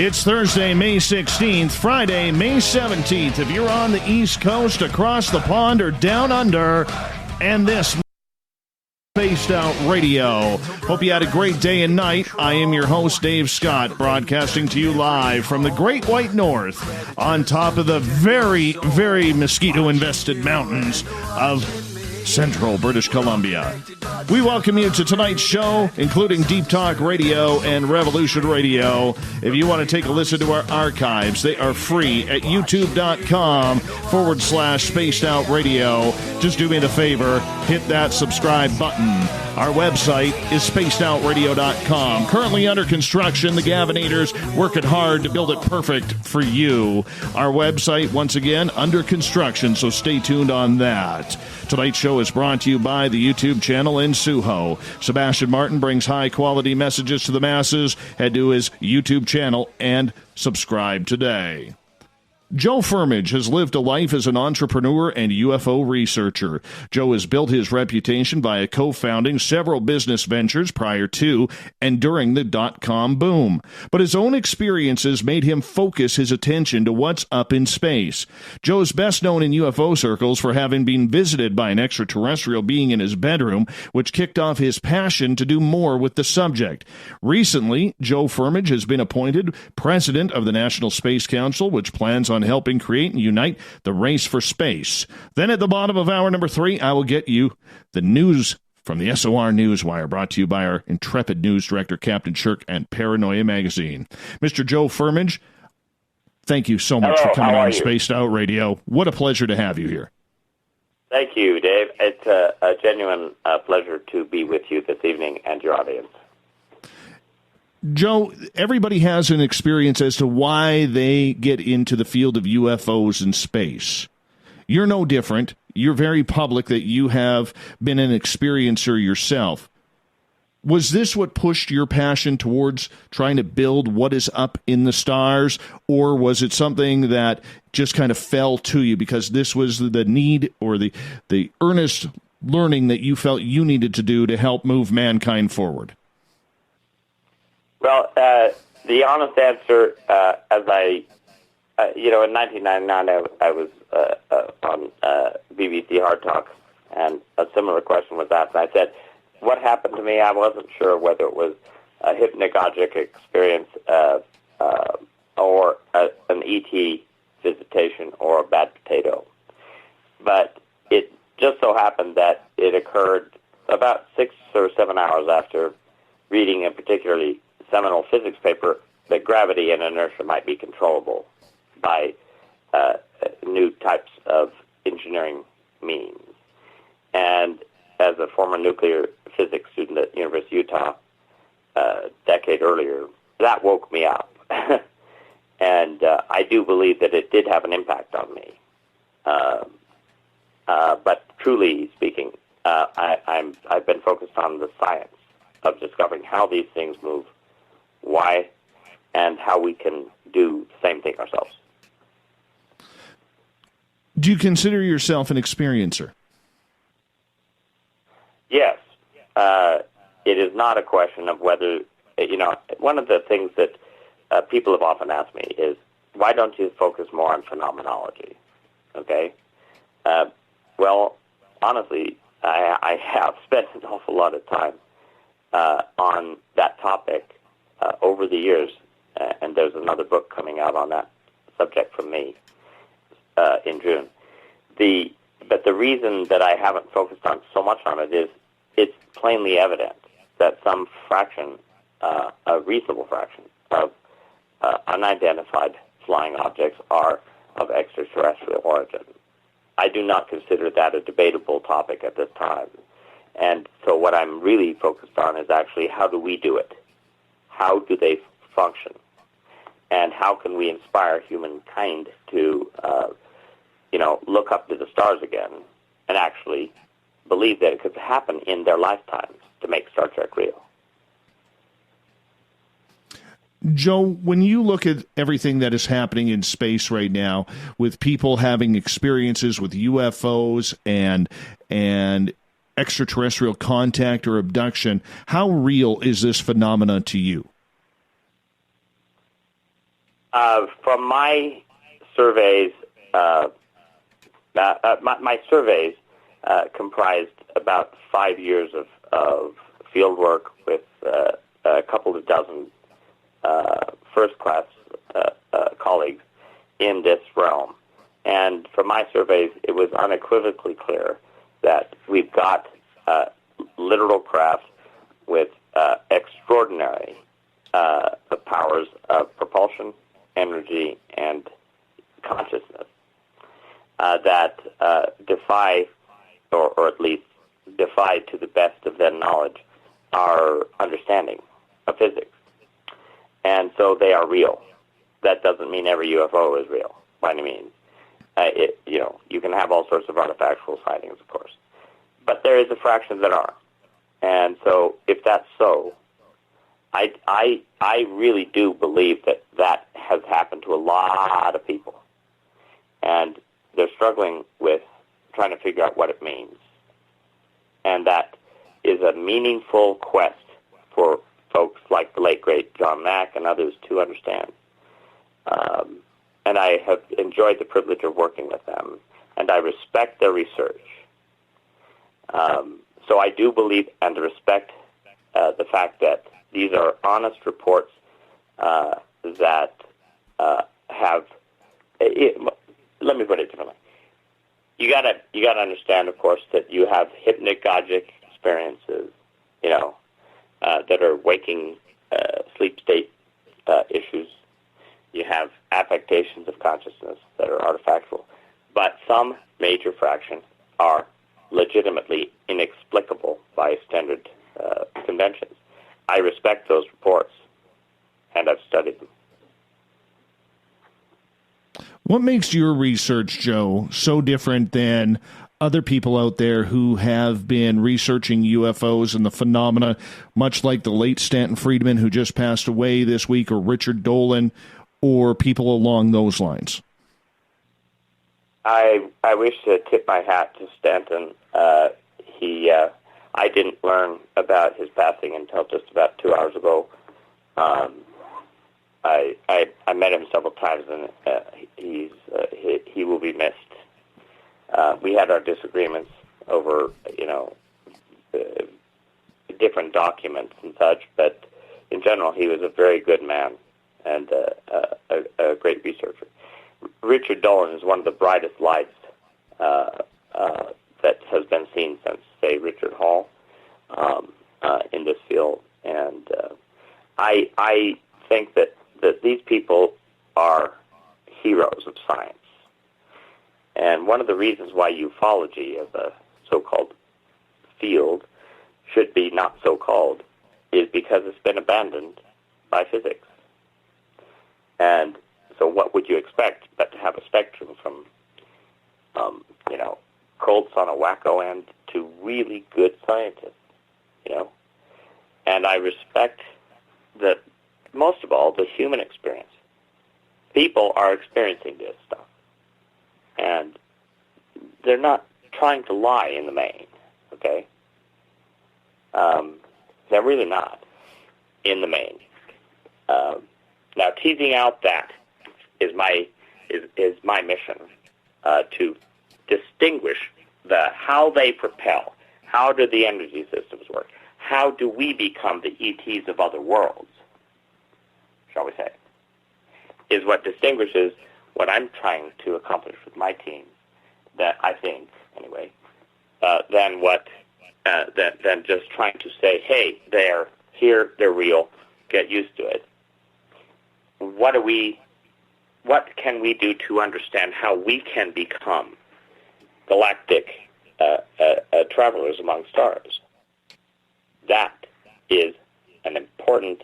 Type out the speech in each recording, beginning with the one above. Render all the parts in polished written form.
It's Thursday, May 16th, Friday, May 17th. If you're on the East Coast, across the pond, or down under, and this Spaced Out Radio. Hope you had a great day and night. I am your host, Dave Scott, broadcasting to you live from the Great White North on top of the very, very mosquito-invested mountains of central British Columbia. We welcome you to tonight's show, including Deep Talk Radio and Revolution Radio. If you want to take a listen to our archives, they are free at youtube.com/Spaced Out Radio. Just do me the favor, hit that subscribe button. Our website is spacedoutradio.com. Currently under construction, the Gavinators working hard to build it perfect for you. Our website, once again, under construction, so stay tuned on that. Tonight's show is brought to you by the YouTube channel in Suho. Sebastian Martin brings high-quality messages to the masses. Head to his YouTube channel and subscribe today. Joe Firmage has lived a life as an entrepreneur and UFO researcher. Joe has built his reputation by co-founding several business ventures prior to and during the dot-com boom. But his own experiences made him focus his attention to what's up in space. Joe is best known in UFO circles for having been visited by an extraterrestrial being in his bedroom, which kicked off his passion to do more with the subject. Recently, Joe Firmage has been appointed president of the National Space Council, which plans on helping create and unite the race for space. Then at the bottom of hour number 3, I will get you the news from the SOR Newswire, brought to you by our intrepid news director, Captain Shirk, and Paranoia Magazine. Mr. Joe Firmage, thank you so much for coming on Spaced Out Radio. What a pleasure to have you here. Thank you, Dave. It's a genuine pleasure to be with you this evening and your audience. Joe, everybody has an experience as to why they get into the field of UFOs and space. You're no different. You're very public that you have been an experiencer yourself. Was this what pushed your passion towards trying to build what is up in the stars, or was it something that just kind of fell to you because this was the need or the earnest learning that you felt you needed to do to help move mankind forward? Well, the honest answer, in 1999, I was on BBC Hard Talk, and a similar question was asked, and I said, what happened to me? I wasn't sure whether it was a hypnagogic experience or an ET visitation or a bad potato. But it just so happened that it occurred about 6 or 7 hours after reading a particularly seminal physics paper that gravity and inertia might be controllable by new types of engineering means. And as a former nuclear physics student at the University of Utah a decade earlier, that woke me up. And I do believe that it did have an impact on me. But truly speaking, I've been focused on the science of discovering how these things move, why, and how we can do the same thing ourselves. Do you consider yourself an experiencer? Yes. It is not a question of whether, one of the things that people have often asked me is, why don't you focus more on phenomenology? Okay? Well, honestly, I have spent an awful lot of time on that topic over the years, and there's another book coming out on that subject from me in June. But the reason that I haven't focused on so much on it is it's plainly evident that some fraction, a reasonable fraction, of unidentified flying objects are of extraterrestrial origin. I do not consider that a debatable topic at this time. And so what I'm really focused on is actually how do we do it? How do they function? And how can we inspire humankind to, look up to the stars again and actually believe that it could happen in their lifetimes to make Star Trek real? Joe, when you look at everything that is happening in space right now, with people having experiences with UFOs and extraterrestrial contact or abduction, how real is this phenomena to you? From my surveys, my surveys comprised about 5 years of field work with a couple of dozen first-class colleagues in this realm. And from my surveys, it was unequivocally clear that we've got literal craft with extraordinary powers of propulsion, energy, and consciousness that defy, or at least defy to the best of their knowledge, our understanding of physics. And so they are real. That doesn't mean every UFO is real, by any means. You can have all sorts of artifactual sightings, of course. But there is a fraction that are. And so if that's so, I really do believe that has happened to a lot of people. And they're struggling with trying to figure out what it means. And that is a meaningful quest for folks like the late, great John Mack and others to understand. And I have enjoyed the privilege of working with them, and I respect their research. So I do believe and respect the fact that these are honest reports that have... let me put it differently. You gotta understand, of course, that you have hypnagogic experiences, that are waking sleep state issues. You have affectations of consciousness that are artifactual, but some major fraction are legitimately inexplicable by standard conventions. I respect those reports, and I've studied them. What makes your research, Joe, so different than other people out there who have been researching UFOs and the phenomena, much like the late Stanton Friedman, who just passed away this week, or Richard Dolan, or people along those lines? I wish to tip my hat to Stanton. I didn't learn about his passing until just about 2 hours ago. I met him several times, and he will be missed. We had our disagreements over different documents and such, but in general, he was a very good man and a great researcher. Richard Dolan is one of the brightest lights that has been seen since, say, Richard Hall in this field. And I think that these people are heroes of science. And one of the reasons why ufology as a so-called field should be not so-called is because it's been abandoned by physics. And so what would you expect but to have a spectrum from, colts on a wacko end to really good scientists, And I respect that, most of all, the human experience. People are experiencing this stuff. And they're not trying to lie in the main, okay? They're really not in the main. Now, teasing out that is my mission, to distinguish how they propel, how do the energy systems work, how do we become the ETs of other worlds, shall we say, is what distinguishes what I'm trying to accomplish with my team, that I think, anyway, than just trying to say, hey, they're here, they're real, get used to it. What can we do to understand how we can become galactic travelers among stars? That is an important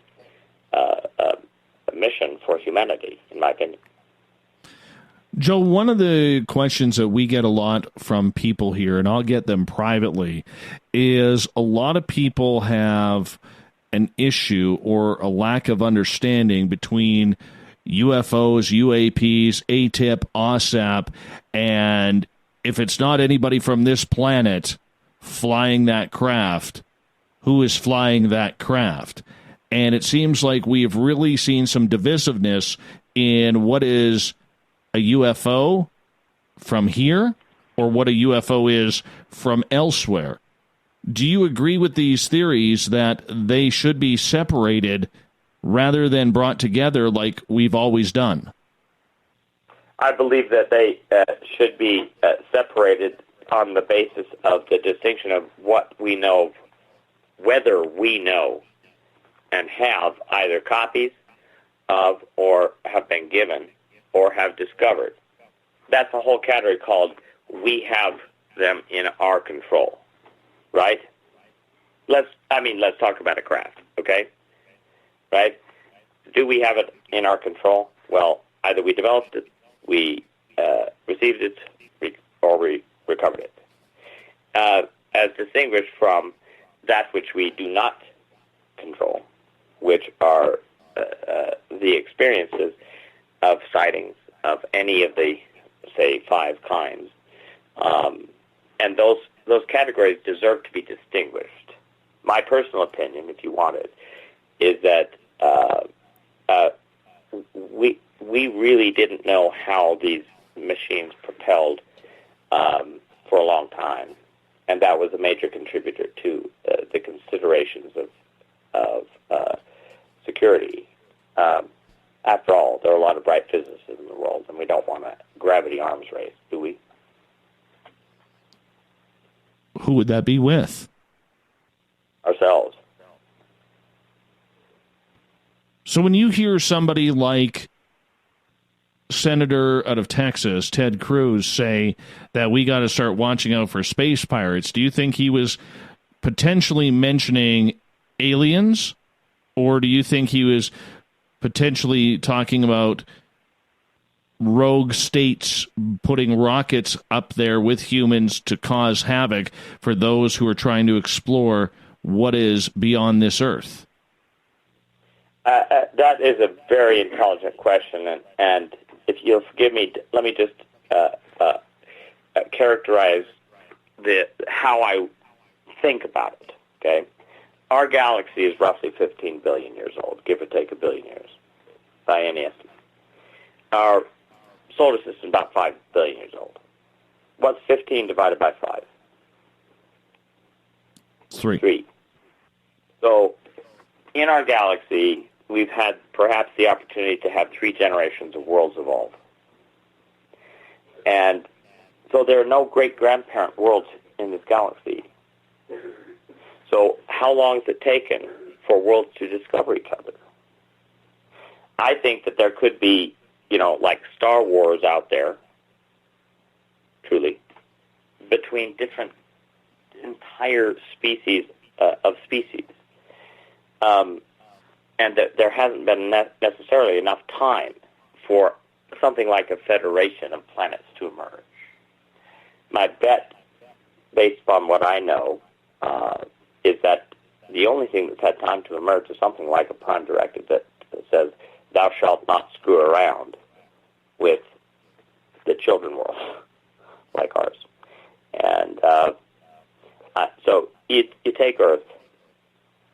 mission for humanity, in my opinion. Joe, one of the questions that we get a lot from people here, and I'll get them privately, is a lot of people have an issue or a lack of understanding between UFOs, UAPs, ATIP, OSAP, and if it's not anybody from this planet flying that craft, who is flying that craft? And it seems like we have really seen some divisiveness in what is a UFO from here or what a UFO is from elsewhere. Do you agree with these theories that they should be separated rather than brought together like we've always done? I believe that they should be separated on the basis of the distinction of what we know, whether we know and have either copies of or have been given or have discovered. That's a whole category called we have them in our control, right? Let's talk about a craft, okay? Right? Do we have it in our control? Well, either we developed it, we received it, or we recovered it. As distinguished from that which we do not control, which are the experiences of sightings of any of the, say, 5 kinds. And those categories deserve to be distinguished. My personal opinion, if you want it, is that we really didn't know how these machines propelled for a long time, and that was a major contributor to the considerations of security. After all, there are a lot of bright physicists in the world, and we don't want a gravity arms race, do we? Who would that be with? Ourselves. So when you hear somebody like Senator out of Texas, Ted Cruz, say that we got to start watching out for space pirates, do you think he was potentially mentioning aliens, or do you think he was potentially talking about rogue states putting rockets up there with humans to cause havoc for those who are trying to explore what is beyond this earth? That is a very intelligent question, and if you'll forgive me, let me just characterize how I think about it, okay? Our galaxy is roughly 15 billion years old, give or take a billion years, by any estimate. Our solar system is about 5 billion years old. What's 15 divided by 5? 3. So, in our galaxy, we've had perhaps the opportunity to have 3 generations of worlds evolve. And so there are no great-grandparent worlds in this galaxy. So how long has it taken for worlds to discover each other? I think that there could be, like Star Wars out there, truly, between different entire species of species. And that there hasn't been necessarily enough time for something like a federation of planets to emerge. My bet, based upon what I know, is that the only thing that's had time to emerge is something like a prime directive that says, thou shalt not screw around with the children world like ours. And so you take Earth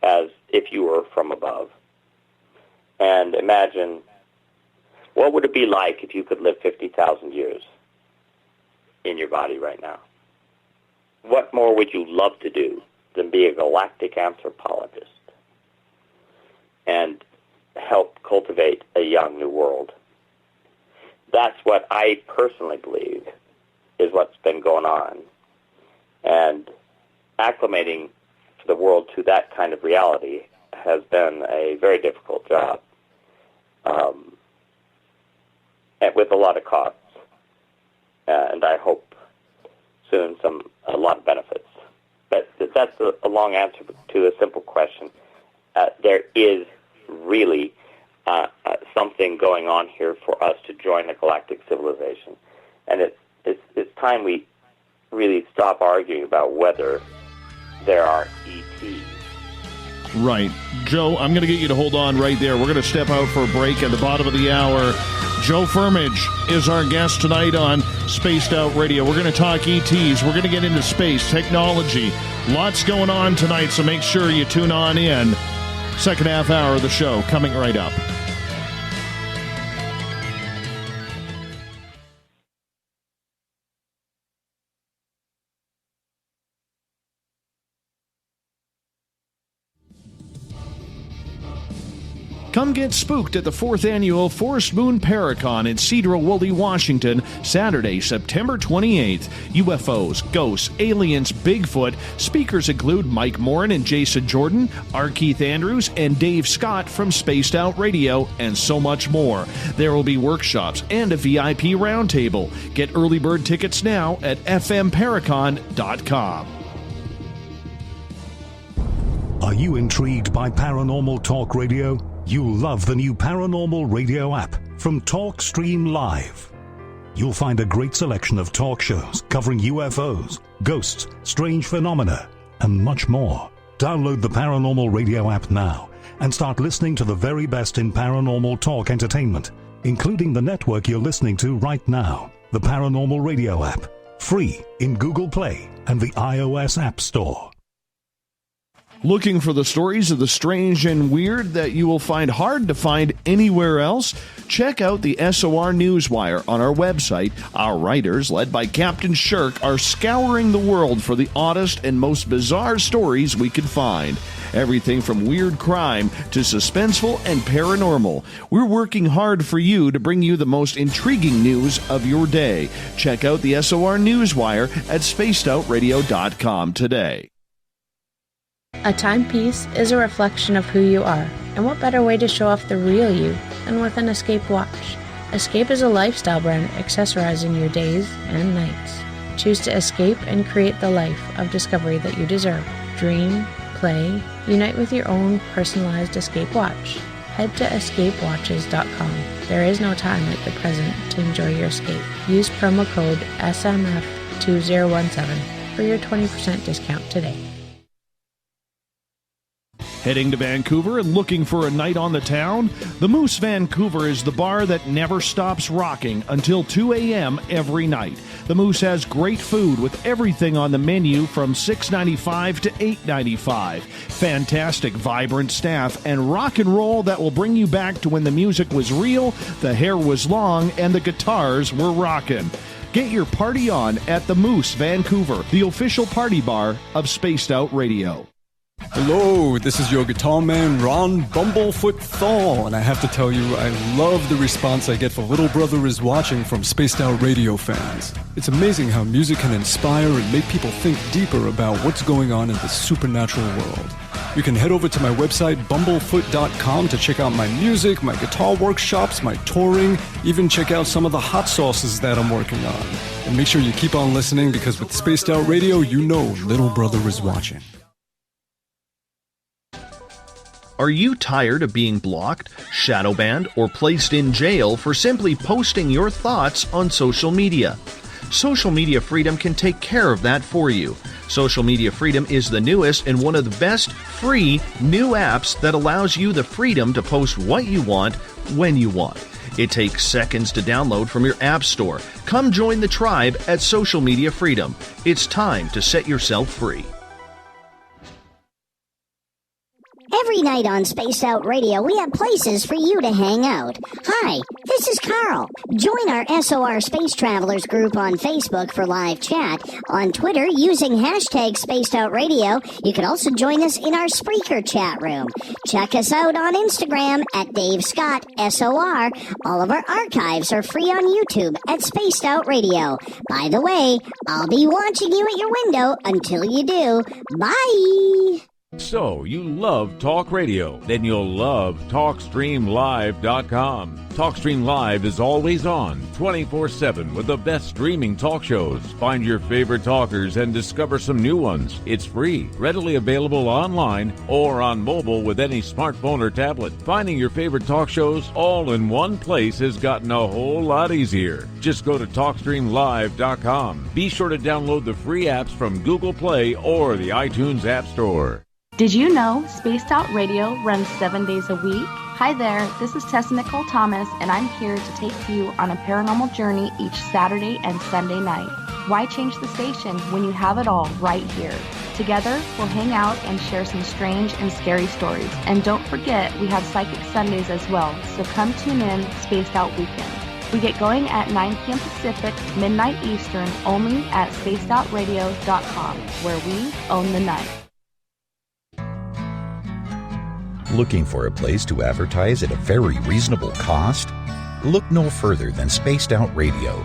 as if you were from above, and imagine, what would it be like if you could live 50,000 years in your body right now? What more would you love to do than be a galactic anthropologist and help cultivate a young new world? That's what I personally believe is what's been going on. And acclimating the world to that kind of reality has been a very difficult job, and with a lot of costs, and I hope soon a lot of benefits. But that's a long answer to a simple question. There is really something going on here for us to join a galactic civilization, and it's time we really stop arguing about whether there are ETs. Right. Joe, I'm going to get you to hold on right there. We're going to step out for a break at the bottom of the hour. Joe Firmage is our guest tonight on Spaced Out Radio. We're going to talk ETs. We're going to get into space, technology. Lots going on tonight, so make sure you tune on in. Second half hour of the show coming right up. Come get spooked at the 4th Annual Forest Moon Paracon in Cedar-Woolley, Washington, Saturday, September 28th. UFOs, ghosts, aliens, Bigfoot. Speakers include Mike Morin and Jason Jordan, R. Keith Andrews, and Dave Scott from Spaced Out Radio, and so much more. There will be workshops and a VIP roundtable. Get early bird tickets now at fmparacon.com. Are you intrigued by Paranormal Talk Radio? You'll love the new Paranormal Radio app from TalkStream Live. You'll find a great selection of talk shows covering UFOs, ghosts, strange phenomena, and much more. Download the Paranormal Radio app now and start listening to the very best in paranormal talk entertainment, including the network you're listening to right now, the Paranormal Radio app, free in Google Play and the iOS App Store. Looking for the stories of the strange and weird that you will find hard to find anywhere else? Check out the SOR Newswire on our website. Our writers, led by Captain Shirk, are scouring the world for the oddest and most bizarre stories we can find. Everything from weird crime to suspenseful and paranormal. We're working hard for you to bring you the most intriguing news of your day. Check out the SOR Newswire at spacedoutradio.com today. A timepiece is a reflection of who you are, and what better way to show off the real you than with an Escape watch. Escape is a lifestyle brand accessorizing your days and nights. Choose to escape and create the life of discovery that you deserve. Dream, play, unite with your own personalized Escape watch. Head to escapewatches.com. There is no time like the present to enjoy your escape. Use promo code SMF2017 for your 20% discount today. Heading to Vancouver and looking for a night on the town? The Moose Vancouver is the bar that never stops rocking until 2 a.m. every night. The Moose has great food with everything on the menu from $6.95 to $8.95. Fantastic, vibrant staff and rock and roll that will bring you back to when the music was real, the hair was long, and the guitars were rocking. Get your party on at the Moose Vancouver, the official party bar of Spaced Out Radio. Hello, this is your guitar man, Ron Bumblefoot Thal, and I have to tell you, I love the response I get for Little Brother is Watching from Spaced Out Radio fans. It's amazing how music can inspire and make people think deeper about what's going on in the supernatural world. You can head over to my website, bumblefoot.com, to check out my music, my guitar workshops, my touring, even check out some of the hot sauces that I'm working on. And make sure you keep on listening, because with Spaced Out Radio, you know Little Brother is watching. Are you tired of being blocked, shadow banned, or placed in jail for simply posting your thoughts on social media? Social Media Freedom can take care of that for you. Social Media Freedom is the newest and one of the best free new apps that allows you the freedom to post what you want, when you want. It takes seconds to download from your app store. Come join the tribe at Social Media Freedom. It's time to set yourself free. Every night on Spaced Out Radio, we have places for you to hang out. Hi, this is Carl. Join our SOR Space Travelers group on Facebook for live chat. On Twitter, using hashtag Spaced Out Radio. You can also join us in our Spreaker chat room. Check us out on Instagram at Dave Scott SOR. All of our archives are free on YouTube at Spaced Out Radio. By the way, I'll be watching you at your window until you do. Bye! So, you love talk radio? Then you'll love TalkStreamLive.com. TalkStream Live is always on, 24/7, with the best streaming talk shows. Find your favorite talkers and discover some new ones. It's free, readily available online or on mobile with any smartphone or tablet. Finding your favorite talk shows all in one place has gotten a whole lot easier. Just go to TalkStreamLive.com. Be sure to download the free apps from Google Play or the iTunes App Store. Did you know Spaced Out Radio runs 7 days a week? Hi there, this is Tessa Nicole Thomas, and I'm here to take you on a paranormal journey each Saturday and Sunday night. Why change the station when you have it all right here? Together, we'll hang out and share some strange and scary stories. And don't forget, we have Psychic Sundays as well, so come tune in Spaced Out Weekend. We get going at 9 p.m. Pacific, midnight Eastern, only at spacedoutradio.com, where we own the night. Looking for a place to advertise at a very reasonable cost? Look no further than Spaced Out Radio.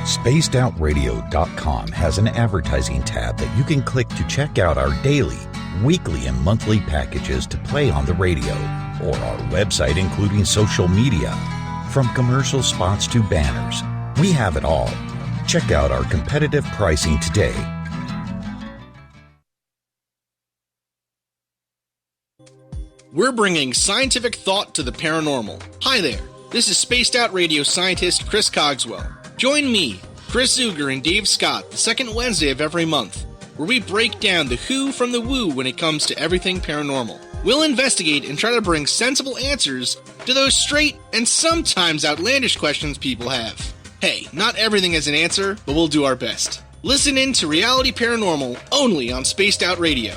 SpacedOutRadio.com has an advertising tab that you can click to check out our daily, weekly, and monthly packages to play on the radio, or our website including social media. From commercial spots to banners, we have it all. Check out our competitive pricing today. We're bringing scientific thought to the paranormal. Hi there, this is Spaced Out Radio scientist Chris Cogswell. Join me, Chris Zuger, and Dave Scott the second Wednesday of every month, where we break down the who from the woo when it comes to everything paranormal. We'll investigate and try to bring sensible answers to those straight and sometimes outlandish questions people have. Hey, not everything is an answer, but we'll do our best. Listen in to Reality Paranormal only on Spaced Out Radio.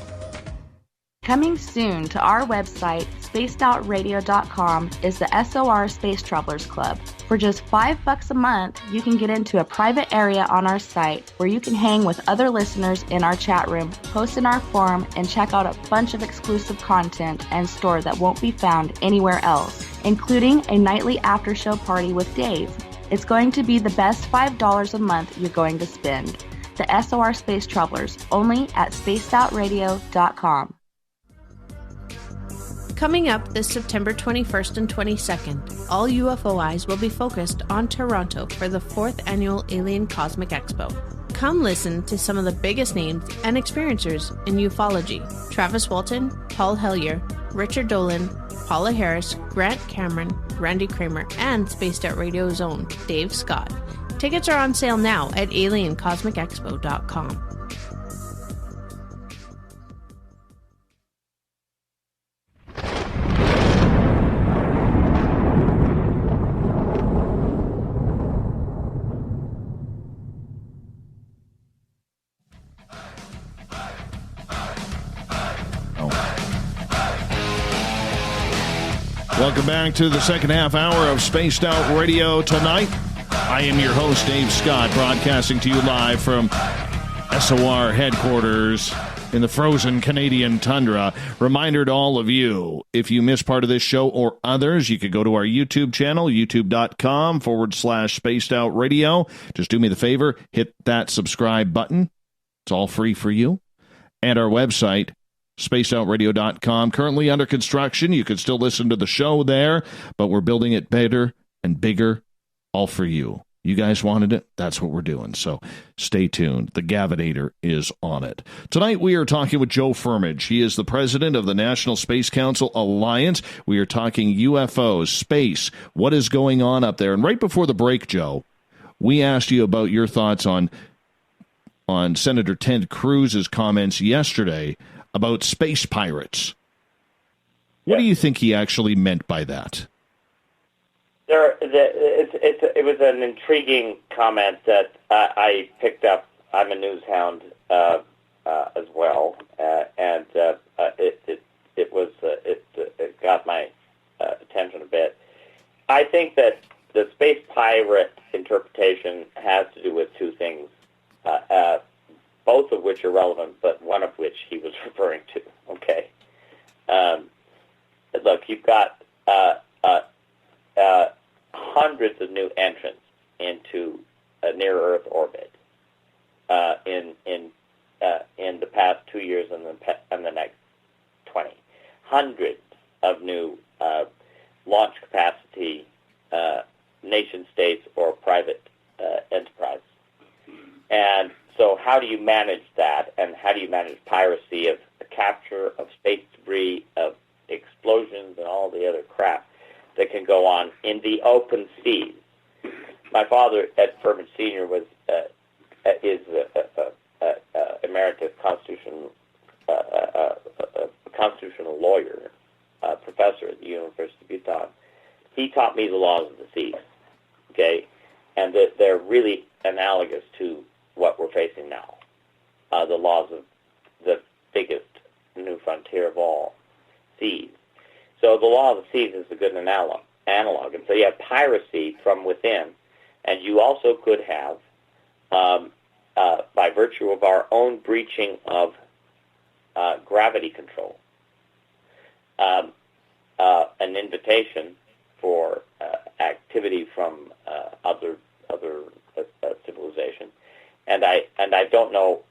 Coming soon to our website, spacedoutradio.com, is the SOR Space Travelers Club. For just $5 a month, you can get into a private area on our site where you can hang with other listeners in our chat room, post in our forum, and check out a bunch of exclusive content and store that won't be found anywhere else, including a nightly after-show party with Dave. It's going to be the best $5 a month you're going to spend. The SOR Space Travelers, only at spacedoutradio.com. Coming up this September 21st and 22nd, all UFO eyes will be focused on Toronto for the 4th Annual Alien Cosmic Expo. Come listen to some of the biggest names and experiencers in ufology. Travis Walton, Paul Hellyer, Richard Dolan, Paula Harris, Grant Cameron, Randy Kramer, and Spaced Out Radio's own Dave Scott. Tickets are on sale now at aliencosmicexpo.com. Welcome back to the second half hour of Spaced Out Radio tonight. I am your host, Dave Scott, broadcasting to you live from SOR headquarters in the frozen Canadian tundra. Reminder to all of you, if you missed part of this show or others, you could go to our YouTube channel, youtube.com/Spaced Out Radio. Just do me the favor, hit that subscribe button. It's all free for you. And our website, spacedoutradio.com, currently under construction. You can still listen to the show there, but we're building it better and bigger, all for you. You guys wanted it. That's what we're doing. So stay tuned. The Gavinator is on it. Tonight we are talking with Joe Firmage. He is the president of the National Space Council Alliance. We are talking UFOs, space, what is going on up there. And right before the break, Joe, we asked you about your thoughts on Senator Ted Cruz's comments yesterday about space pirates. What do you think he actually meant by that? It was an intriguing comment that I picked up. I'm a news hound as well, and it got my attention a bit. I think that the space pirate interpretation has to do with two things. Both of which are relevant, but one of which he was referring to. Okay, look, you've got hundreds of new entrants into a near-Earth orbit in the past 2 years and the next 20. Hundreds of new launch capacity nation-states or private enterprise, and so how do you manage that, and how do you manage piracy of the capture of space debris, of explosions, and all the other crap that can go on in the open seas? My father, Ed Firmage Sr., is emeritus constitutional lawyer, professor at the University of Utah. He taught me the laws of the seas, okay, and they're really analogous to what we're facing now, the laws of the biggest new frontier of all, seas. So the law of the seas is a good analog. And so you have piracy from within, and you also could have, by virtue of our own breaching of gravity control, an invitation for activity from other civilizations, and I don't know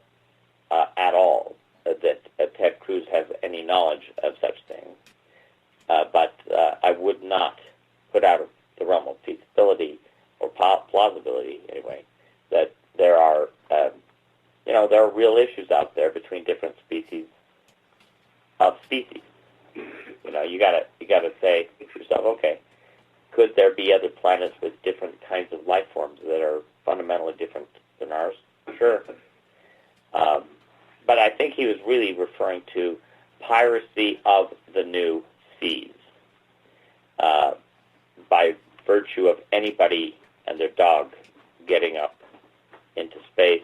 at all that Ted Cruz has any knowledge of such things, but I would not put out of the realm of feasibility or plausibility, anyway, that there are there are real issues out there between different species of species. You gotta say to yourself, okay, could there be other planets with different kinds of life forms that are fundamentally different than ours? Sure. But I think he was really referring to piracy of the new seas by virtue of anybody and their dog getting up into space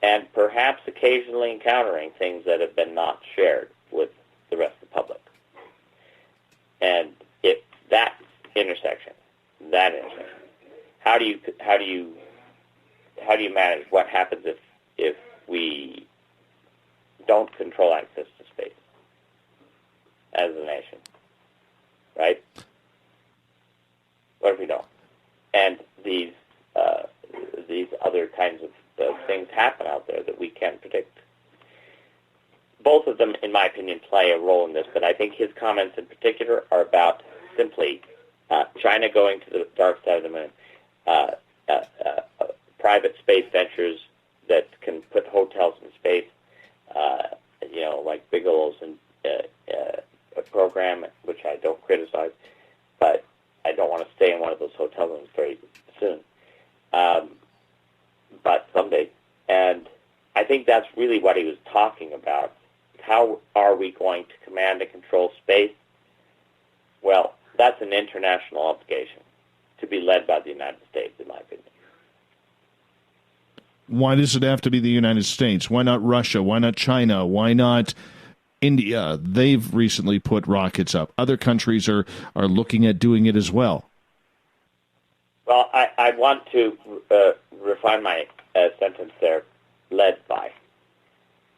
and perhaps occasionally encountering things that have been not shared with the rest of the public. And if that intersection, how do you manage what happens if we don't control access to space as a nation, right? What if we don't? And these other kinds of things happen out there that we can't predict. Both of them, in my opinion, play a role in this, but I think his comments in particular are about simply China going to the dark side of the moon, private space ventures that can put hotels in space, like Bigelow's a program, which I don't criticize, but I don't want to stay in one of those hotel rooms very soon. But someday. And I think that's really what he was talking about. How are we going to command and control space? Well, that's an international obligation to be led by the United States, in my opinion. Why does it have to be the United States? Why not Russia? Why not China? Why not India? They've recently put rockets up. Other countries are looking at doing it as well. Well, I want to refine my sentence there, led by.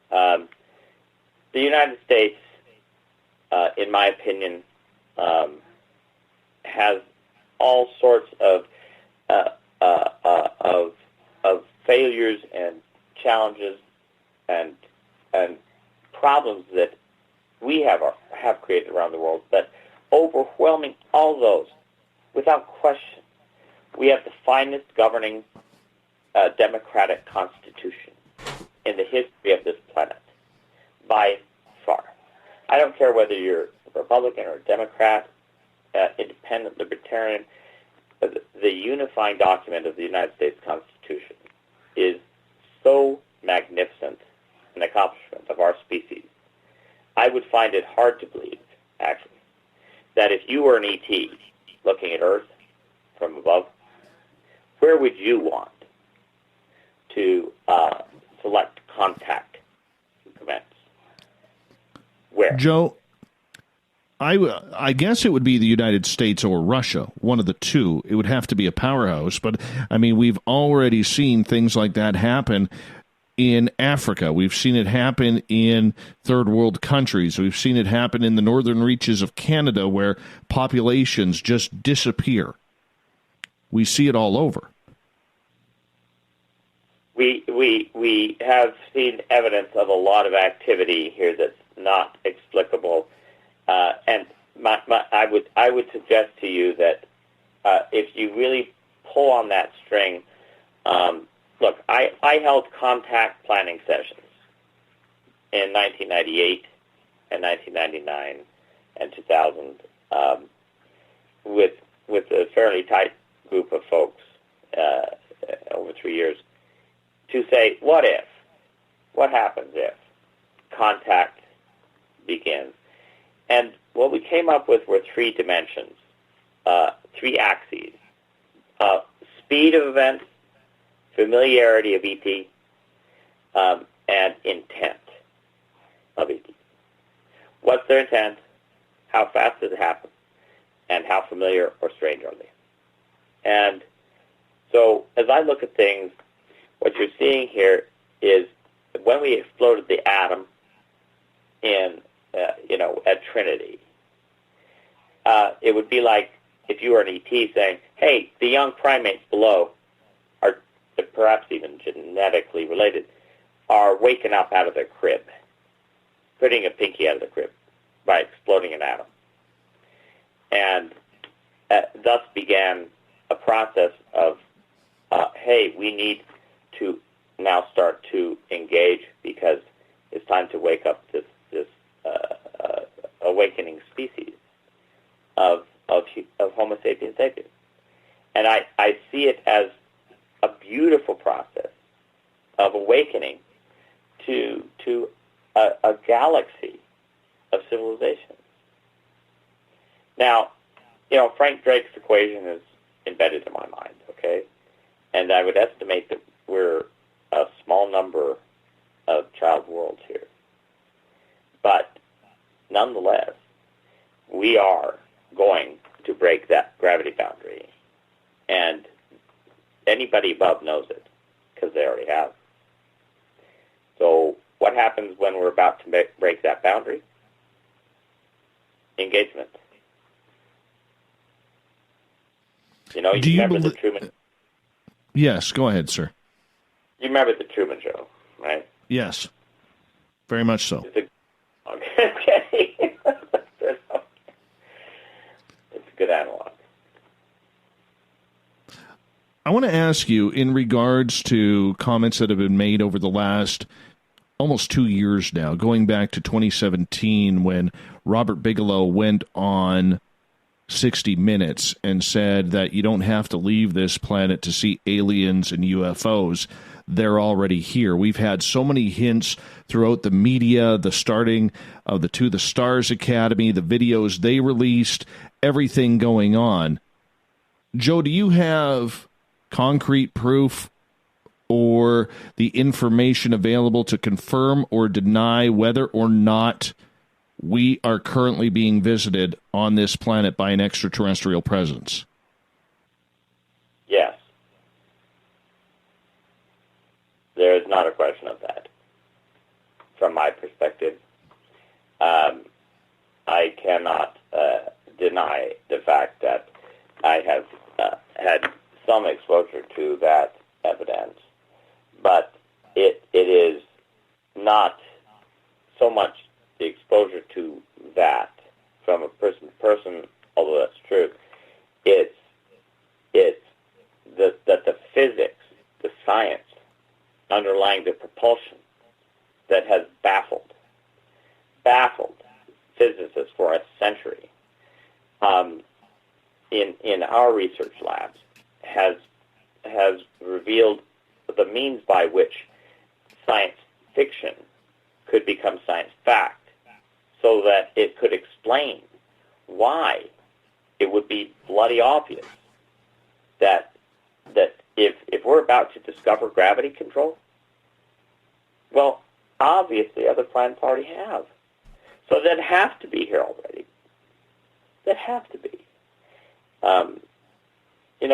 The United States, in my opinion, has all sorts of failures and challenges and problems that we have created around the world, but overwhelming all those, without question, we have the finest governing democratic constitution in the history of this planet, by far. I don't care whether you're a Republican or a Democrat, independent, libertarian, the unifying document of the United States Constitution is so magnificent an accomplishment of our species. I would find it hard to believe, actually, that if you were an ET looking at Earth from above, where would you want to select contact to commence? Where? Joe, I guess it would be the United States or Russia, one of the two. It would have to be a powerhouse. But, I mean, we've already seen things like that happen in Africa. We've seen it happen in third world countries. We've seen it happen in the northern reaches of Canada where populations just disappear. We see it all over. We have seen evidence of a lot of activity here that's not explicable, and I would suggest to you that if you really pull on that string, look, I held contact planning sessions in 1998 and 1999 and 2000 with a fairly tight group of folks over 3 years to say, what if? What happens if contact begins? And what we came up with were three dimensions, three axes. Speed of events, familiarity of ET, and intent of ET. What's their intent? How fast does it happen? And how familiar or strange are they? And so as I look at things, what you're seeing here is when we exploded the atom in, at Trinity, it would be like if you were an ET saying, hey, the young primates below are perhaps even genetically related, are waking up out of their crib, putting a pinky out of the crib by exploding an atom. And thus began a process of, hey, we need to now start to engage because it's time to wake up this awakening species of Homo sapiens sapiens. And I see it as a beautiful process of awakening to a galaxy of civilizations. Now, Frank Drake's equation is embedded in my mind, okay? And I would estimate that we're a small number of child worlds here. But nonetheless, we are going to break that gravity boundary. And anybody above knows it, because they already have. So what happens when we're about to break that boundary? Engagement. You remember the Truman? Yes, go ahead, sir. You remember the Truman Show, right? Yes, very much so. Okay. It's a good analog. I want to ask you, in regards to comments that have been made over the last almost 2 years now, going back to 2017 when Robert Bigelow went on 60 Minutes and said that you don't have to leave this planet to see aliens and UFOs. They're already here. We've had so many hints throughout the media, the starting of the To the Stars Academy, the videos they released, everything going on. Joe, do you have concrete proof or the information available to confirm or deny whether or not we are currently being visited on this planet by an extraterrestrial presence? Yes. There is not a question of that. From my perspective, I cannot deny the fact that I have had some exposure to that evidence, but it is not so much the exposure to that from a person to person, although that's true. It's that the physics, the science underlying the propulsion that has baffled physicists for a century in our research labs has revealed the means by which science fiction could become science fact, so that it could explain why it would be bloody obvious that if we're about to discover gravity control, well, obviously other planets already have. So that have to be here already. That have to be.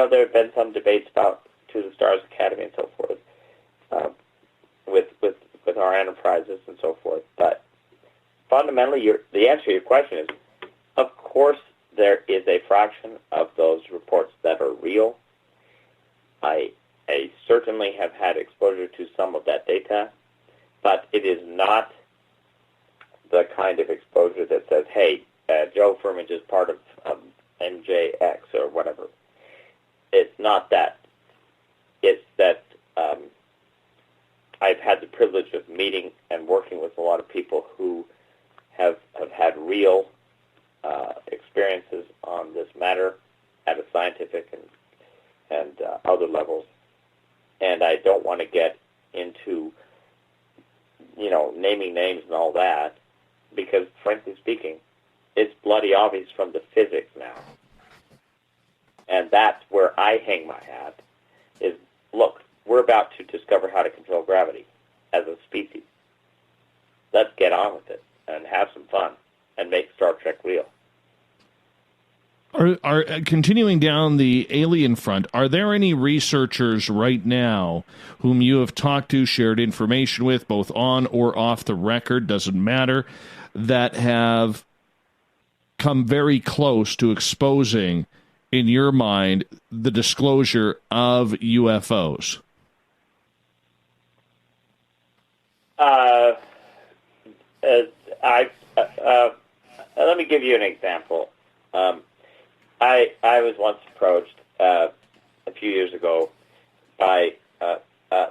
There have been some debates about To the Stars Academy and so forth, with our enterprises and so forth. But fundamentally, the answer to your question is, of course, there is a fraction of those reports that are real. I certainly have had exposure to some of that data, but it is not the kind of exposure that says, hey, Joe Firmage is part of MJX or whatever. It's not that. It's that I've had the privilege of meeting and working with a lot of people who have had real experiences on this matter at a scientific and other levels. And I don't want to get into, naming names and all that, because, frankly speaking, it's bloody obvious from the physics now. And that's where I hang my hat, is, look, we're about to discover how to control gravity as a species. Let's get on with it and have some fun and make Star Trek real. Are continuing down the alien front, are there any researchers right now whom you have talked to, shared information with, both on or off the record, doesn't matter, that have come very close to exposing, in your mind, the disclosure of UFOs? Let me give you an example. I was once approached a few years ago by a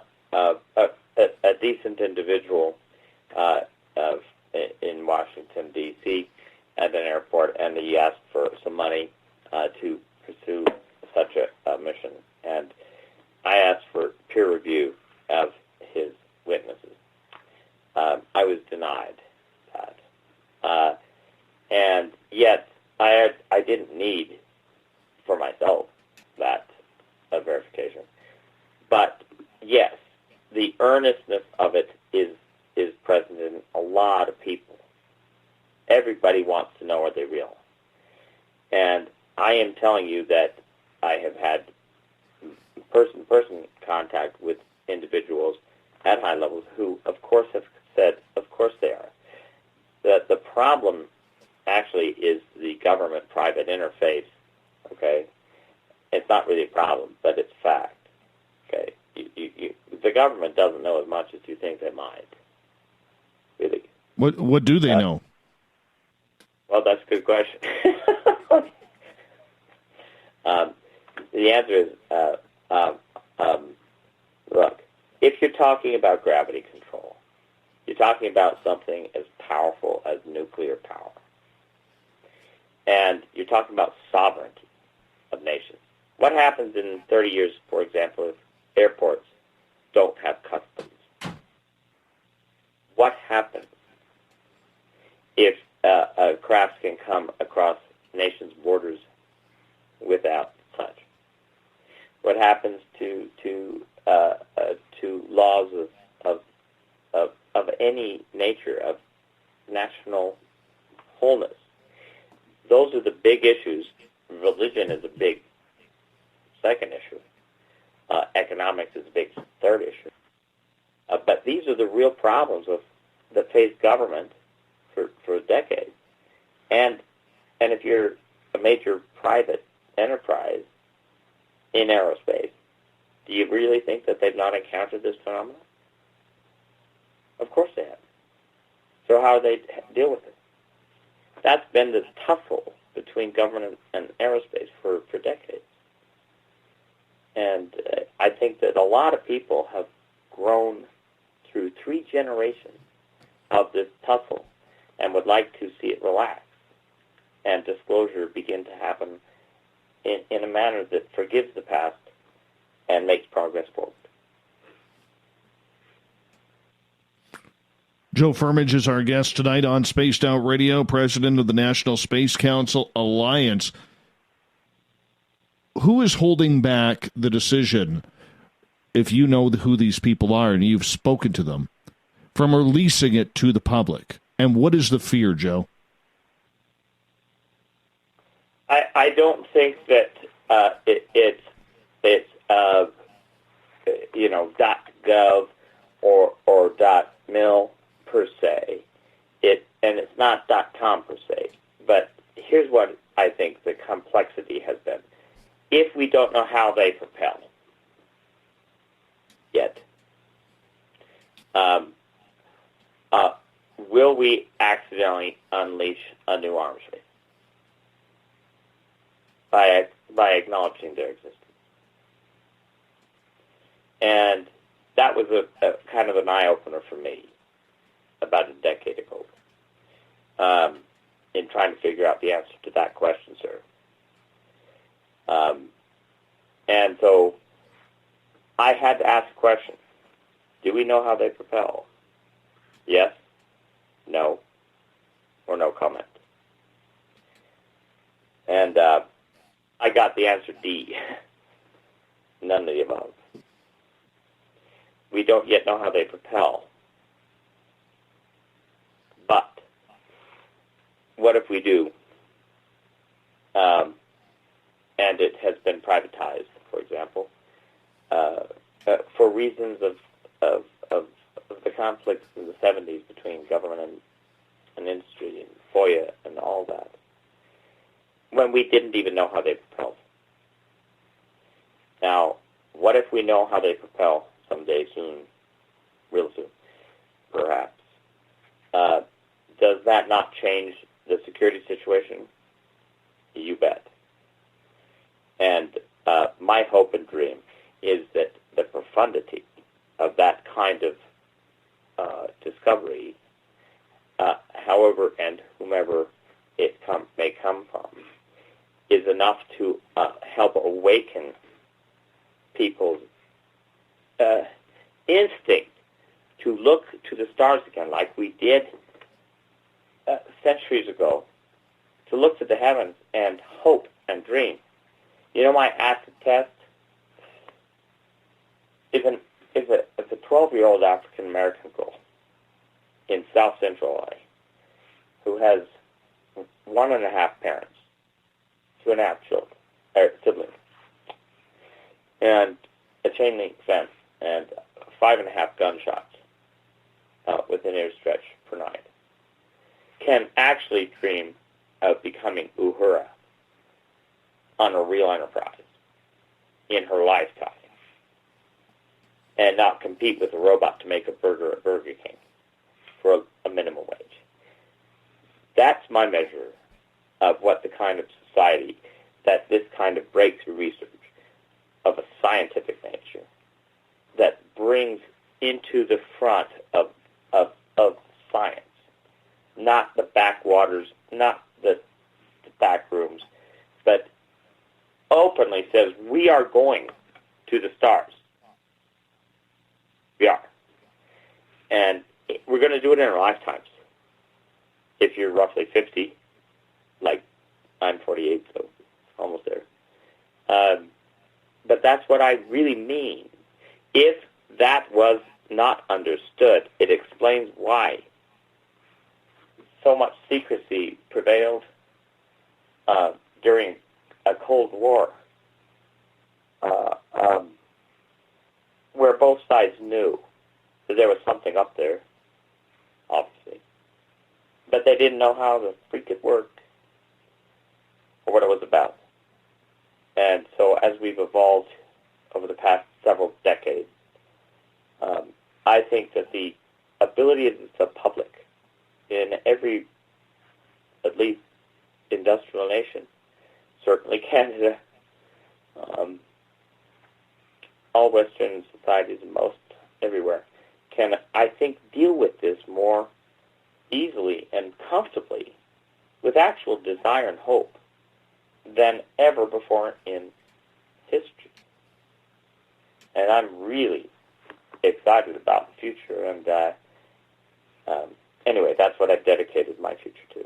decent individual in Washington, D.C. at an airport, and he asked for some money to pursue such a mission. And I asked for peer review of his witnesses. I was denied that. And yet I didn't need for myself that verification. But yes, the earnestness of it is present in a lot of people. Everybody wants to know, are they real? And I am telling you that I have had person-to-person contact with individuals at high levels who, of course, have said, of course they are. That the problem actually is the government-private interface, okay? It's not really a problem, but it's fact, okay? The government doesn't know as much as you think they might, really. What do they know? Well, that's a good question. The answer is, look, if you're talking about gravity control, you're talking about something as powerful as nuclear power. And you're talking about sovereignty of nations. What happens in 30 years, for example, if airports don't have customs? What happens if a craft can come across nations' borders without such? What happens to laws of any nature, of national wholeness? Those are the big issues. Religion is a big second issue. Economics is a big third issue. But these are the real problems that face government for decades. And if you're a major private enterprise in aerospace, do you really think that they've not encountered this phenomenon? Of course they have. So how do they deal with it? That's been the tussle between government and aerospace for decades. And I think that a lot of people have grown through 3 generations of this tussle and would like to see it relax and disclosure begin to happen in a manner that forgives the past and makes progress forward. Joe Firmage is our guest tonight on Spaced Out Radio, president of the National Space Council Alliance. Who is holding back the decision, if you know who these people are and you've spoken to them, from releasing it to the public? And what is the fear, Joe? I don't think that it's .gov or .mil per se. And it's not .com per se. But here's what I think the complexity has been. If we don't know how they propel yet, will we accidentally unleash a new arms race by acknowledging their existence? And that was a kind of an eye-opener for me about a decade ago in trying to figure out the answer to that question, sir. And so I had to ask a question. Do we know how they propel? Yes, no, or no comment. And I got the answer D. None of the above. We don't yet know how they propel. But what if we do? And it has been privatized, for example, for reasons of the conflicts in the 70s between government and industry and FOIA and all that. when we didn't even know how they propelled. Now, what if we know how they propel someday soon, real soon, perhaps? Does that not change the security situation? You bet. And my hope and dream is that the profundity of that kind of discovery, however and whomever it may come from, is enough to help awaken people's instinct to look to the stars again, like we did centuries ago, to look to the heavens and hope and dream. You know, my acid test, if a 12-year-old African-American girl in South Central LA who has 1.5 parents, 2.5 siblings, and a chain link fence, and 5.5 gunshots within ear stretch per night, can actually dream of becoming Uhura on a real enterprise in her lifetime and not compete with a robot to make a burger at Burger King for a minimum wage. That's my measure of what the kind of society that this kind of breakthrough research of a scientific nature that brings into the front of science, not the backwaters, not the back rooms, but openly says, we are going to the stars. We are. And we're going to do it in our lifetimes. If you're roughly 50, like I'm 48, so almost there. But that's what I really mean. If that was not understood, it explains why so much secrecy prevailed during a Cold War, where both sides knew that there was something up there, obviously, but they didn't know how the freak it worked or what it was about. And so as we've evolved over the past several decades, I think that the ability of the public in every, at least, industrial nation, certainly Canada, all Western societies and most everywhere, can, I think, deal with this more easily and comfortably with actual desire and hope than ever before in history. And I'm really excited about the future, and anyway, that's what I've dedicated my future to.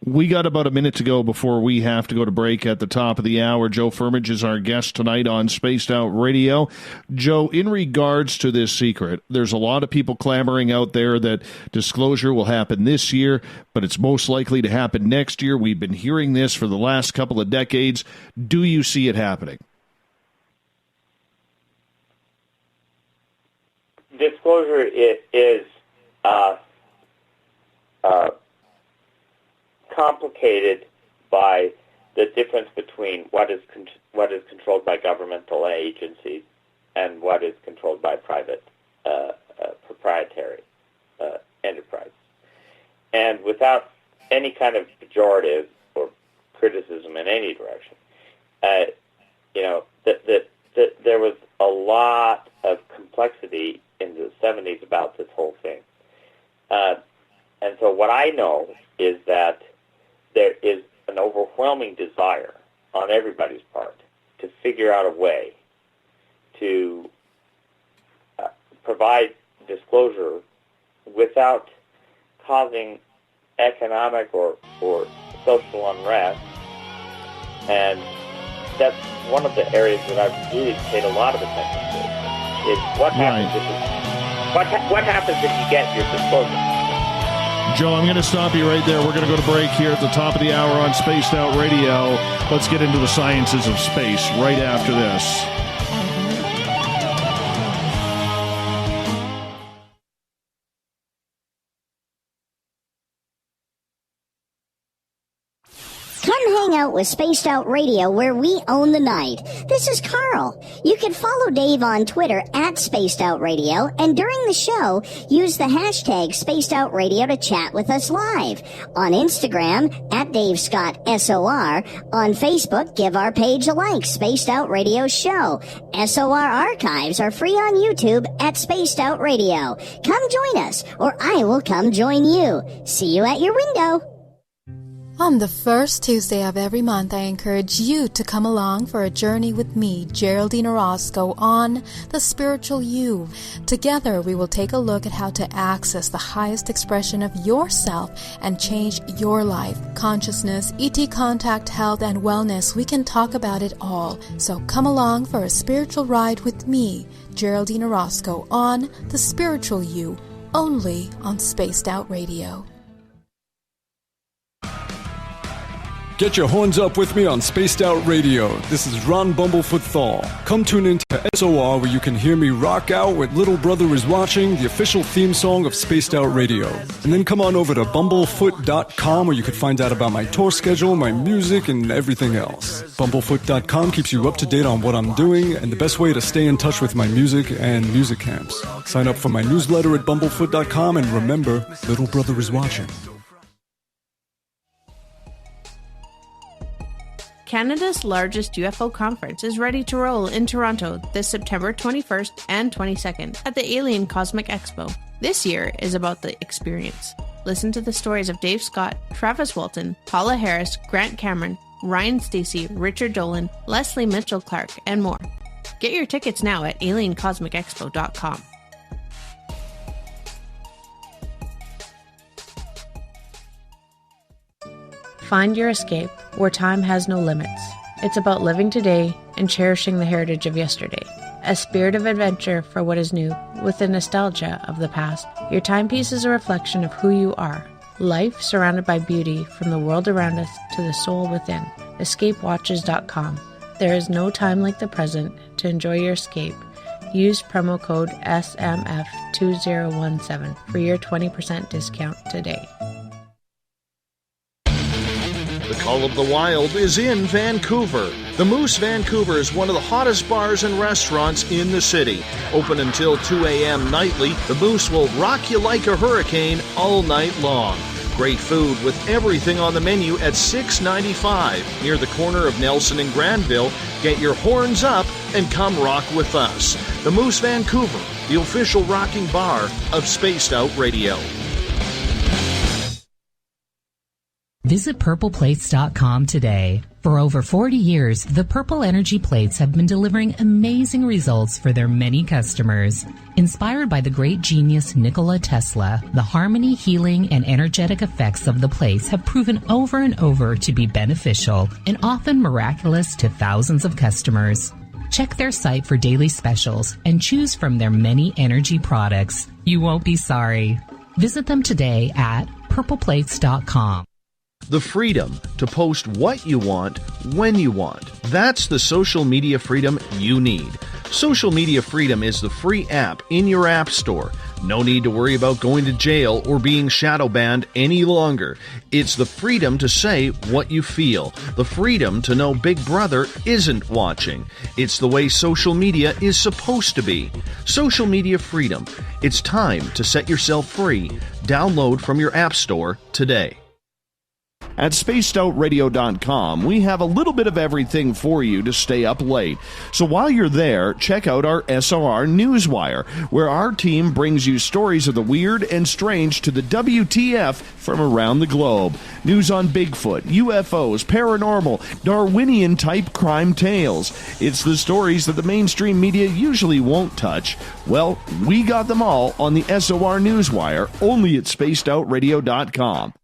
We got about a minute to go before we have to go to break at the top of the hour. Joe Firmage is our guest tonight on Spaced Out Radio. Joe, in regards to this secret, there's a lot of people clamoring out there that disclosure will happen this year, but it's most likely to happen next year. We've been hearing this for the last couple of decades. Do you see it happening? Disclosure is complicated by the difference between what is controlled by governmental agencies and what is controlled by private proprietary enterprise. And without any kind of pejorative or criticism in any direction, there was a lot of complexity in the 70s about this whole thing. And so what I know is that there is an overwhelming desire on everybody's part to figure out a way to provide disclosure without causing economic or social unrest. And that's one of the areas that I've really paid a lot of attention to, is what happens what happens if you get your disclosure. Joe, I'm going to stop you right there. We're going to go to break here at the top of the hour on Spaced Out Radio. Let's get into the sciences of space right after this. Come hang out with Spaced Out Radio, where we own the night. This is Carl. You can follow Dave on Twitter at Spaced Out Radio, and during the show, use the hashtag Spaced Out Radio to chat with us live. On Instagram, at Dave Scott SOR. On Facebook, give our page a like, Spaced Out Radio Show. SOR archives are free on YouTube at Spaced Out Radio. Come join us, or I will come join you. See you at your window. On the first Tuesday of every month, I encourage you to come along for a journey with me, Geraldine Orozco, on The Spiritual You. Together, we will take a look at how to access the highest expression of yourself and change your life. Consciousness, ET contact, health, and wellness, we can talk about it all. So come along for a spiritual ride with me, Geraldine Orozco, on The Spiritual You, only on Spaced Out Radio. Get your horns up with me on Spaced Out Radio. This is Ron Bumblefoot THAL. Come tune in to SOR, where you can hear me rock out with Little Brother is Watching, the official theme song of Spaced Out Radio. And then come on over to bumblefoot.com, where you can find out about my tour schedule, my music, and everything else. Bumblefoot.com keeps you up to date on what I'm doing and the best way to stay in touch with my music and music camps. Sign up for my newsletter at bumblefoot.com, and remember, Little Brother is watching. Canada's largest UFO conference is ready to roll in Toronto this September 21st and 22nd at the Alien Cosmic Expo. This year is about the experience. Listen to the stories of Dave Scott, Travis Walton, Paula Harris, Grant Cameron, Ryan Stacey, Richard Dolan, Leslie Mitchell-Clark, and more. Get your tickets now at aliencosmicexpo.com. Find your escape where time has no limits. It's about living today and cherishing the heritage of yesterday. A spirit of adventure for what is new, with the nostalgia of the past. Your timepiece is a reflection of who you are. Life surrounded by beauty from the world around us to the soul within. EscapeWatches.com. There is no time like the present to enjoy your escape. Use promo code SMF2017 for your 20% discount today. The Call of the Wild is in Vancouver. The Moose Vancouver is one of the hottest bars and restaurants in the city. Open until 2 a.m. nightly, the Moose will rock you like a hurricane all night long. Great food with everything on the menu at $6.95 near the corner of Nelson and Granville. Get your horns up and come rock with us. The Moose Vancouver, the official rocking bar of Spaced Out Radio. Visit purpleplates.com today. For over 40 years, the Purple Energy Plates have been delivering amazing results for their many customers. Inspired by the great genius Nikola Tesla, the harmony, healing, and energetic effects of the plates have proven over and over to be beneficial and often miraculous to thousands of customers. Check their site for daily specials and choose from their many energy products. You won't be sorry. Visit them today at purpleplates.com. The freedom to post what you want, when you want. That's the social media freedom you need. Social Media Freedom is the free app in your app store. No need to worry about going to jail or being shadow banned any longer. It's the freedom to say what you feel. The freedom to know Big Brother isn't watching. It's the way social media is supposed to be. Social Media Freedom. It's time to set yourself free. Download from your app store today. At spacedoutradio.com, we have a little bit of everything for you to stay up late. So while you're there, check out our SOR Newswire, where our team brings you stories of the weird and strange to the WTF from around the globe. News on Bigfoot, UFOs, paranormal, Darwinian-type crime tales. It's the stories that the mainstream media usually won't touch. Well, we got them all on the SOR Newswire, only at spacedoutradio.com.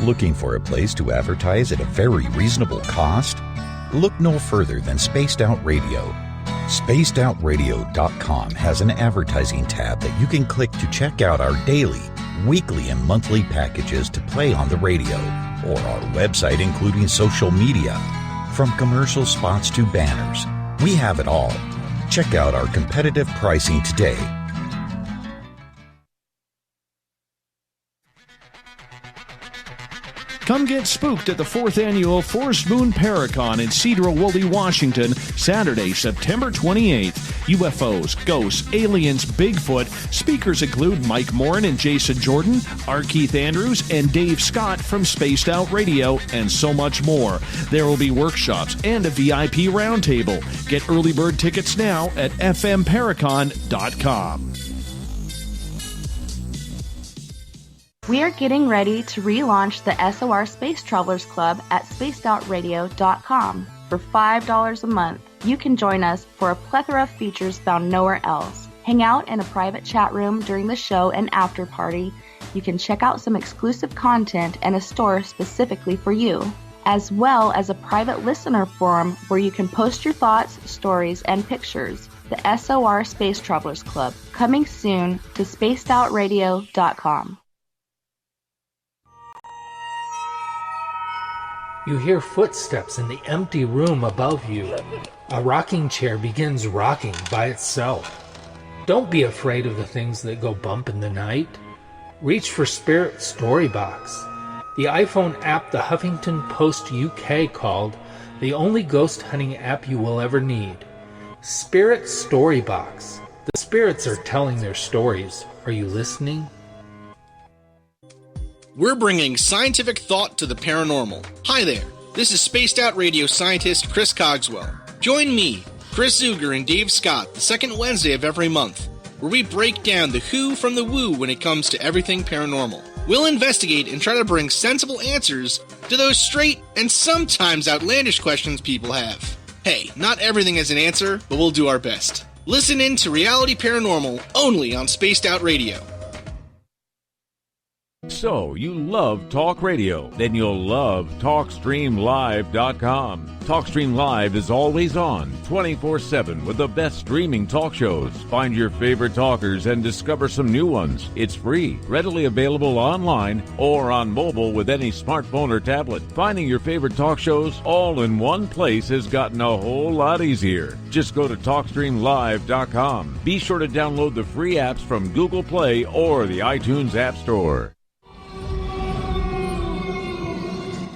Looking for a place to advertise at a very reasonable cost? Look no further than Spaced Out Radio. SpacedOutRadio.com has an advertising tab that you can click to check out our daily, weekly, and monthly packages to play on the radio, or our website including social media. From commercial spots to banners, we have it all. Check out our competitive pricing today. Come get spooked at the 4th Annual Forest Moon Paracon in Cedar-Woolley, Washington, Saturday, September 28th. UFOs, ghosts, aliens, Bigfoot. Speakers include Mike Morin and Jason Jordan, R. Keith Andrews, and Dave Scott from Spaced Out Radio, and so much more. There will be workshops and a VIP roundtable. Get early bird tickets now at fmparacon.com. We are getting ready to relaunch the SOR Space Travelers Club at spacedoutradio.com. For $5 a month, you can join us for a plethora of features found nowhere else. Hang out in a private chat room during the show and after party. You can check out some exclusive content and a store specifically for you, as well as a private listener forum where you can post your thoughts, stories, and pictures. The SOR Space Travelers Club, coming soon to spacedoutradio.com. You hear footsteps in the empty room above you. A rocking chair begins rocking by itself. Don't be afraid of the things that go bump in the night. Reach for Spirit Storybox, the iPhone app the Huffington Post UK called the only ghost hunting app you will ever need. Spirit Storybox. The spirits are telling their stories. Are you listening? We're bringing scientific thought to the paranormal. Hi there, this is Spaced Out Radio scientist Chris Cogswell. Join me, Chris Zuger, and Dave Scott the second Wednesday of every month, where we break down the who from the woo when it comes to everything paranormal. We'll investigate and try to bring sensible answers to those straight and sometimes outlandish questions people have. Hey, not everything has an answer, but we'll do our best. Listen in to Reality Paranormal only on Spaced Out Radio. So, you love talk radio? Then you'll love TalkStreamLive.com. TalkStream Live is always on, 24/7, with the best streaming talk shows. Find your favorite talkers and discover some new ones. It's free, readily available online or on mobile with any smartphone or tablet. Finding your favorite talk shows all in one place has gotten a whole lot easier. Just go to TalkStreamLive.com. Be sure to download the free apps from Google Play or the iTunes App Store.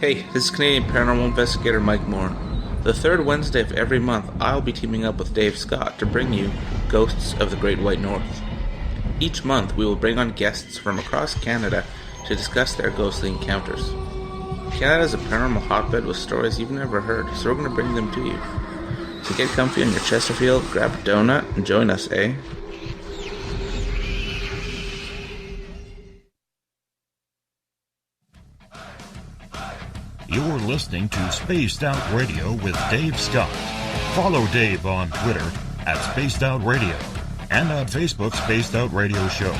Hey, this is Canadian Paranormal Investigator Mike Moore. The third Wednesday of every month, I'll be teaming up with Dave Scott to bring you Ghosts of the Great White North. Each month, we will bring on guests from across Canada to discuss their ghostly encounters. Canada is a paranormal hotbed with stories you've never heard, so we're going to bring them to you. So get comfy on your Chesterfield, grab a donut, and join us, eh? You're listening to Spaced Out Radio with Dave Scott. Follow Dave on Twitter at Spaced Out Radio and on Facebook, Spaced Out Radio Show.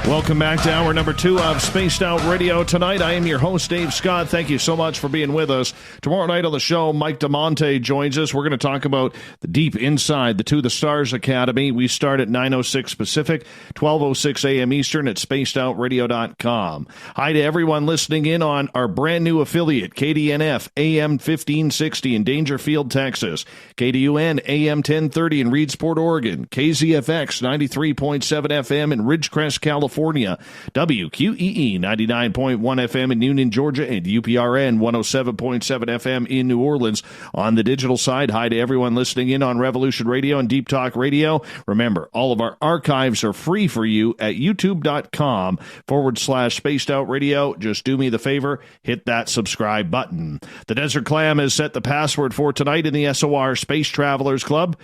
Welcome back to hour number 2 of Spaced Out Radio. Tonight, I am your host, Dave Scott. Thank you so much for being with us. Tomorrow night on the show, Mike DeMonte joins us. We're going to talk about the deep inside the To the Stars Academy. We start at 9:06 Pacific, 12:06 a.m. Eastern at spacedoutradio.com. Hi to everyone listening in on our brand new affiliate, KDNF, AM 1560 in Dangerfield, Texas. KDUN, AM 1030 in Reedsport, Oregon. KZFX, 93.7 FM in Ridgecrest, California. WQEE 99.1 FM in Union, Georgia, and UPRN 107.7 FM in New Orleans. On the digital side, hi to everyone listening in on Revolution Radio and Deep Talk Radio. Remember, all of our archives are free for you at youtube.com/Spaced Out Radio. Just do me the favor, hit that subscribe button. The Desert Clam has set the password for tonight in the SOR Space Travelers Club.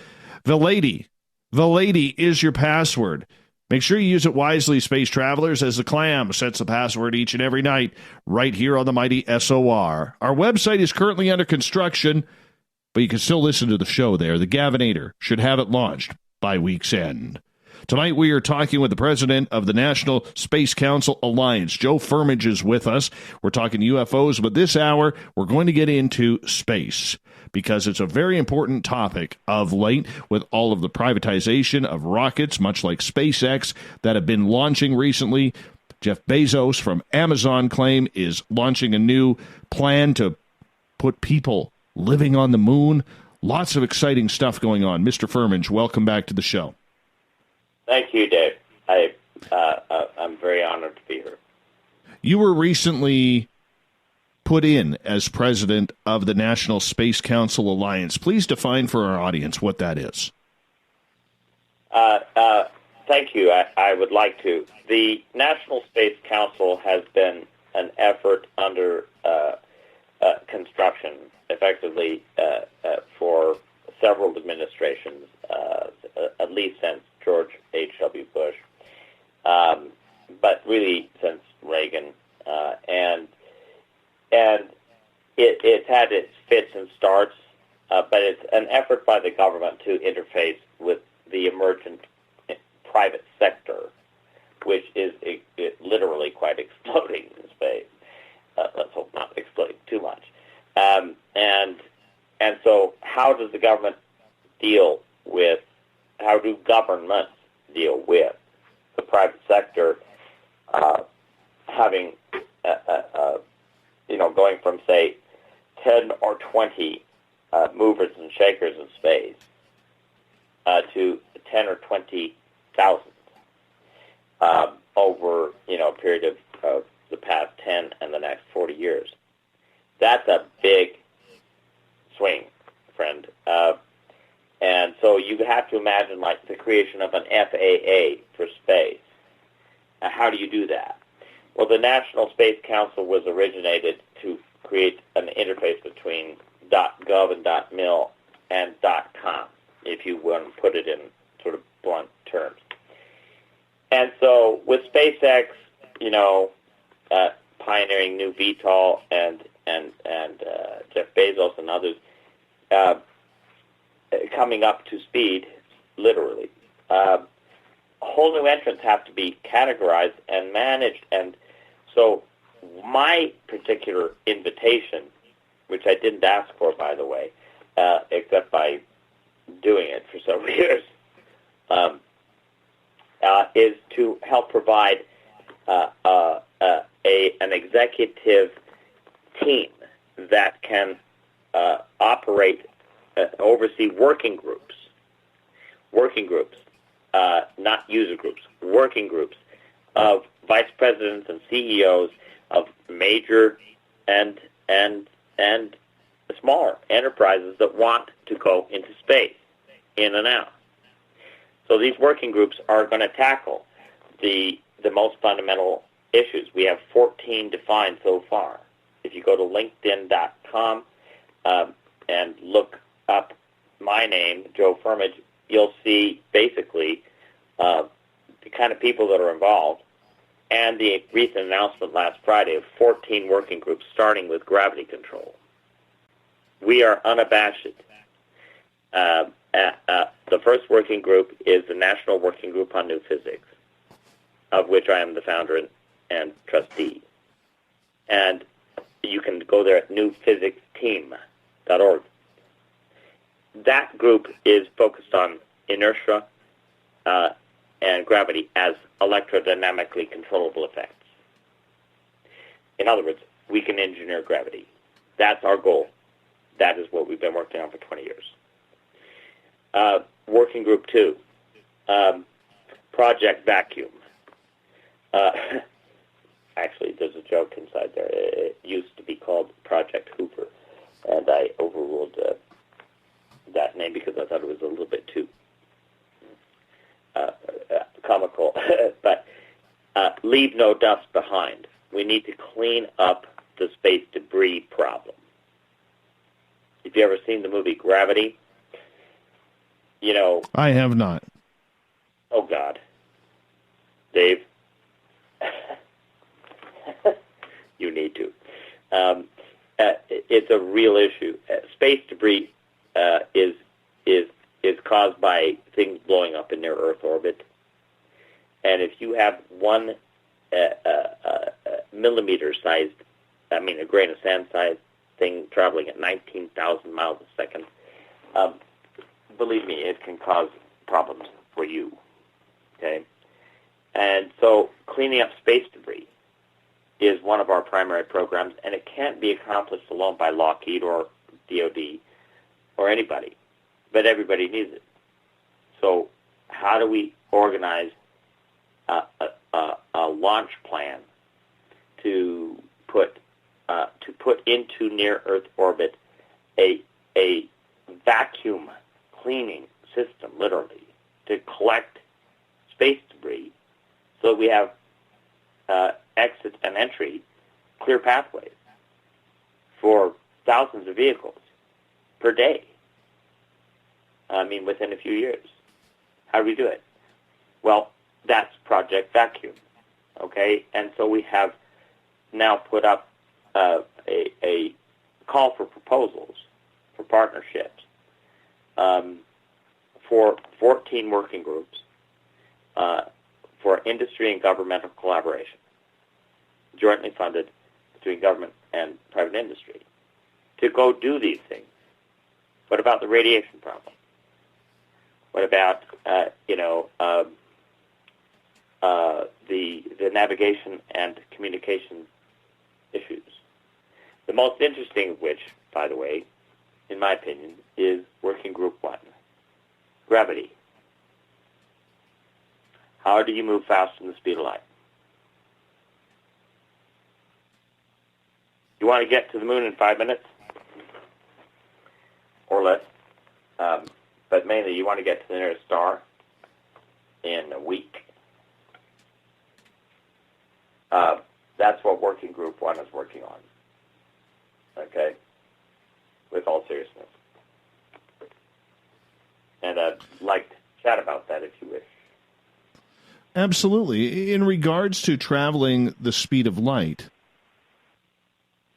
The lady is your password. Make sure you use it wisely, Space Travelers, as the Clam sets the password each and every night right here on the mighty SOR. Our website is currently under construction, but you can still listen to the show there. The Gavinator should have it launched by week's end. Tonight we are talking with the president of the National Space Council Alliance. Joe Firmage is with us. We're talking UFOs, but this hour we're going to get into space, because it's a very important topic of late with all of the privatization of rockets, much like SpaceX, that have been launching recently. Jeff Bezos from Amazon claim is launching a new plan to put people living on the moon. Lots of exciting stuff going on. Mr. Firmage, welcome back to the show. Thank you, Dave. I'm very honored to be here. You were recently put in as president of the National Space Council Alliance. Please define for our audience what that is. Thank you. I would like to. The National Space Council has been an effort under construction, effectively, for several administrations, at least since George H.W. Bush, but really since Reagan, and it's had its fits and starts, but it's an effort by the government to interface with the emergent private sector, which is literally quite exploding in space. Let's hope not exploding too much. And so how does the government deal with, how do governments deal with the private sector having, going from, say, 10 or 20 movers and shakers in space to 10 or 20,000 over, a period of the past 10 and the next 40 years. That's a big swing, friend. And so you have to imagine, like, the creation of an FAA for space. How do you do that? Well, the National Space Council was originated to create an interface between .gov and .mil and .com, if you want to put it in sort of blunt terms. And so with SpaceX, pioneering new VTOL and Jeff Bezos and others coming up to speed, literally, whole new entrants have to be categorized and managed. And so my particular invitation, which I didn't ask for, by the way, except by doing it for several years, is to help provide an executive team that can operate, oversee working groups, not user groups, working groups of vice presidents and CEOs of major and smaller enterprises that want to go into space, in and out. So these working groups are going to tackle the most fundamental issues. We have 14 defined so far. If you go to LinkedIn.com and look up my name, Joe Firmage, you'll see basically the kind of people that are involved, and the recent announcement last Friday of 14 working groups, starting with gravity control. We are unabashed. The first working group is the National Working Group on New Physics, of which I am the founder and trustee. And you can go there at newphysicsteam.org. That group is focused on inertia and gravity as electrodynamically controllable effects. In other words, we can engineer gravity. That's our goal. That is what we've been working on for 20 years. Working Group 2, Project Vacuum. Actually, there's a joke inside there. It used to be called Project Hoover, and I overruled that name because I thought it was a little bit too comical. But leave no dust behind. We need to clean up the space debris problem. If you ever seen the movie Gravity, I have not. Oh, God. Dave, you need to. It's a real issue. Space debris is caused by things blowing up in near Earth orbit. And if you have 1 millimeter-sized, a grain of sand-sized thing traveling at 19,000 miles a second, believe me, it can cause problems for you, okay? And so cleaning up space debris is one of our primary programs, and it can't be accomplished alone by Lockheed or DOD or anybody, but everybody needs it. So how do we organize a launch plan to put into near-Earth orbit a vacuum cleaning system, literally, to collect space debris, so we have exit and entry, clear pathways for thousands of vehicles per day. I mean, within a few years. How do we do it? Well, that's Project Vacuum, okay? And so we have now put up a call for proposals, for partnerships, for 14 working groups, for industry and governmental collaboration, jointly funded between government and private industry, to go do these things. What about the radiation problem? What about, the navigation and communication issues? The most interesting of which, by the way, in my opinion, is Working Group 1, gravity. How do you move faster than the speed of light? You want to get to the moon in 5 minutes or less, but mainly you want to get to the nearest star in a week. That's what Working Group 1 is working on, okay, with all seriousness. And I'd like to chat about that if you wish. Absolutely. In regards to traveling the speed of light,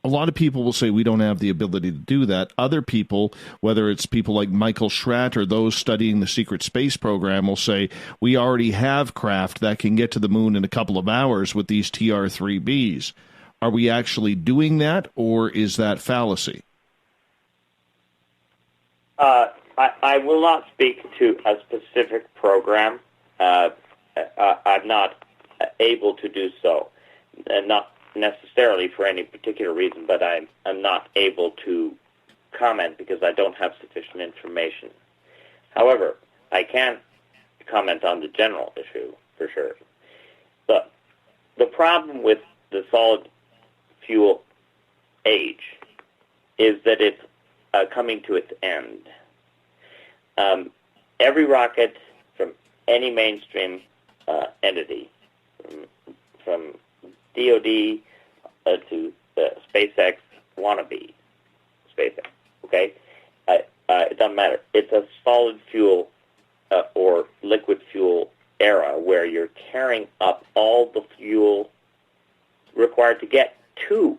a lot of people will say we don't have the ability to do that. Other people, whether it's people like Michael Schratt or those studying the secret space program, will say we already have craft that can get to the moon in a couple of hours with these TR-3Bs. Are we actually doing that, or is that fallacy? I will not speak to a specific program. I'm not able to do so, and not necessarily for any particular reason, but I'm not able to comment because I don't have sufficient information. However, I can comment on the general issue for sure. But the problem with the solid fuel age is that it's coming to its end. Every rocket from any mainstream entity, from DOD to SpaceX wannabe SpaceX, okay? It doesn't matter. It's a solid fuel or liquid fuel era where you're carrying up all the fuel required to get to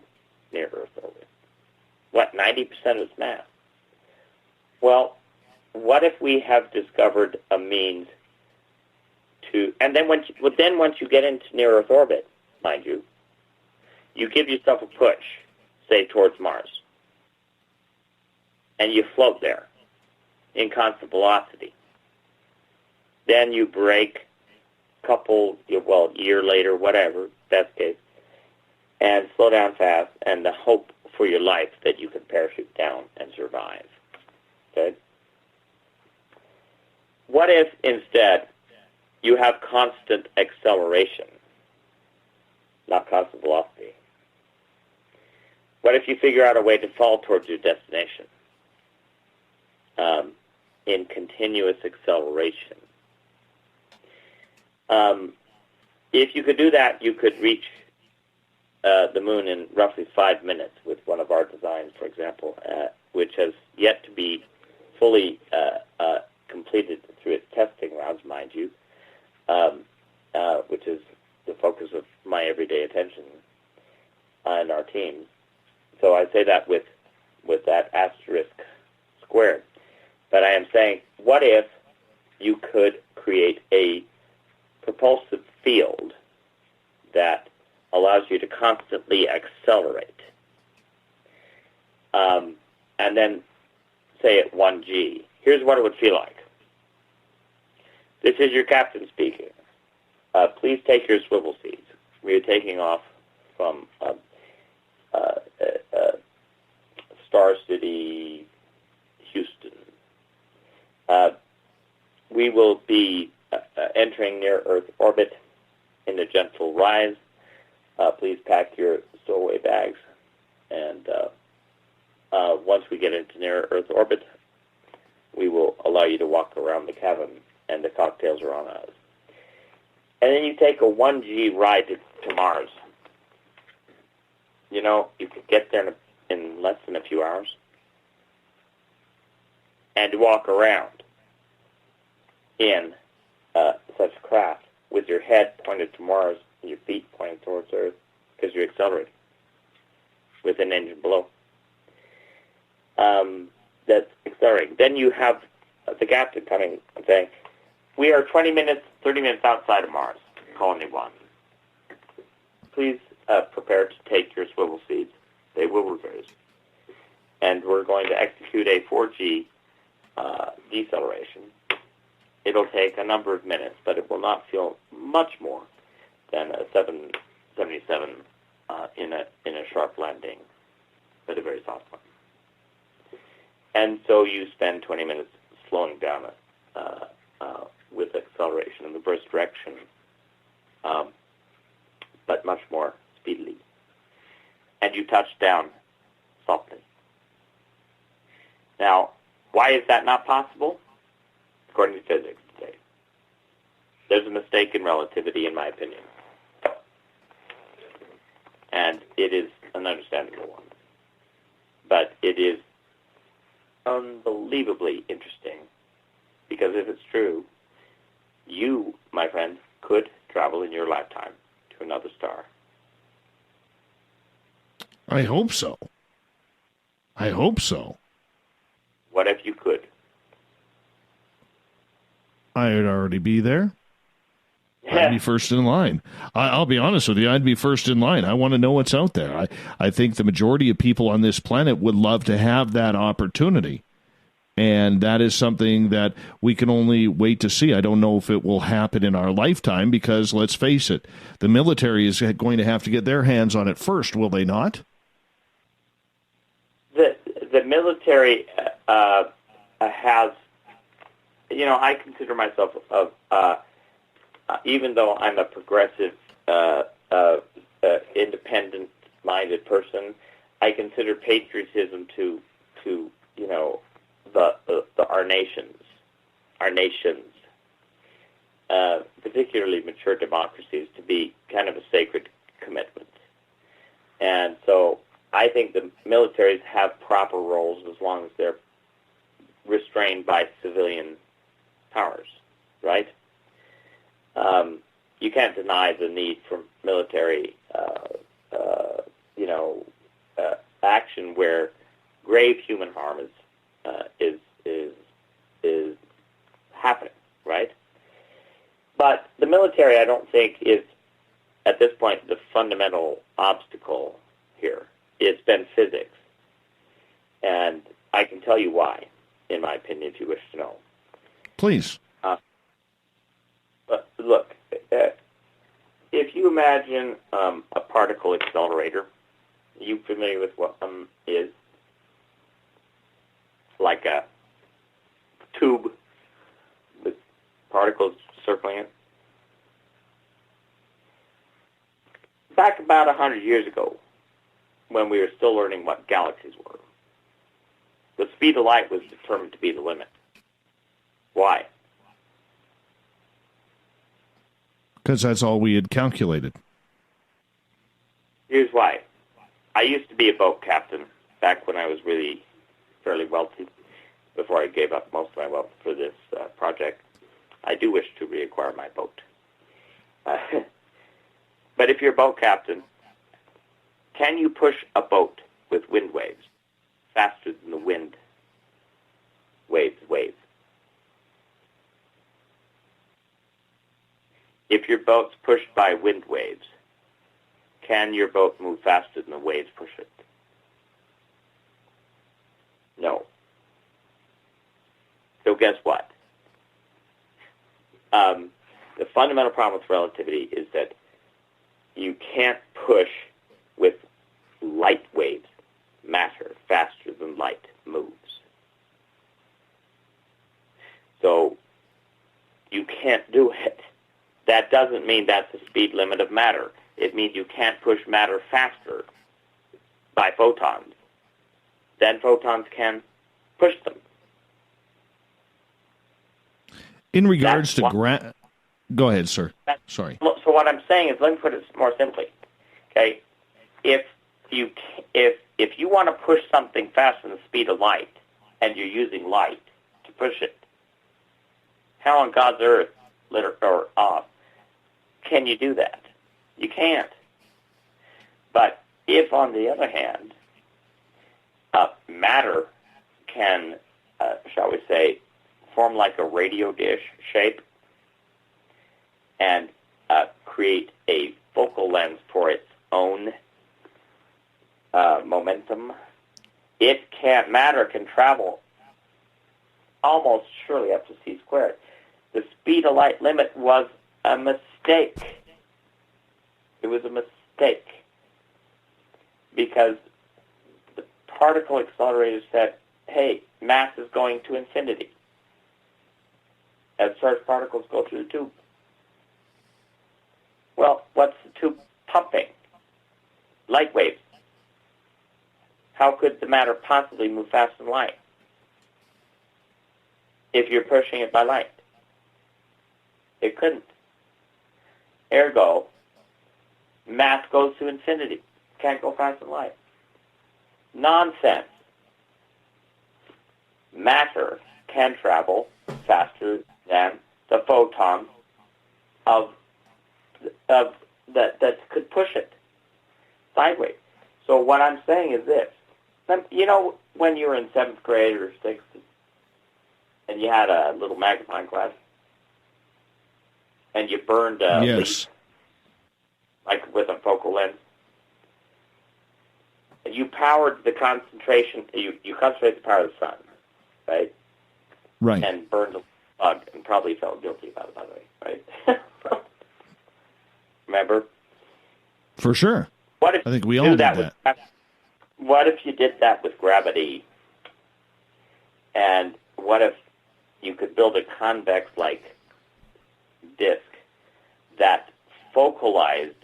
near-Earth orbit. What, 90% of its mass? Well, what if we have discovered a means to, and then once you get into near-Earth orbit, mind you, you give yourself a push, say, towards Mars, and you float there in constant velocity. Then you break year later, whatever, best case, and slow down fast, and the hope for your life that you can parachute down and survive. Okay? What if, instead, you have constant acceleration, not constant velocity? What if you figure out a way to fall towards your destination in continuous acceleration? If you could do that, you could reach the moon in roughly 5 minutes with one of our designs, for example, which has yet to be fully completed through its testing rounds, mind you, which is the focus of my everyday attention and our teams. So I say that with that asterisk squared. But I am saying, what if you could create a propulsive field that allows you to constantly accelerate, and then say at 1G, here's what it would feel like. This is your captain speaking. Please take your swivel seats. We are taking off from Star City, Houston. We will be entering near-Earth orbit in a gentle rise. please pack your stowaway bags. And once we get into near Earth orbit, we will allow you to walk around the cabin, and the cocktails are on us. And then you take a 1G ride to Mars. You know, you could get there in less than a few hours. And walk around in such craft with your head pointed to Mars and your feet pointed towards Earth because you're accelerating with an engine below. That's accelerating. Then you have the captain coming and saying, we are 20 minutes, 30 minutes outside of Mars, Colony 1. Please prepare to take your swivel seats. They will reverse. And we're going to execute a 4G deceleration. It'll take a number of minutes, but it will not feel much more than a 777 in a sharp landing, but a very soft one. And so you spend 20 minutes slowing down with acceleration in the burst direction, but much more speedily. And you touch down softly. Now, why is that not possible? According to physics today. There's a mistake in relativity, in my opinion. And it is an understandable one. But it is unbelievably interesting, because if it's true, you, my friend, could travel in your lifetime to another star. I hope so. I hope so. What if you could? I'd already be there. I'd be first in line. I'll be honest with you. I'd be first in line. I want to know what's out there. I think the majority of people on this planet would love to have that opportunity. And that is something that we can only wait to see. I don't know if it will happen in our lifetime because, let's face it, the military is going to have to get their hands on it first, will they not? The military has, you know, I consider myself even though I'm a progressive, independent-minded person, I consider patriotism to you know, our nations, particularly mature democracies, to be kind of a sacred commitment. And so I think the militaries have proper roles as long as they're restrained by civilian powers, right? You can't deny the need for military, action where grave human harm is happening, right? But the military, I don't think, is at this point the fundamental obstacle here. It's been physics, and I can tell you why, in my opinion, if you wish to know. Please. Look, if you imagine a particle accelerator, are you familiar with what is? Like a tube with particles circling it. Back about 100 years ago, when we were still learning what galaxies were, the speed of light was determined to be the limit. Why? Because that's all we had calculated. Here's why. I used to be a boat captain back when I was really fairly wealthy, before I gave up most of my wealth for this project. I do wish to reacquire my boat. But if you're a boat captain, can you push a boat with wind waves faster than the wind waves? If your boat's pushed by wind waves, can your boat move faster than the waves push it? No. So guess what? The fundamental problem with relativity is that you can't push with light waves matter faster than light moves. So you can't do it. That doesn't mean that's the speed limit of matter. it means you can't push matter faster by photons than photons can push them. In regards to go ahead, sir. Sorry. So what I'm saying is, let me put it more simply. Okay, if you want to push something faster than the speed of light, and you're using light to push it, how on God's earth, lit or off, can you do that? You can't. But if, on the other hand, matter can, shall we say, form like a radio dish shape and create a focal length for its own momentum, matter can travel almost surely up to c squared. The speed of light limit was a mistake. It was a mistake because the particle accelerator said, hey, mass is going to infinity as charged particles go through the tube. Well, what's the tube pumping? Light waves. How could the matter possibly move faster than light if you're pushing it by light? It couldn't. Ergo, mass goes to infinity. Can't go faster than light. Nonsense. Matter can travel faster than the photons that could push it sideways. So what I'm saying is this. You know, when you were in 7th grade or 6th, and you had a little magnifying glass, and you burned a leaf, like with a focal lens, and you powered the concentration, you concentrated the power of the sun, right? Right. And burned a bug, and probably felt guilty about it, by the way, right? Remember? For sure. What if I think we all did that. What if you did that with gravity? And what if you could build a convex-like disk that focalized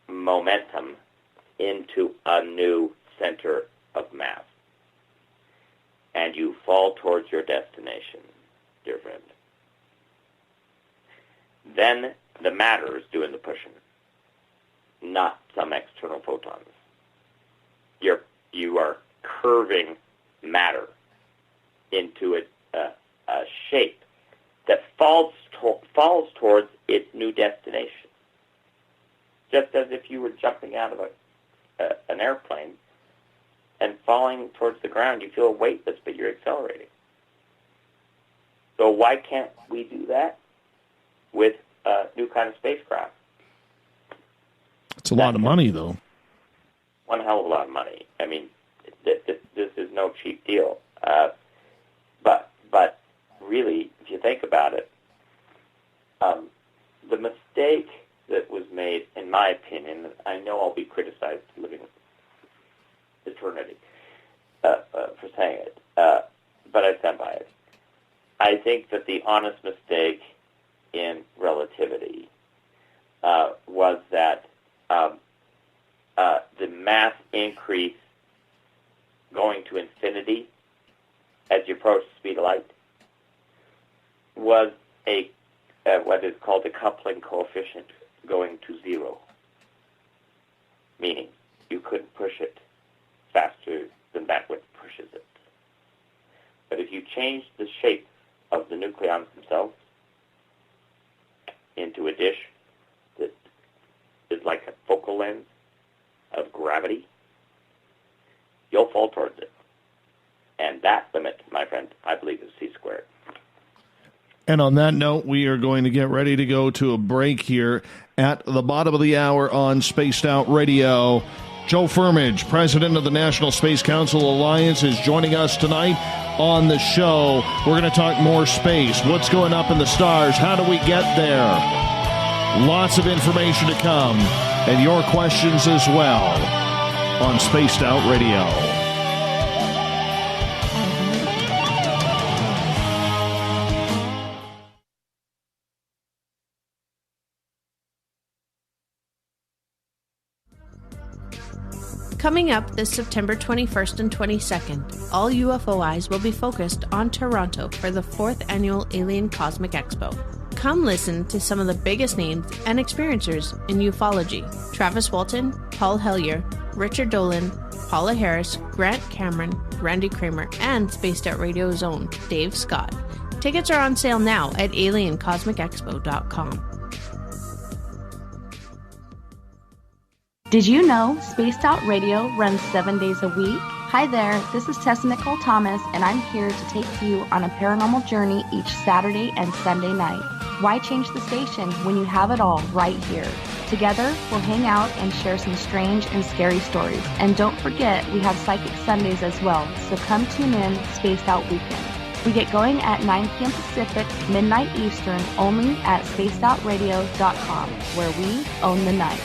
momentum into a new center of mass, and you fall towards your destination, dear friend? Then the matter is doing the pushing, not some external photons. You are curving matter into a shape that falls towards its new destination. Just as if you were jumping out of an airplane and falling towards the ground, you feel weightless, but you're accelerating. So why can't we do that with a new kind of spacecraft? It's a lot of money, though. One hell of a lot of money. I mean, this is no cheap deal. But really, if you think about it, the mistake that was made, in my opinion, I know I'll be criticized living eternity for saying it, but I stand by it. I think that the honest mistake in relativity was that the mass increase going to infinity as you approach the speed of light was what is called a coupling coefficient going to zero, meaning you couldn't push it faster than bandwidth pushes it. But if you change the shape of the nucleons themselves into a dish that is like a focal lens of gravity, you'll fall towards it. And that limit, my friend, I believe is c squared. And on that note, we are going to get ready to go to a break here at the bottom of the hour on Spaced Out Radio. Joe Firmage, president of the National Space Council Alliance, is joining us tonight on the show. We're going to talk more space. What's going up in the stars? How do we get there? Lots of information to come, and your questions as well on Spaced Out Radio. Coming up this September 21st and 22nd, all UFO eyes will be focused on Toronto for the 4th Annual Alien Cosmic Expo. Come listen to some of the biggest names and experiencers in ufology. Travis Walton, Paul Hellyer, Richard Dolan, Paula Harris, Grant Cameron, Randy Kramer, and Spaced Out Radio's own Dave Scott. Tickets are on sale now at aliencosmicexpo.com. Did you know Spaced Out Radio runs 7 days a week? Hi there, this is Tessa Nicole Thomas, and I'm here to take you on a paranormal journey each Saturday and Sunday night. Why change the station when you have it all right here? Together, we'll hang out and share some strange and scary stories. And don't forget, we have Psychic Sundays as well, so come tune in Spaced Out Weekend. We get going at 9 p.m. Pacific, midnight Eastern, only at spacedoutradio.com, where we own the night.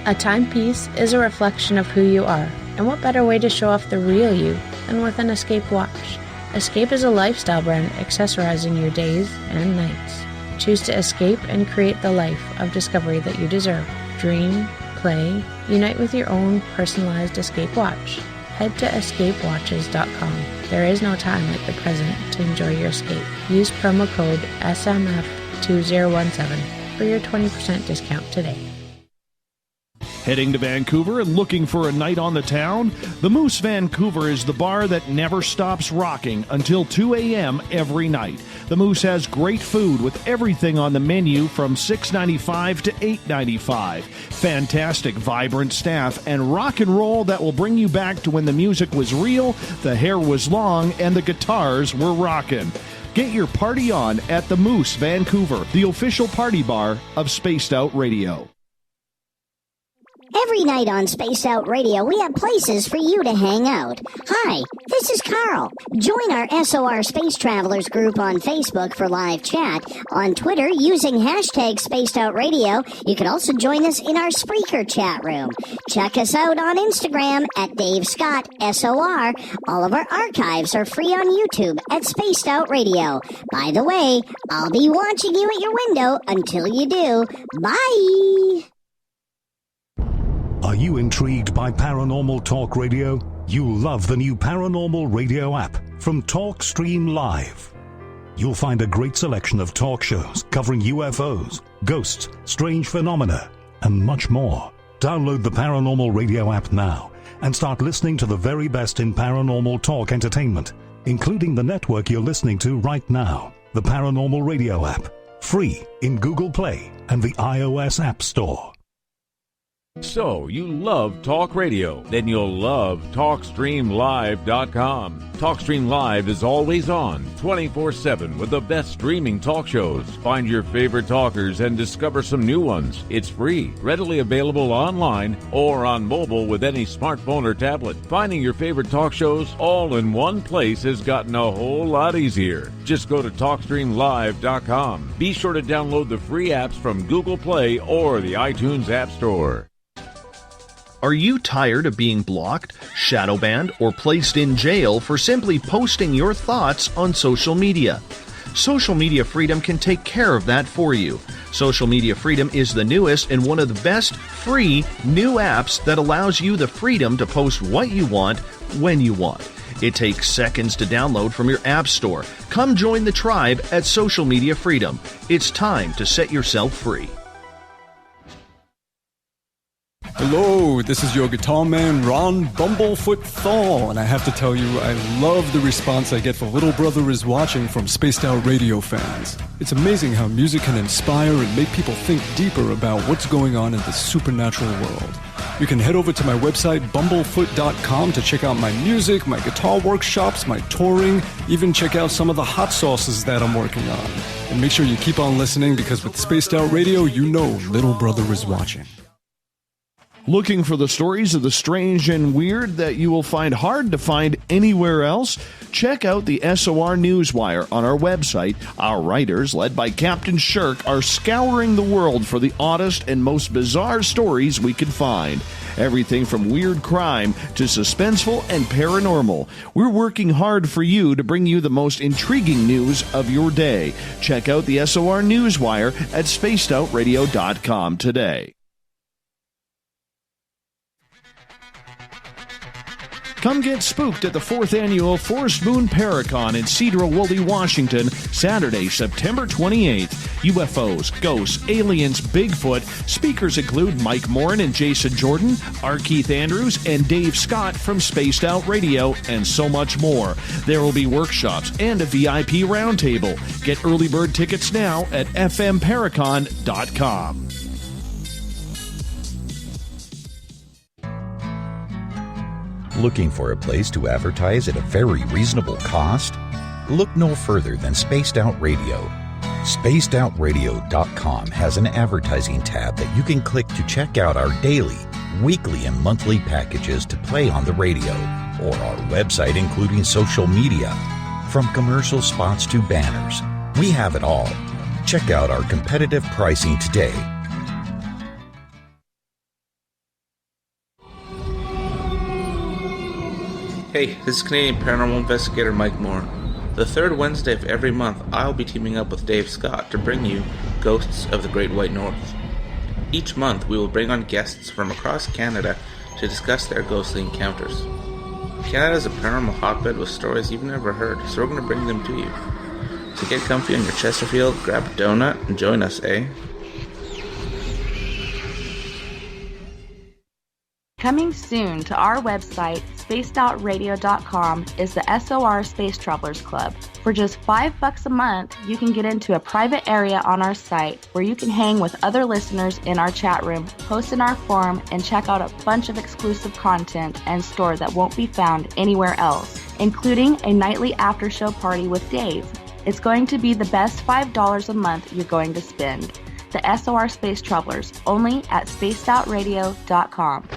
A timepiece is a reflection of who you are, and what better way to show off the real you than with an Escape watch? Escape is a lifestyle brand accessorizing your days and nights. Choose to escape and create the life of discovery that you deserve. Dream, play, unite with your own personalized Escape watch. Head to escapewatches.com. There is no time like the present to enjoy your escape. Use promo code SMF2017 for your 20% discount today. Heading to Vancouver and looking for a night on the town? The Moose Vancouver is the bar that never stops rocking until 2 a.m. every night. The Moose has great food with everything on the menu from $6.95 to $8.95. Fantastic, vibrant staff and rock and roll that will bring you back to when the music was real, the hair was long, and the guitars were rocking. Get your party on at the Moose Vancouver, the official party bar of Spaced Out Radio. Every night on Spaced Out Radio, we have places for you to hang out. Hi, this is Carl. Join our SOR Space Travelers group on Facebook for live chat. On Twitter, using hashtag Spaced Out Radio, you can also join us in our Spreaker chat room. Check us out on Instagram at Dave Scott SOR. All of our archives are free on YouTube at Spaced Out Radio. By the way, I'll be watching you at your window until you do. Bye! Are you intrigued by Paranormal Talk Radio? You'll love the new Paranormal Radio app from TalkStream Live. You'll find a great selection of talk shows covering UFOs, ghosts, strange phenomena, and much more. Download the Paranormal Radio app now and start listening to the very best in paranormal talk entertainment, including the network you're listening to right now, the Paranormal Radio app, free in Google Play and the iOS App Store. So, you love talk radio? Then you'll love TalkStreamLive.com. TalkStream Live is always on, 24/7 with the best streaming talk shows. Find your favorite talkers and discover some new ones. It's free, readily available online or on mobile with any smartphone or tablet. Finding your favorite talk shows all in one place has gotten a whole lot easier. Just go to TalkStreamLive.com. Be sure to download the free apps from Google Play or the iTunes App Store. Are you tired of being blocked, shadow banned, or placed in jail for simply posting your thoughts on social media? Social Media Freedom can take care of that for you. Social Media Freedom is the newest and one of the best free new apps that allows you the freedom to post what you want, when you want. It takes seconds to download from your app store. Come join the tribe at Social Media Freedom. It's time to set yourself free. Hello, this is your guitar man, Ron Bumblefoot Thal, and I have to tell you, I love the response I get for Little Brother is Watching from Spaced Out Radio fans. It's amazing how music can inspire and make people think deeper about what's going on in the supernatural world. You can head over to my website, bumblefoot.com, to check out my music, my guitar workshops, my touring, even check out some of the hot sauces that I'm working on. And make sure you keep on listening, because with Spaced Out Radio, you know Little Brother is watching. Looking for the stories of the strange and weird that you will find hard to find anywhere else? Check out the SOR Newswire on our website. Our writers, led by Captain Shirk, are scouring the world for the oddest and most bizarre stories we can find. Everything from weird crime to suspenseful and paranormal. We're working hard for you to bring you the most intriguing news of your day. Check out the SOR Newswire at spacedoutradio.com today. Come get spooked at the 4th Annual Forest Moon Paracon in Cedar-Woolley, Washington, Saturday, September 28th. UFOs, ghosts, aliens, Bigfoot. Speakers include Mike Morin and Jason Jordan, R. Keith Andrews, and Dave Scott from Spaced Out Radio, and so much more. There will be workshops and a VIP roundtable. Get early bird tickets now at fmparacon.com. Looking for a place to advertise at a very reasonable cost? Look no further than Spaced Out Radio. SpacedOutRadio.com has an advertising tab that you can click to check out our daily, weekly, and monthly packages to play on the radio, or our website including social media. From commercial spots to banners, we have it all. Check out our competitive pricing today. Hey, this is Canadian Paranormal Investigator Mike Moore. The third Wednesday of every month, I'll be teaming up with Dave Scott to bring you Ghosts of the Great White North. Each month, we will bring on guests from across Canada to discuss their ghostly encounters. Canada is a paranormal hotbed with stories you've never heard, so we're going to bring them to you. So get comfy on your Chesterfield, grab a donut, and join us, eh? Coming soon to our website, spacedoutradio.com, is the SOR Space Travelers Club. For just $5 a month, you can get into a private area on our site where you can hang with other listeners in our chat room, post in our forum, and check out a bunch of exclusive content and store that won't be found anywhere else, including a nightly after-show party with Dave. It's going to be the best $5 a month you're going to spend. The SOR Space Travelers, only at spacedoutradio.com.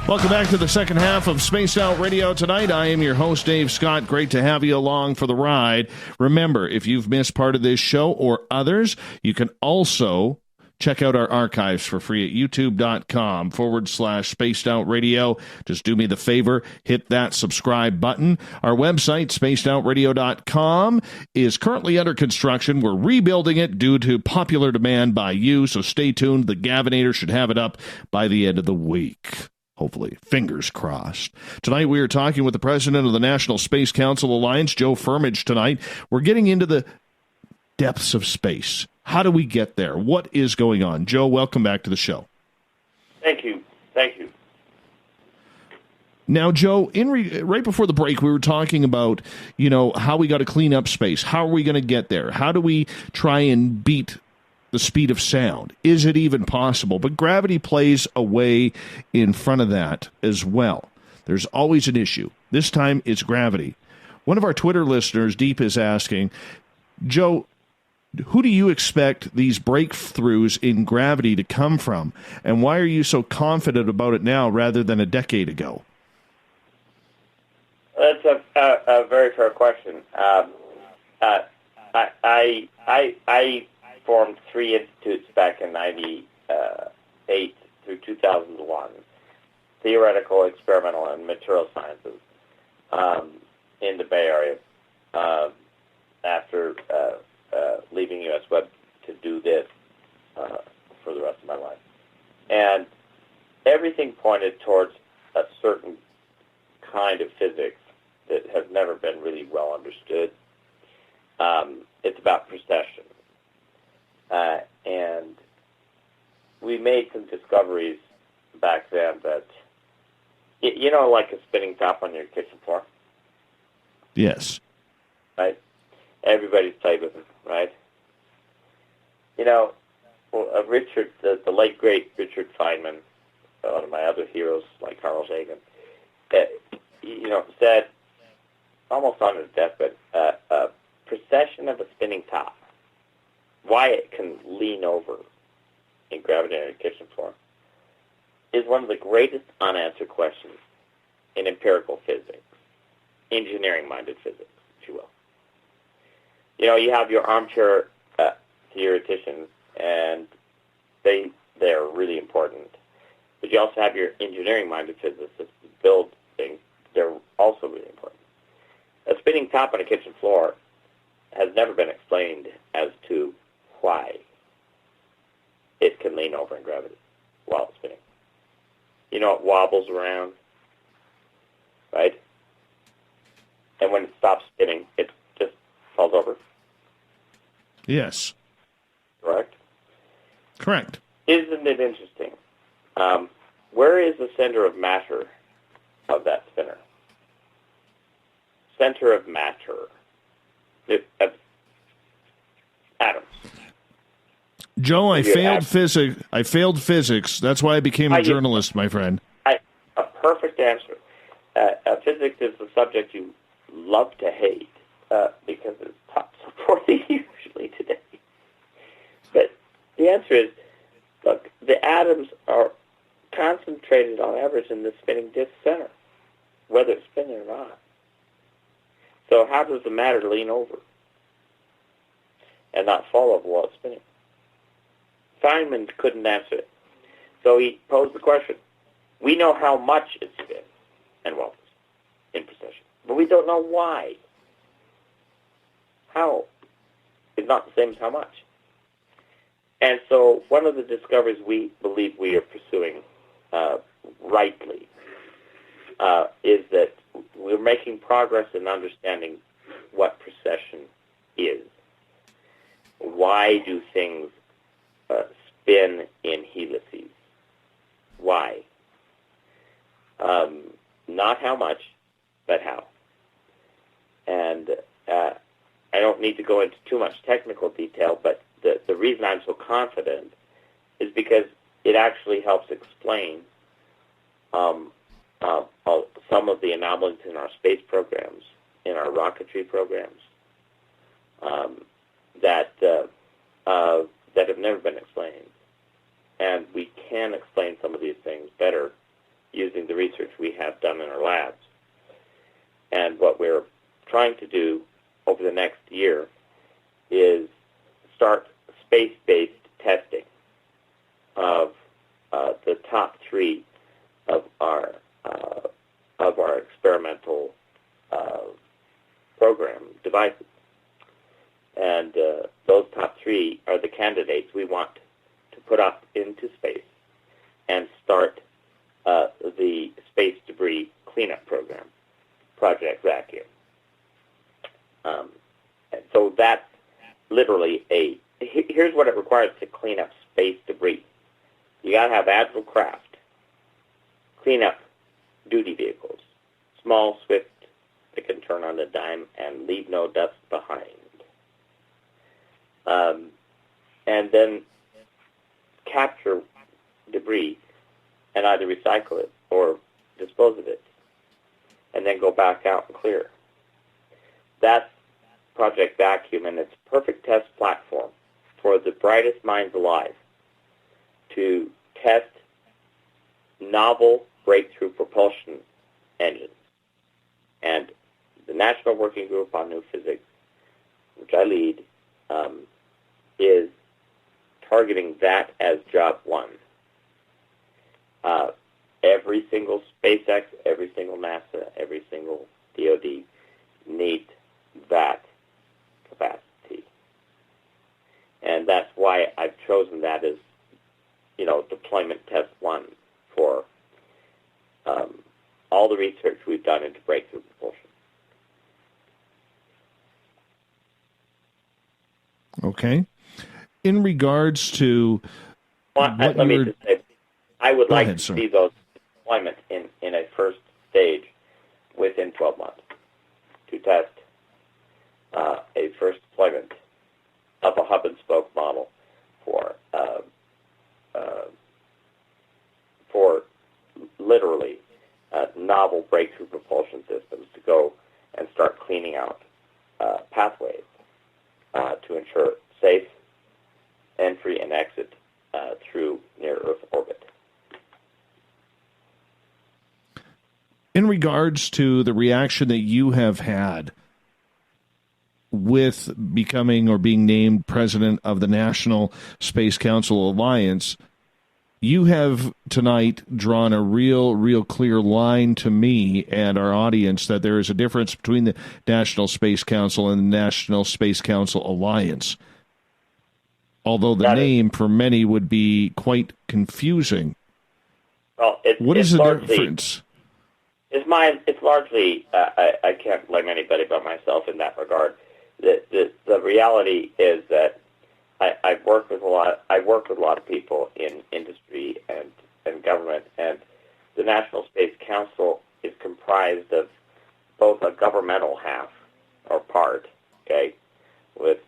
Welcome back to the second half of Spaced Out Radio tonight. I am your host, Dave Scott. Great to have you along for the ride. Remember, if you've missed part of this show or others, you can also check out our archives for free at youtube.com/Spaced Out Radio. Just do me the favor, hit that subscribe button. Our website, spacedoutradio.com, is currently under construction. We're rebuilding it due to popular demand by you, so stay tuned. The Gavinator should have it up by the end of the week. Hopefully, fingers crossed. Tonight, we are talking with the president of the National Space Council Alliance, Joe Firmage, tonight. We're getting into the depths of space. How do we get there? What is going on? Joe, welcome back to the show. Thank you. Thank you. Now, Joe, right before the break, we were talking about, how we got to clean up space. How are we going to get there? How do we try and beat the speed of sound? Is it even possible? But gravity plays a way in front of that as well. There's always an issue. This time it's gravity. One of our Twitter listeners, Deep, is asking, Joe, who do you expect these breakthroughs in gravity to come from? And why are you so confident about it now rather than a decade ago? That's a very fair question. I formed 3 institutes back in 98 through 2001, theoretical, experimental, and material sciences in the Bay Area after leaving U.S. Web to do this for the rest of my life. And everything pointed towards a certain kind of physics that has never been really well understood. It's about precession. And we made some discoveries back then that, like a spinning top on your kitchen floor? Yes. Right? Everybody's played with them, right? Richard, the late, great Richard Feynman, one of my other heroes like Carl Sagan, said, almost on his deathbed, precession of a spinning top, why it can lean over in gravity on your kitchen floor, is one of the greatest unanswered questions in empirical physics, engineering-minded physics, if you will. You have your armchair theoreticians, and they're really important. But you also have your engineering-minded physicists that build things. They're also really important. A spinning top on a kitchen floor has never been explained as to why it can lean over in gravity while it's spinning. You know, it wobbles around, right? And when it stops spinning, it just falls over. Yes. Correct? Correct. Isn't it interesting? Where is the center of matter of that spinner? Center of matter. Atoms. Joe, I failed physics. That's why I became a journalist, my friend. A perfect answer. Physics is the subject you love to hate because it's taught so poorly usually today. But the answer is, look, the atoms are concentrated on average in the spinning disk center, whether it's spinning or not. So how does the matter lean over and not fall over while it's spinning? Feynman couldn't answer it. So he posed the question. We know how much it spins and wobbles in precession, but we don't know why. How is not the same as how much. And so one of the discoveries we believe we are pursuing rightly is that we're making progress in understanding what precession is. Why do things spin in helices? Why? Not how much, but how. And I don't need to go into too much technical detail, but the reason I'm so confident is because it actually helps explain some of the anomalies in our space programs, in our rocketry programs, that have never been explained. And we can explain some of these things better using the research we have done in our labs. And what we're trying to do over the next year is start space-based testing of the top three of our experimental program devices. And those top three are the candidates we want to put up into space and start the space debris cleanup program, Project Vacuum. And so that's literally here's what it requires to clean up space debris. You got to have agile craft, clean up duty vehicles, small, swift, that can turn on a dime and leave no dust behind. And then capture debris and either recycle it or dispose of it, and then go back out and clear. That's Project Vacuum, and it's a perfect test platform for the brightest minds alive to test novel breakthrough propulsion engines. And the National Working Group on New Physics, which I lead, is targeting that as job one. Every single SpaceX, every single NASA, every single DoD needs that capacity. And that's why I've chosen that as, deployment test one for all the research we've done into breakthrough propulsion. Okay. In regards to let me just say, I would like to see those deployments in a first stage within 12 months to test a first deployment of a hub and spoke model for literally novel breakthrough propulsion systems to go and start cleaning out pathways to ensure safe entry and exit through near-Earth orbit. In regards to the reaction that you have had, with becoming or being named president of the National Space Council Alliance, you have tonight drawn a real clear line to me and our audience that there is a difference between the National Space Council and the National Space Council Alliance. Although the name for many would be quite confusing. Well, what is the difference? It's largely, I can't blame anybody but myself in that regard. The reality is that I work with a lot of people in industry and government, and the National Space Council is comprised of both a governmental half or part, okay, with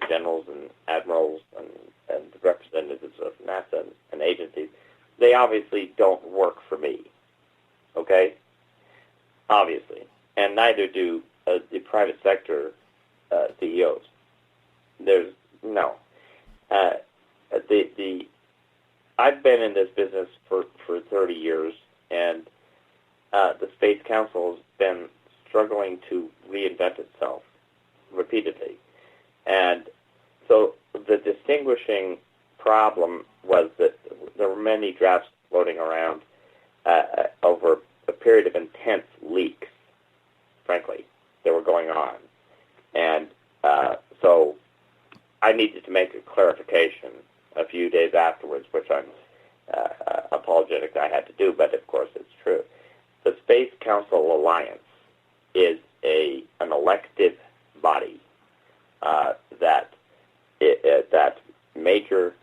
generals and admirals and representatives of NASA and agencies. They obviously don't work for me, okay? Obviously, and neither do the private sector CEOs. There's no. I've been in this business for 30 years, and the Space Council has been struggling to reinvent itself repeatedly. And so the distinguishing problem was that there were many drafts floating around over a period of intense leaks, frankly, that were going on. And so I needed to make a clarification a few days afterwards, which I'm apologetic I had to do, but of course it's true. The Space Council Alliance is an elective body that major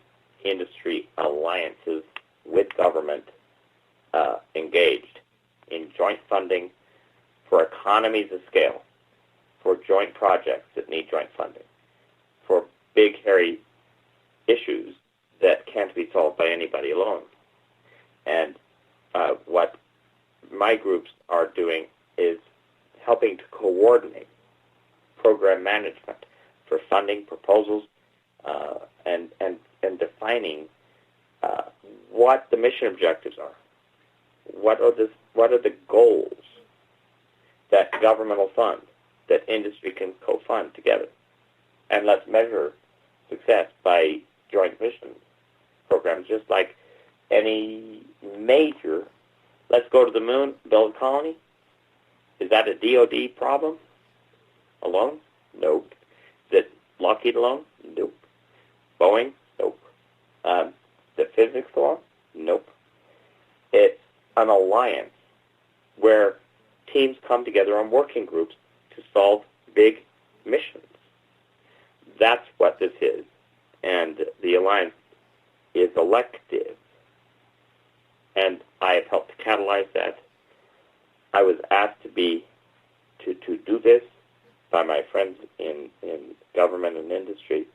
industry alliances with government engaged in joint funding for economies of scale, for joint projects that need joint funding, for big, hairy issues that can't be solved by anybody alone. And what my groups are doing is helping to coordinate program management for funding proposals and defining what the mission objectives are. What are the goals that government will fund, that industry can co-fund together? And let's measure success by joint mission programs, just like any major, let's go to the moon, build a colony. Is that a DOD problem alone? Nope. Is it Lockheed alone? Nope. Boeing? Nope. The physics alone? Nope. It's an alliance where teams come together on working groups to solve big missions. That's what this is. And the alliance is elective. And I have helped to catalyze that. I was asked to do this by my friends in government and industry,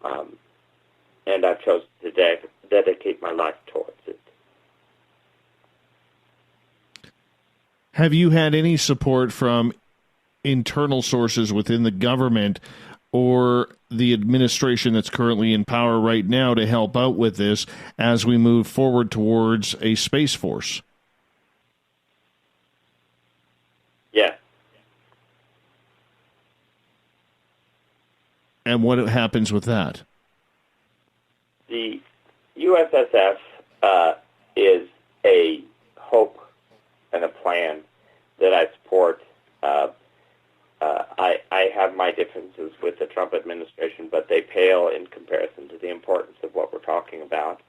and I've chosen to dedicate my life towards it. Have you had any support from internal sources within the government or the administration that's currently in power right now to help out with this as we move forward towards a space force? Yes. And what happens with that? The USSF is a hope and a plan that I support. I have my differences with the Trump administration, but they pale in comparison to the importance of what we're talking about.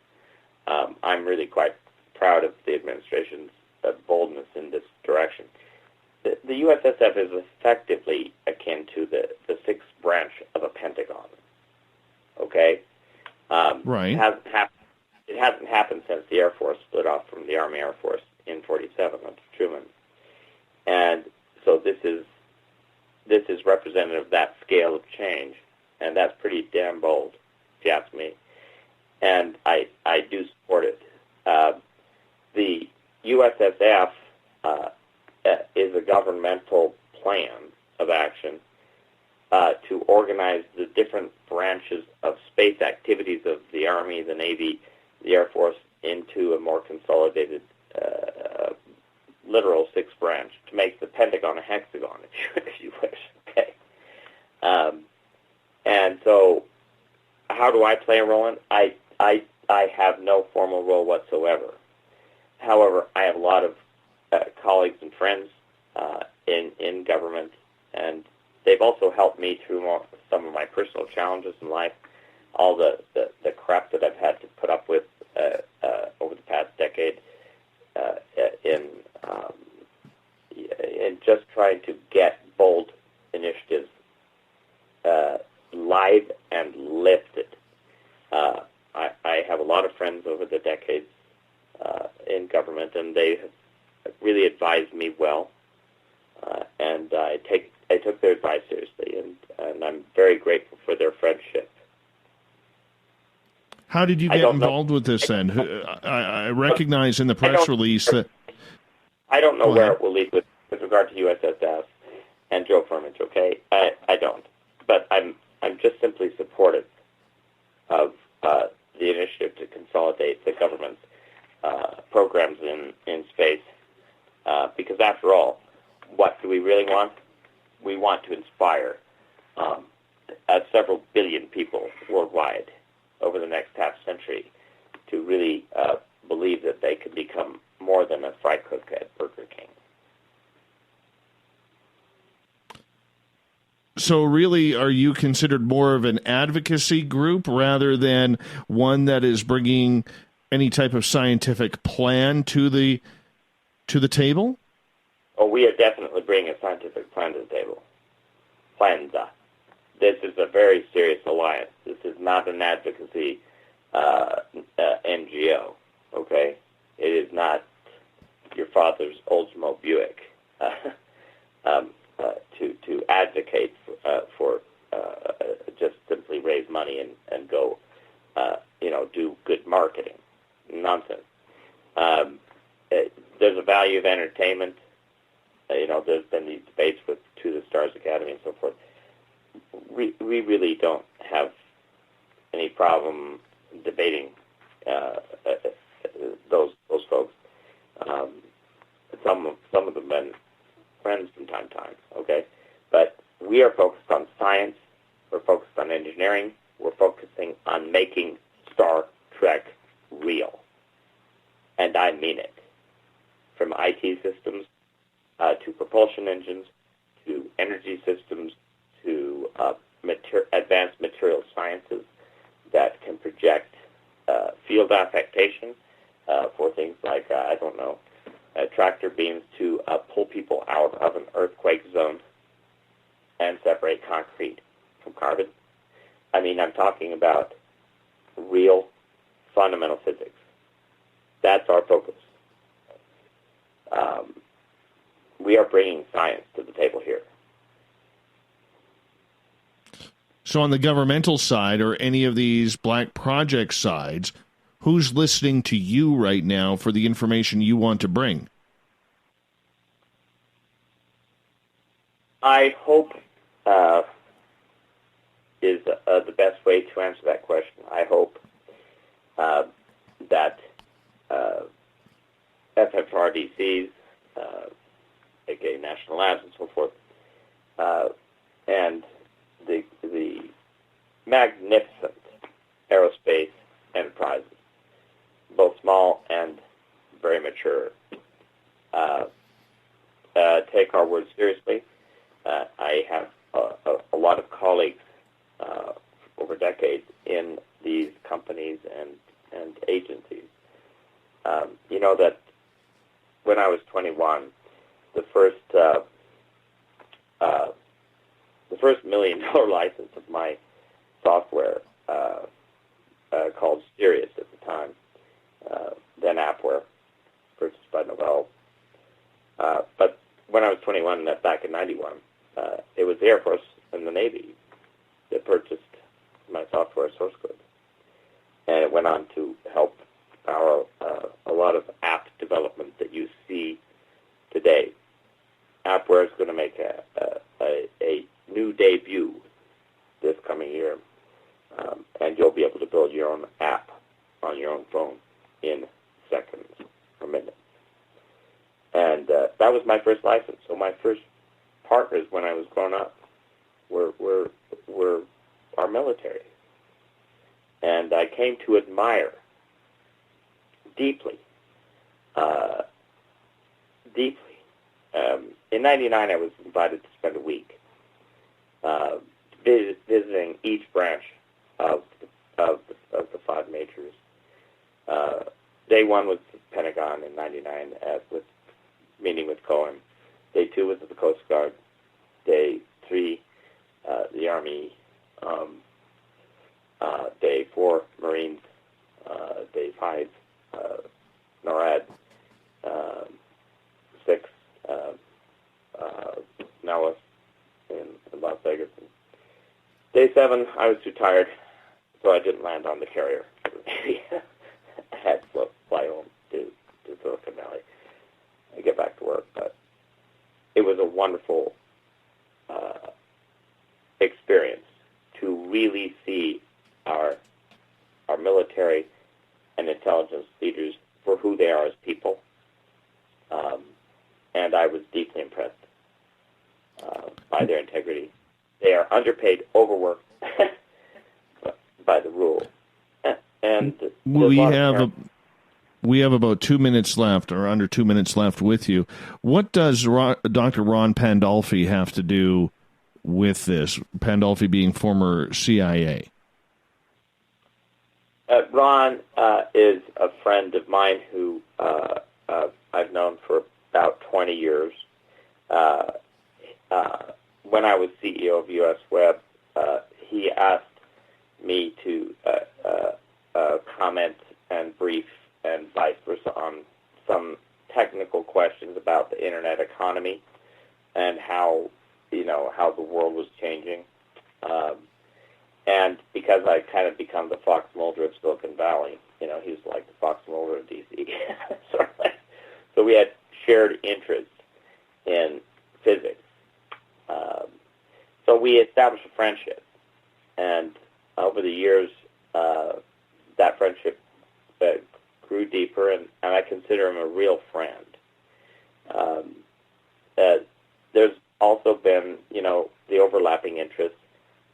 I'm really quite proud of the administration's boldness in this direction. The USSF is effectively akin to the sixth branch of a Pentagon. Okay? Right. It hasn't happened since the Air Force split off from the Army Air Force in 1947 under Truman. And so this is representative of that scale of change, and that's pretty damn bold, if you ask me. And I do support it. The USSF is a governmental plan of action to organize the different branches of space activities of the Army, the Navy, the Air Force into a more consolidated, literal sixth branch to make the Pentagon a hexagon, if you wish. Okay. how do I play a role in it? I have no formal role whatsoever. However, I have a lot of colleagues and friends in government, and they've also helped me through some of my personal challenges in life, all the crap that I've had to put up with over the past decade in just trying to get bold initiatives live and lifted. I have a lot of friends over the decades in government, and they have really advised me well, and I took their advice seriously, and I'm very grateful for their friendship. How did you get involved with this then? I recognize in the press release that... I don't know where it will lead with regard to USSF and Joe Firmage, okay? I don't. But I'm just simply supportive of the initiative to consolidate the government's programs in space. Because after all, what do we really want? We want to inspire several billion people worldwide over the next half century to really believe that they can become more than a fry cook at Burger King. So really, are you considered more of an advocacy group rather than one that is bringing any type of scientific plan to the table? Oh, we are definitely bringing a scientific plan to the table. This is a very serious alliance. This is not an advocacy NGO, okay? It is not your father's Oldsmobile Buick to advocate for just simply raise money and go, do good marketing. Nonsense. There's a value of entertainment. There's been these debates with To the Stars Academy and so forth. We really don't have any problem debating those folks. Some of them have been friends from time to time, okay? But we are focused on science. We're focused on engineering. We're focusing on making Star Trek real. And I mean it. From IT systems to propulsion engines to energy systems to advanced material sciences that can project field affectation for things like, tractor beams to pull people out of an earthquake zone and separate concrete from carbon. I mean, I'm talking about real fundamental physics. That's our focus. We are bringing science to the table here. So on the governmental side or any of these black project sides, who's listening to you right now for the information you want to bring? I hope is the best way to answer that question. I hope that FFRDCs, aka National Labs and so forth, and the magnificent aerospace enterprises, both small and very mature, take our words seriously. I have a lot of colleagues over decades in these companies and agencies. That when I was 21, the first $1 million license of my software, called Sirius at the time, then Appware, purchased by Novell. But when I was 21, back in 91, it was the Air Force and the Navy that purchased my software source code. And it went on to help power a lot of app development that you see today. Appware is going to make a new debut this coming year, and you'll be able to build your own app on your own phone in seconds or minutes. And that was my first license. So my first partners when I was growing up were our military. and I came to admire deeply. In '99, I was invited to spend a week visiting each branch of the 5 majors. Day 1 was the Pentagon in '99, with meeting with Cohen. Day 2 was the Coast Guard. Day 3, the Army. Day 4, Marines. Day 5, NORAD. 6, Nellis in Las Vegas. And day 7, I was too tired, so I didn't land on the carrier. I had to fly home to Silicon Valley and get back to work. But it was a wonderful experience to really see our military and intelligence leaders for who they are as people. And I was deeply impressed by their integrity. They are underpaid, overworked by the rule. And we have about 2 minutes left, or under 2 minutes left with you. What does Dr. Ron Pandolfi have to do with this? Pandolfi being former CIA. Ron is a friend of mine who I've known for about 20 years. When I was CEO of US Web, he asked me to comment and brief and vice versa on some technical questions about the internet economy and how the world was changing. And because I kind of become the Fox Mulder of Silicon Valley, he's like the Fox Mulder of D.C. So we had shared interest in physics. So we established a friendship. And over the years, that friendship grew deeper, and I consider him a real friend. There's also been, the overlapping interests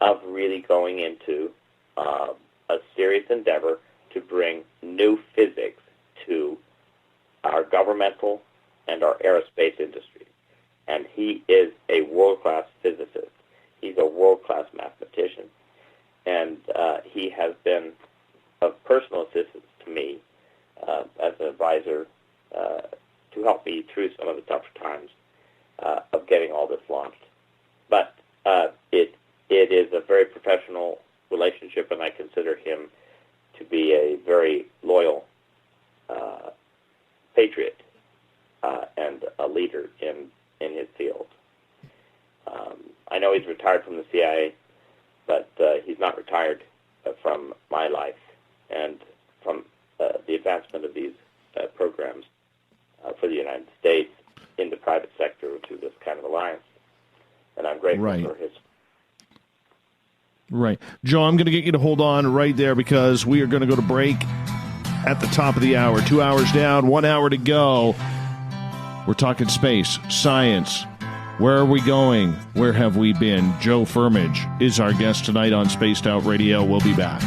of really going into a serious endeavor to bring new physics to our governmental and our aerospace industry. And he is a world-class physicist. He's a world-class mathematician. And he has been of personal assistance to me as an advisor to help me through some of the tougher times of getting all this launched. But it is a very professional relationship, and I consider him to be a very loyal patriot and a leader in his field. I know he's retired from the CIA, but he's not retired from my life and from the advancement of these programs for the United States in the private sector through this kind of alliance. And I'm grateful for his. Right. Joe, I'm going to get you to hold on right there because we are going to go to break at the top of the hour. 2 hours down, 1 hour to go. We're talking space, science. Where are we going? Where have we been? Joe Firmage is our guest tonight on Spaced Out Radio. We'll be back.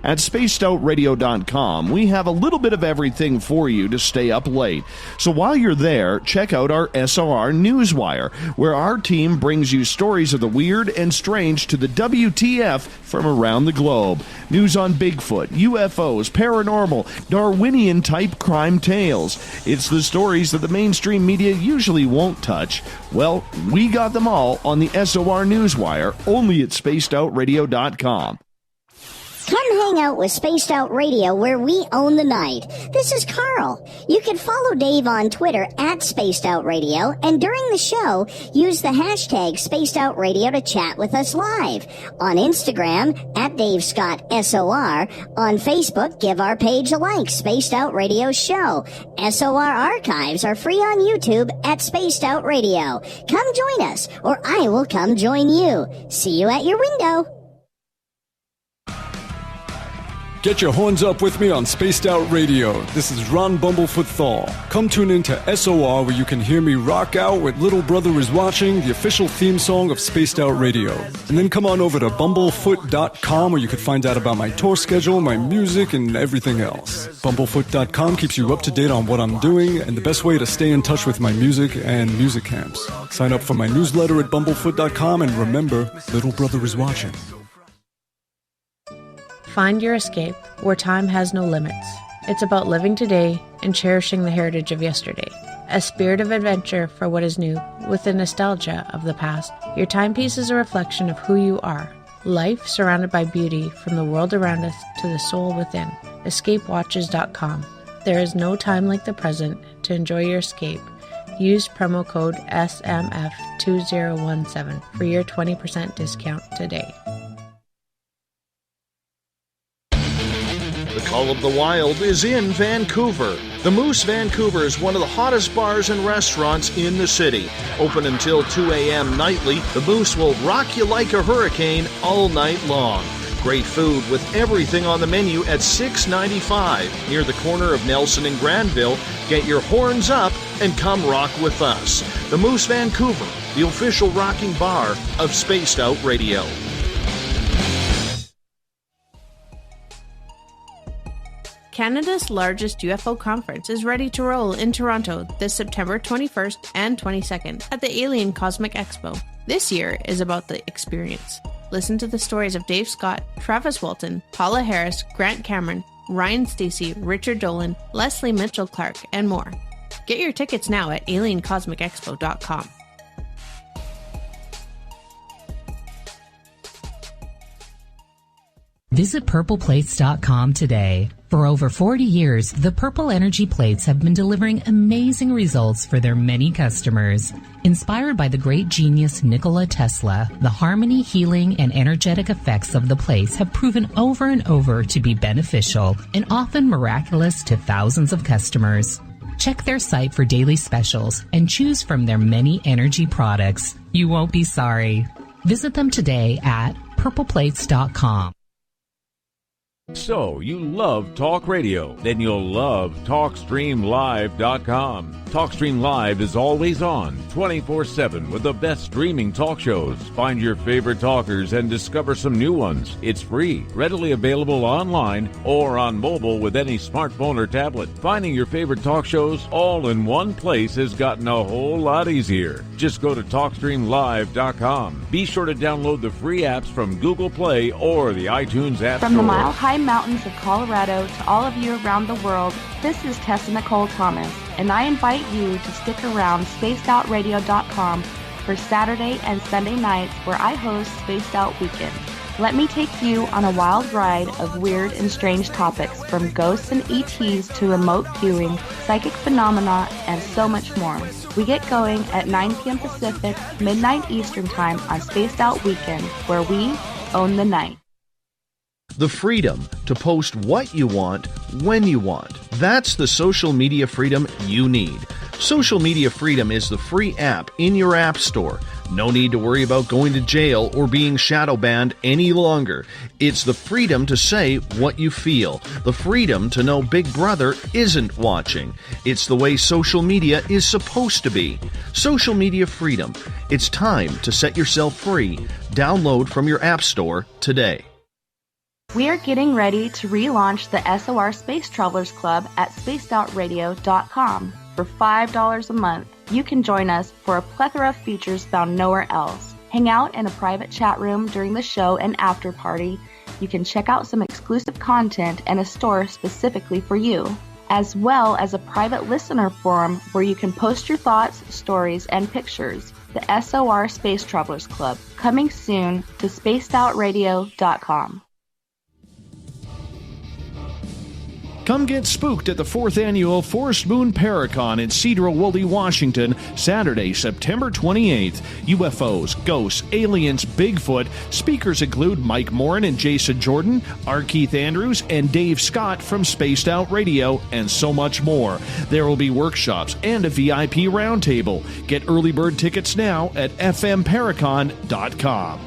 At spacedoutradio.com, we have a little bit of everything for you to stay up late. So while you're there, check out our SOR Newswire, where our team brings you stories of the weird and strange to the WTF from around the globe. News on Bigfoot, UFOs, paranormal, Darwinian-type crime tales. It's the stories that the mainstream media usually won't touch. Well, we got them all on the SOR Newswire, only at spacedoutradio.com. Come hang out with Spaced Out Radio, where we own the night. This is Carl. You can follow Dave on Twitter at Spaced Out Radio, and during the show, use the hashtag Spaced Out Radio to chat with us live. On Instagram, at Dave Scott SOR. On Facebook, give our page a like, Spaced Out Radio Show. SOR archives are free on YouTube at Spaced Out Radio. Come join us, or I will come join you. See you at your window. Get your horns up with me on Spaced Out Radio. This is Ron Bumblefoot Thal. Come tune in to SOR where you can hear me rock out with Little Brother is Watching, the official theme song of Spaced Out Radio. And then come on over to bumblefoot.com where you can find out about my tour schedule, my music, and everything else. Bumblefoot.com keeps you up to date on what I'm doing and the best way to stay in touch with my music and music camps. Sign up for my newsletter at bumblefoot.com and remember, Little Brother is watching. Find your escape where time has no limits. It's about living today and cherishing the heritage of yesterday. A spirit of adventure for what is new, with the nostalgia of the past. Your timepiece is a reflection of who you are. Life surrounded by beauty from the world around us to the soul within. EscapeWatches.com. There is no time like the present to enjoy your escape. Use promo code SMF2017 for your 20% discount today. The Call of the Wild is in Vancouver. The Moose Vancouver is one of the hottest bars and restaurants in the city. Open until 2 a.m. nightly, the Moose will rock you like a hurricane all night long. Great food with everything on the menu at $6.95 near the corner of Nelson and Granville. Get your horns up and come rock with us. The Moose Vancouver, the official rocking bar of Spaced Out Radio. Canada's largest UFO conference is ready to roll in Toronto this September 21st and 22nd at the Alien Cosmic Expo. This year is about the experience. Listen to the stories of Dave Scott, Travis Walton, Paula Harris, Grant Cameron, Ryan Stacey, Richard Dolan, Leslie Mitchell-Clark, and more. Get your tickets now at aliencosmicexpo.com. Visit purpleplates.com today. For over 40 years, the Purple Energy Plates have been delivering amazing results for their many customers. Inspired by the great genius Nikola Tesla, the harmony, healing, and energetic effects of the plates have proven over and over to be beneficial and often miraculous to thousands of customers. Check their site for daily specials and choose from their many energy products. You won't be sorry. Visit them today at purpleplates.com. So, you love talk radio? Then you'll love TalkStreamLive.com. TalkStream Live is always on, 24/7 with the best streaming talk shows. Find your favorite talkers and discover some new ones. It's free, readily available online or on mobile with any smartphone or tablet. Finding your favorite talk shows all in one place has gotten a whole lot easier. Just go to TalkStreamLive.com. Be sure to download the free apps from Google Play or the iTunes App Store. From the mile-high mountains of Colorado to all of you around the world, this is Tessa Nicole Thomas, and I invite you to stick around spacedoutradio.com for Saturday and Sunday nights where I host Spaced Out Weekend. Let me take you on a wild ride of weird and strange topics, from ghosts and ETs to remote viewing, psychic phenomena, and so much more. We get going at 9 p.m. Pacific, midnight Eastern Time on Spaced Out Weekend, where we own the night. The freedom to post what you want, when you want. That's the social media freedom you need. Social Media Freedom is the free app in your app store. No need to worry about going to jail or being shadow banned any longer. It's the freedom to say what you feel. The freedom to know Big Brother isn't watching. It's the way social media is supposed to be. Social Media Freedom. It's time to set yourself free. Download from your app store today. We are getting ready to relaunch the SOR Space Travelers Club at spacedoutradio.com. For $5 a month, you can join us for a plethora of features found nowhere else. Hang out in a private chat room during the show and after party. You can check out some exclusive content and a store specifically for you, as well as a private listener forum where you can post your thoughts, stories, and pictures. The SOR Space Travelers Club, coming soon to spacedoutradio.com. Come get spooked at the 4th Annual Forest Moon Paracon in Cedar-Woolley, Washington, Saturday, September 28th. UFOs, ghosts, aliens, Bigfoot. Speakers include Mike Morin and Jason Jordan, R. Keith Andrews, and Dave Scott from Spaced Out Radio, and so much more. There will be workshops and a VIP roundtable. Get early bird tickets now at fmparacon.com.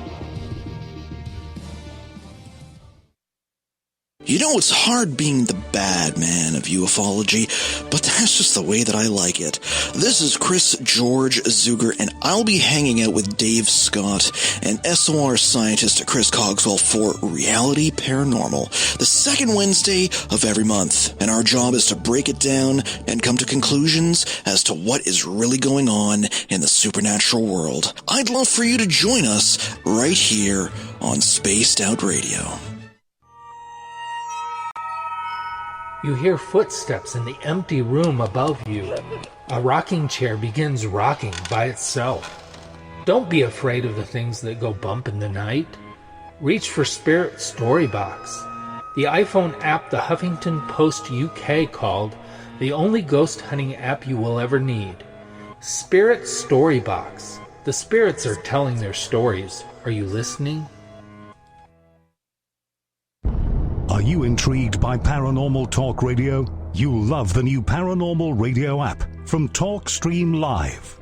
You know, it's hard being the bad man of ufology, but that's just the way that I like it. This is Chris George Zuger, and I'll be hanging out with Dave Scott and SOR scientist Chris Cogswell for Reality Paranormal, the second Wednesday of every month. And our job is to break it down and come to conclusions as to what is really going on in the supernatural world. I'd love for you to join us right here on Spaced Out Radio. You hear footsteps in the empty room above you. A rocking chair begins rocking by itself. Don't be afraid of the things that go bump in the night. Reach for Spirit Storybox, the iPhone app the Huffington Post UK called the only ghost hunting app you will ever need. Spirit Storybox. The spirits are telling their stories. Are you listening? Are you intrigued by Paranormal Talk Radio? You'll love the new Paranormal Radio app from TalkStream Live.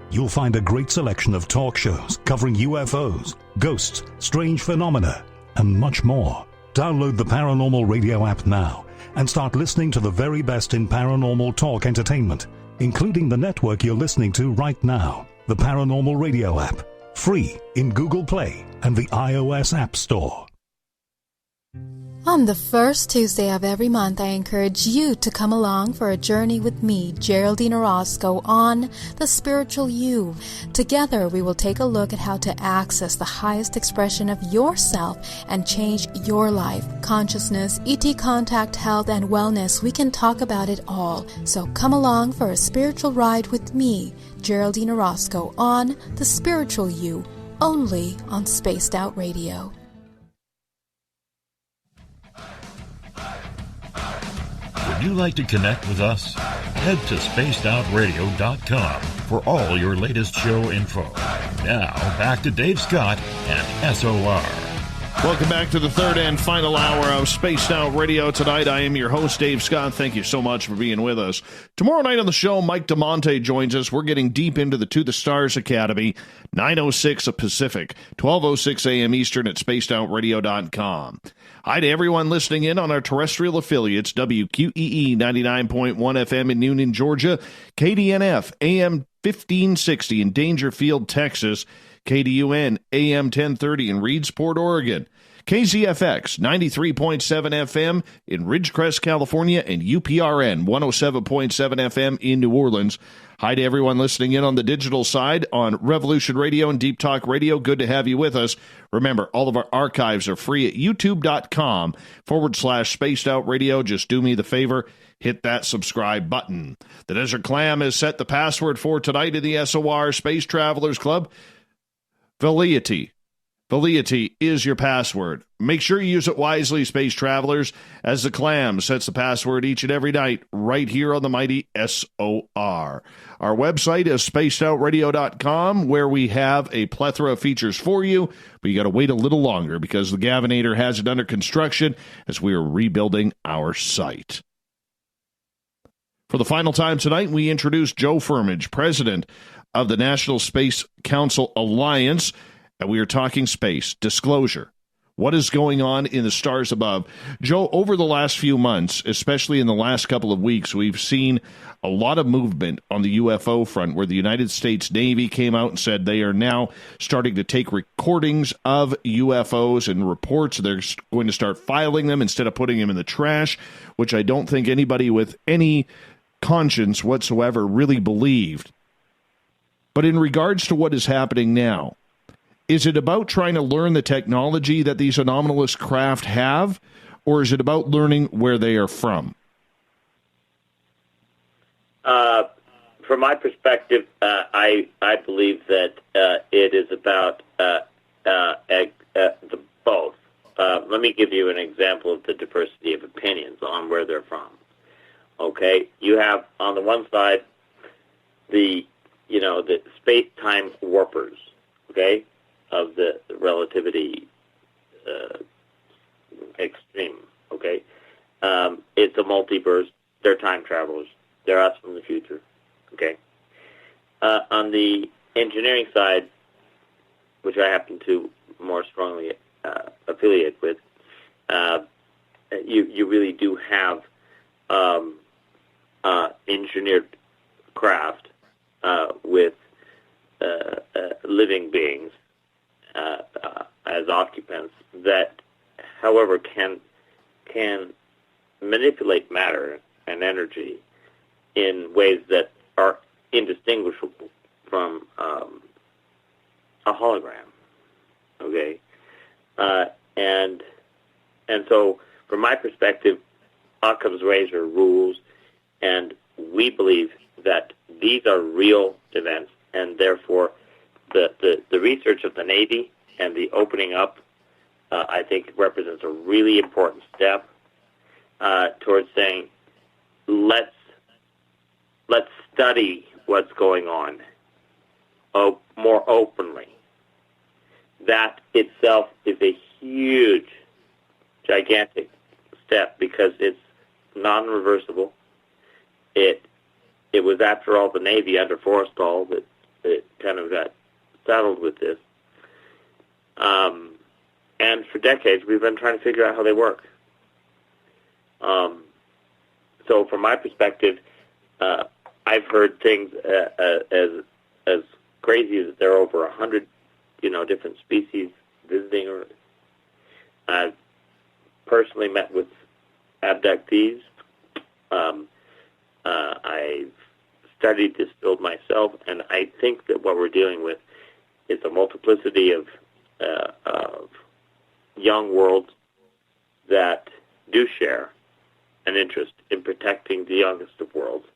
You'll find a great selection of talk shows covering UFOs, ghosts, strange phenomena, and much more. Download the Paranormal Radio app now and start listening to the very best in paranormal talk entertainment, including the network you're listening to right now, the Paranormal Radio app, free in Google Play and the iOS App Store. On the first Tuesday of every month, I encourage you to come along for a journey with me, Geraldine Orozco, on The Spiritual You. Together, we will take a look at how to access the highest expression of yourself and change your life. Consciousness, ET contact, health, and wellness, we can talk about it all. So come along for a spiritual ride with me, Geraldine Orozco, on The Spiritual You, only on Spaced Out Radio. Would you like to connect with us? Head to spacedoutradio.com for all your latest show info. Now, back to Dave Scott and SOR. Welcome back to the third and final hour of Spaced Out Radio. Tonight, I am your host, Dave Scott. Thank you so much for being with us. Tomorrow night on the show, Mike DeMonte joins us. We're getting deep into the To the Stars Academy, 9:06 Pacific, 12:06 a.m. Eastern at spacedoutradio.com. Hi to everyone listening in on our terrestrial affiliates, WQEE 99.1 FM in Noonan, Georgia, KDNF AM 1560 in Dangerfield, Texas, KDUN AM 1030 in Reedsport, Oregon, KZFX 93.7 FM in Ridgecrest, California, and UPRN 107.7 FM in New Orleans. Hi to everyone listening in on the digital side on Revolution Radio and Deep Talk Radio. Good to have you with us. Remember, all of our archives are free at youtube.com/Spaced Out Radio. Just do me the favor, hit that subscribe button. The Desert Clam has set the password for tonight in the SOR Space Travelers Club. Valiety. Valiety is your password. Make sure you use it wisely, Space Travelers, as the Clam sets the password each and every night right here on the mighty SOR. Our website is spacedoutradio.com, where we have a plethora of features for you, but you got to wait a little longer because the Gavinator has it under construction as we are rebuilding our site. For the final time tonight, we introduce Joe Firmage, president of the National Space Council Alliance, and we are talking space disclosure. What is going on in the stars above? Joe, over the last few months, especially in the last couple of weeks, we've seen a lot of movement on the UFO front where the United States Navy came out and said they are now starting to take recordings of UFOs and reports. They're going to start filing them instead of putting them in the trash, which I don't think anybody with any conscience whatsoever really believed. But in regards to what is happening now, is it about trying to learn the technology that these anomalous craft have, or is it about learning where they are from? From my perspective, I believe that it is about both. Let me give you an example of the diversity of opinions on where they're from. Okay, you have on the one side the space-time warpers, okay, of the relativity extreme, okay? It's a multiverse. They're time travelers. They're us from the future, okay? On the engineering side, which I happen to more strongly affiliate with, you really do have engineered craft with living beings as occupants that, however, can manipulate matter and energy in ways that are indistinguishable from a hologram. Okay, and so from my perspective, Occam's razor rules, and we believe that these are real events, and therefore the research of the Navy and the opening up, I think, represents a really important step towards saying, let's study what's going on more openly. That itself is a huge, gigantic step because it's non-reversible. It was, after all, the Navy under Forrestal that kind of got saddled with this. And for decades, we've been trying to figure out how they work. So from my perspective, I've heard things as crazy as there are over 100, different species visiting. Or I've personally met with abductees. I've studied this field myself, and I think that what we're dealing with is a multiplicity of young worlds that do share an interest in protecting the youngest of worlds,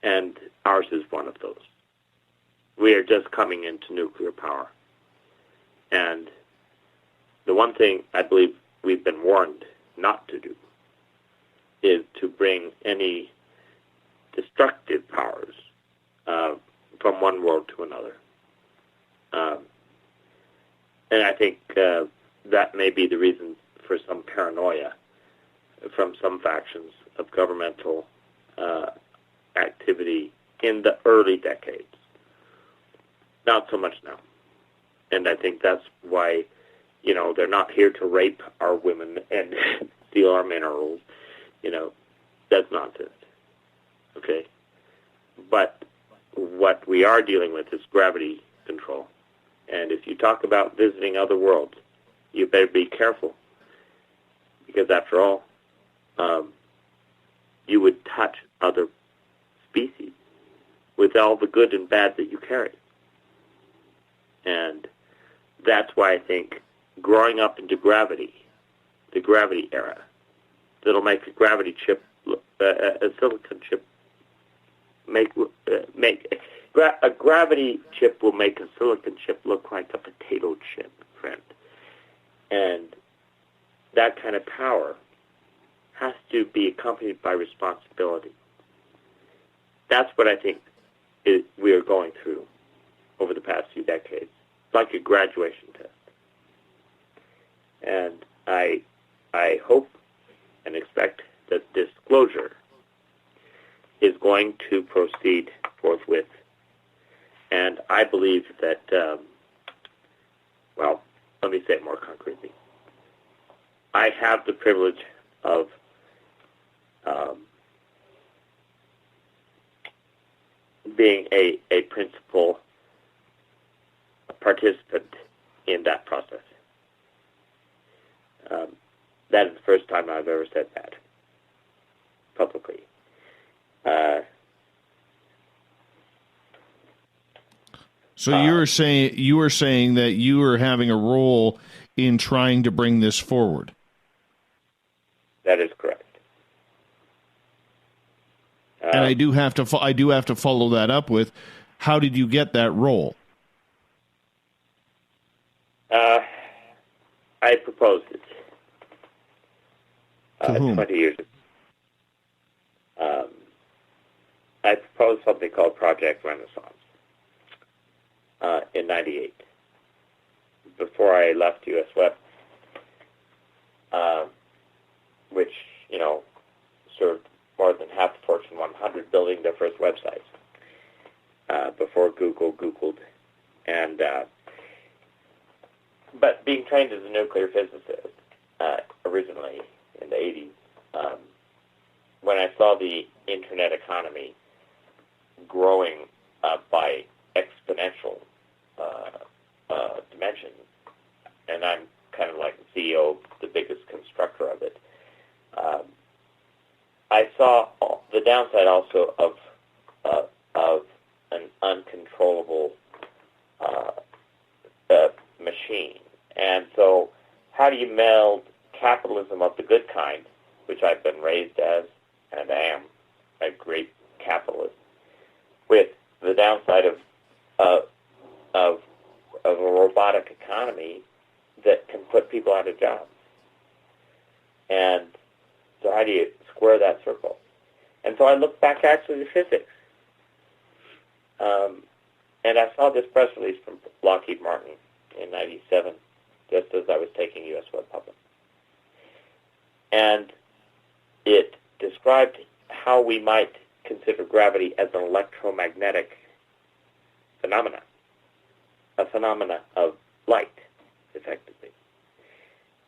and ours is one of those. We are just coming into nuclear power. And the one thing I believe we've been warned not to do is to bring any destructive powers from one world to another. And I think that may be the reason for some paranoia from some factions of governmental activity in the early decades. Not so much now. And I think that's why, they're not here to rape our women and steal our minerals. That's nonsense. Okay? But what we are dealing with is gravity control. And if you talk about visiting other worlds, you better be careful. Because after all, you would touch other species with all the good and bad that you carry. And that's why I think growing up into gravity, the gravity era, that'll make a gravity chip, a silicon chip, a gravity chip will make a silicon chip look like a potato chip, friend. And that kind of power has to be accompanied by responsibility. That's what I think we are going through over the past few decades, like a graduation test. And I hope and expect that disclosure is going to proceed forthwith. And I believe that, let me say it more concretely. I have the privilege of being a principal participant in that process. That is the first time I've ever said that publicly. So you were saying that you were having a role in trying to bring this forward. That is correct. And I do have to follow that up with, how did you get that role? I proposed it. To whom? 20 years ago. I proposed something called Project Renaissance in '98, before I left U.S. Web, which, served more than half the Fortune 100 building their first websites before Googled. And but being trained as a nuclear physicist originally in the 80s, I saw the internet economy growing by exponential dimensions, and I'm kind of like the CEO, the biggest constructor of it. I saw the downside also of an uncontrollable machine. And so how do you meld capitalism of the good kind, which I've been raised as, and I am a great capitalist, with the downside of a robotic economy that can put people out of jobs? And so how do you square that circle? And so I looked back actually to physics. And I saw this press release from Lockheed Martin in 97, just as I was taking U.S. Web Public. And it described how we might consider gravity as an electromagnetic phenomena, a phenomena of light, effectively.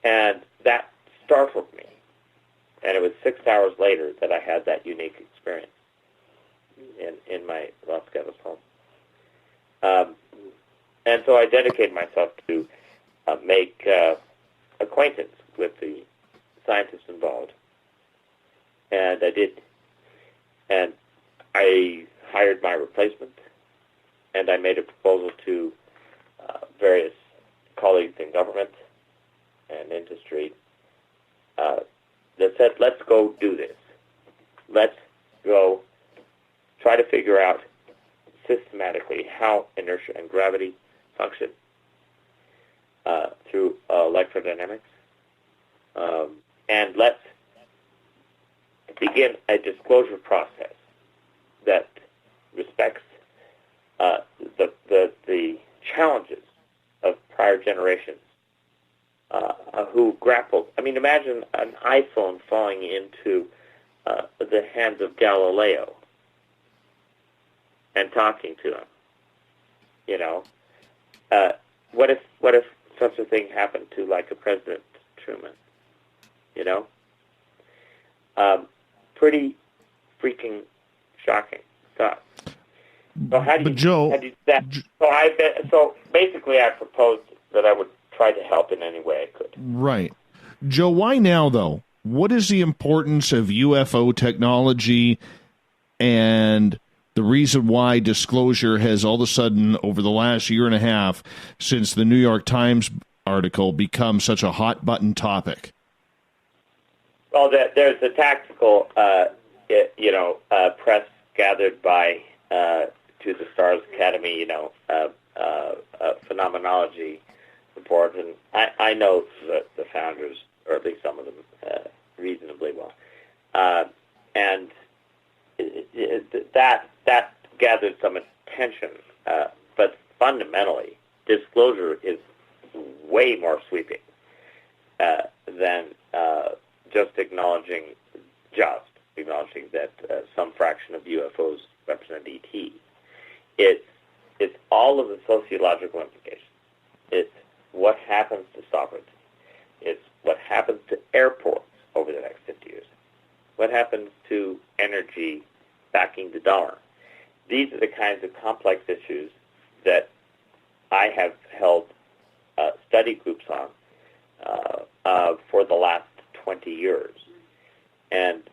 And that startled me. And it was 6 hours later that I had that unique experience in my Los Gatos home. And so I dedicated myself to make acquaintance with the scientists involved. And I did. And I hired my replacement, and I made a proposal to various colleagues in government and industry that said, let's go do this. Let's go try to figure out systematically how inertia and gravity function through electrodynamics. And let's begin a disclosure process that respects the challenges of prior generations who grappled. I mean, imagine an iPhone falling into the hands of Galileo and talking to him. You know, what if such a thing happened to like a President Truman? You know, pretty freaking shocking stuff. So how do you do that? So basically, I proposed that I would try to help in any way I could. Right, Joe. Why now, though? What is the importance of UFO technology and the reason why disclosure has all of a sudden, over the last year and a half, since the New York Times article, become such a hot-button topic? Well, there's the tactical, press gathered by To the Stars Academy, phenomenology report, and I know the founders, or at least some of them, reasonably well, and that gathered some attention, but fundamentally, disclosure is way more sweeping than just acknowledging that some fraction of UFOs represent ET. It's all of the sociological implications. It's what happens to sovereignty. It's what happens to airports over the next 50 years. What happens to energy backing the dollar? These are the kinds of complex issues that I have held study groups on for the last 20 years. And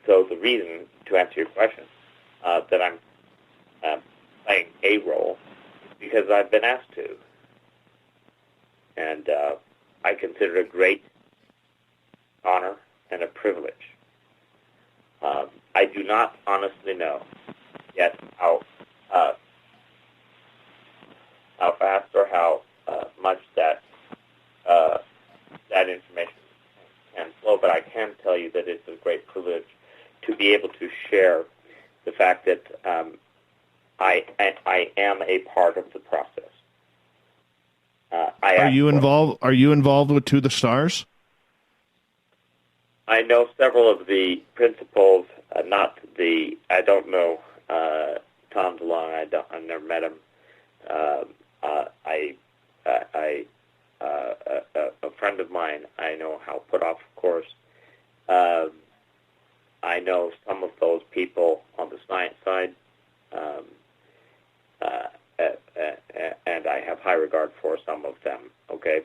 so the reason, to answer your question, that I'm playing a role is because I've been asked to. And I consider it a great honor and a privilege. I do not honestly know yet how fast or how much that information can flow, but I can tell you that it's a great privilege to be able to share the fact that I am a part of the process. Are you involved with To the Stars? I know several of the principals. I don't know Tom DeLong. I've never met him. A friend of mine I know, Hal Putoff, of course. I know some of those people on the science side, and I have high regard for some of them, okay?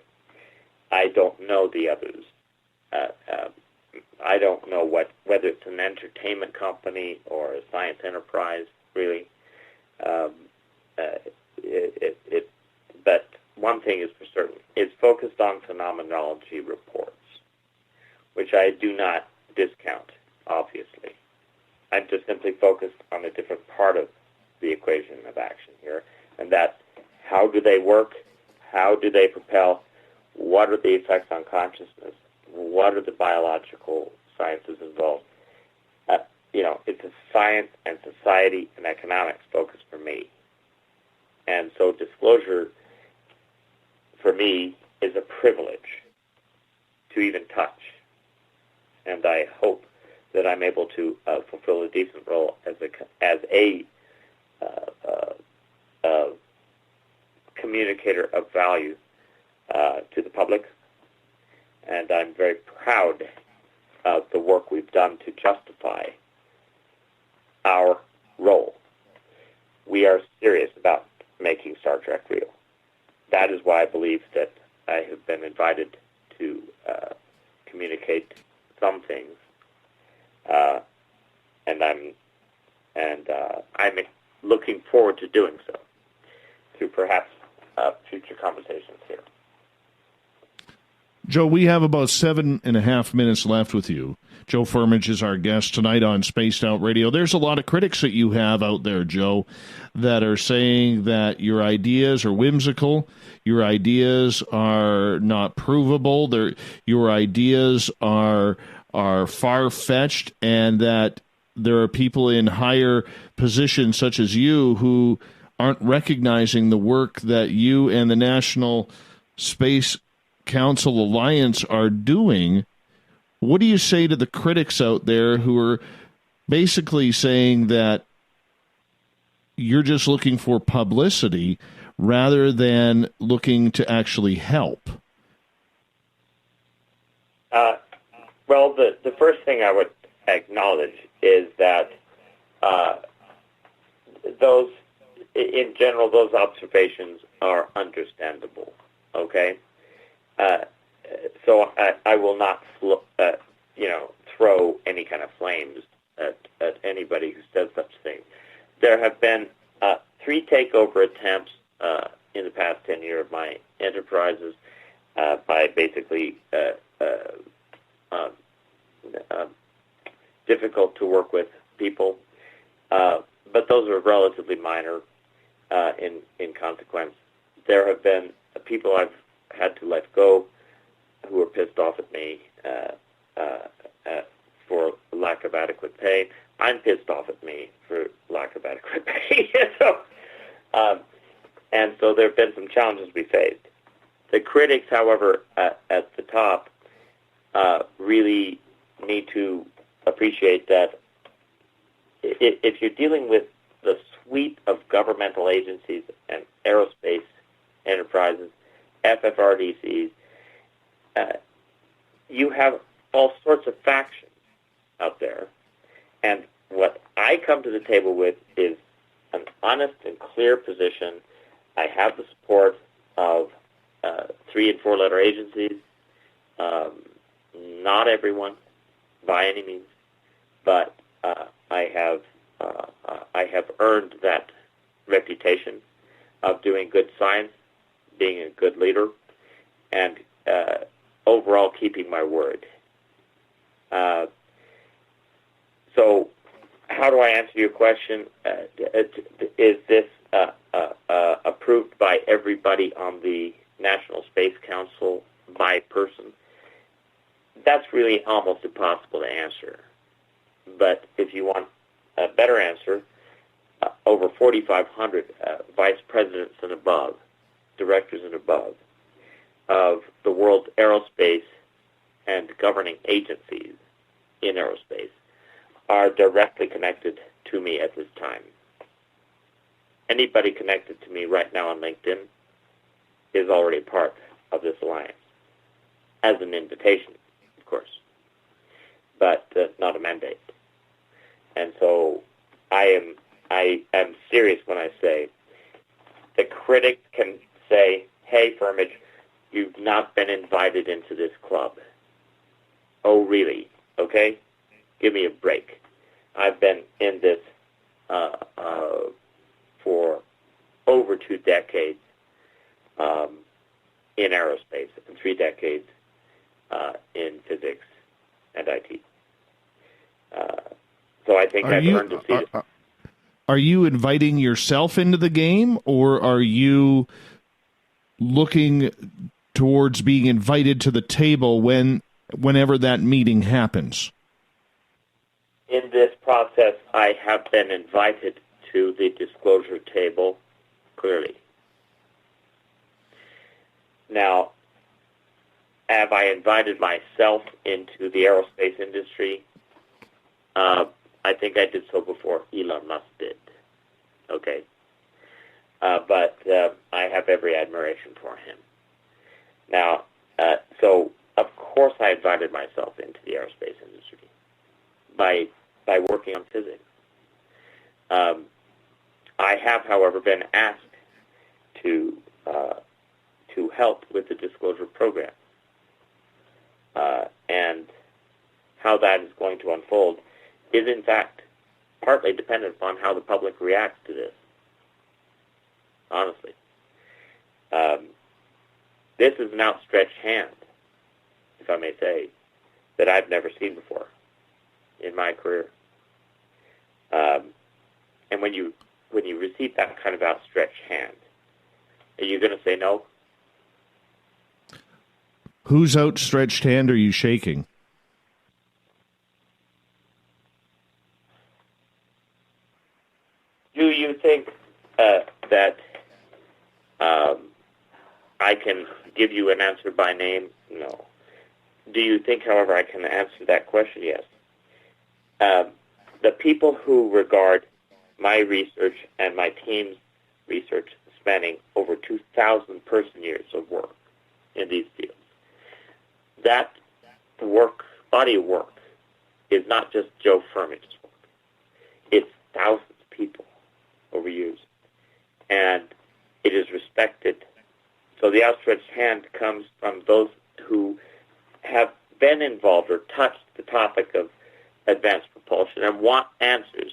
I don't know the others. I don't know whether it's an entertainment company or a science enterprise, really. But one thing is for certain. It's focused on phenomenology reports, which I do not discount, obviously. I'm just simply focused on a different part of the equation of action here, and that's how do they work, how do they propel, what are the effects on consciousness, what are the biological sciences involved. It's a science and society and economics focus for me. And so disclosure, for me, is a privilege to even touch. And I hope that I'm able to fulfill a decent role as a communicator of value to the public. And I'm very proud of the work we've done to justify our role. We are serious about making Star Trek real. That is why I believe that I have been invited to communicate some things, and I'm looking forward to doing so through perhaps future conversations here. Joe, we have about 7.5 minutes left with you. Joe Firmage is our guest tonight on Spaced Out Radio. There's a lot of critics that you have out there, Joe, that are saying that your ideas are whimsical, your ideas are not provable, your ideas are far-fetched, and that there are people in higher positions such as you who aren't recognizing the work that you and the National Space Council Alliance are doing. What do you say to the critics out there who are basically saying that you're just looking for publicity rather than looking to actually help? Well, the first thing I would acknowledge is that those observations are understandable, okay? So I will not, throw any kind of flames at anybody who says such things. There have been 3 takeover attempts in the past 10 years of my enterprises by basically difficult to work with people, but those are relatively minor in consequence. There have been people I've had to let go who are pissed off at me for lack of adequate pay. I'm pissed off at me for lack of adequate pay. And so there have been some challenges we faced. The critics, however, at the top really need to appreciate that if you're dealing with the suite of governmental agencies and aerospace enterprises, FFRDCs, you have all sorts of factions out there. And what I come to the table with is an honest and clear position. I have the support of 3- and 4-letter agencies. Not everyone, by any means, but I have earned that reputation of doing good science, being a good leader, and overall keeping my word. So how do I answer your question? Is this approved by everybody on the National Space Council by person? That's really almost impossible to answer. But if you want a better answer, over 4,500 vice presidents and above, directors and above, of the world's aerospace and governing agencies in aerospace are directly connected to me at this time. Anybody connected to me right now on LinkedIn is already part of this alliance, as an invitation, of course, but not a mandate. And so I am serious when I say the critic can say, hey, Firmage, you've not been invited into this club. Oh, really? Okay? Give me a break. I've been in this for over 2 decades in aerospace and 3 decades in physics and IT. So I think I've earned a seat. Are you inviting yourself into the game, or are you looking towards being invited to the table whenever that meeting happens? In this process, I have been invited to the disclosure table, clearly. Now, have I invited myself into the aerospace industry? I think I did so before Elon Musk did. Okay? But I have every admiration for him. Now, so of course I invited myself into the aerospace industry by working on physics. I have, however, been asked to help with the disclosure program. And how that is going to unfold is, in fact, partly dependent upon how the public reacts to this. Honestly. This is an outstretched hand, if I may say, that I've never seen before in my career. And when you receive that kind of outstretched hand, are you going to say no? Whose outstretched hand are you shaking? Do you think that I can give you an answer by name? No. Do you think, however, I can answer that question? Yes. The people who regard my research and my team's research spanning over 2,000 person-years of work in these fields, that work, body of work, is not just Joe Firmage's work. It's thousands of people over years. And it is respected. So the outstretched hand comes from those who have been involved or touched the topic of advanced propulsion and want answers.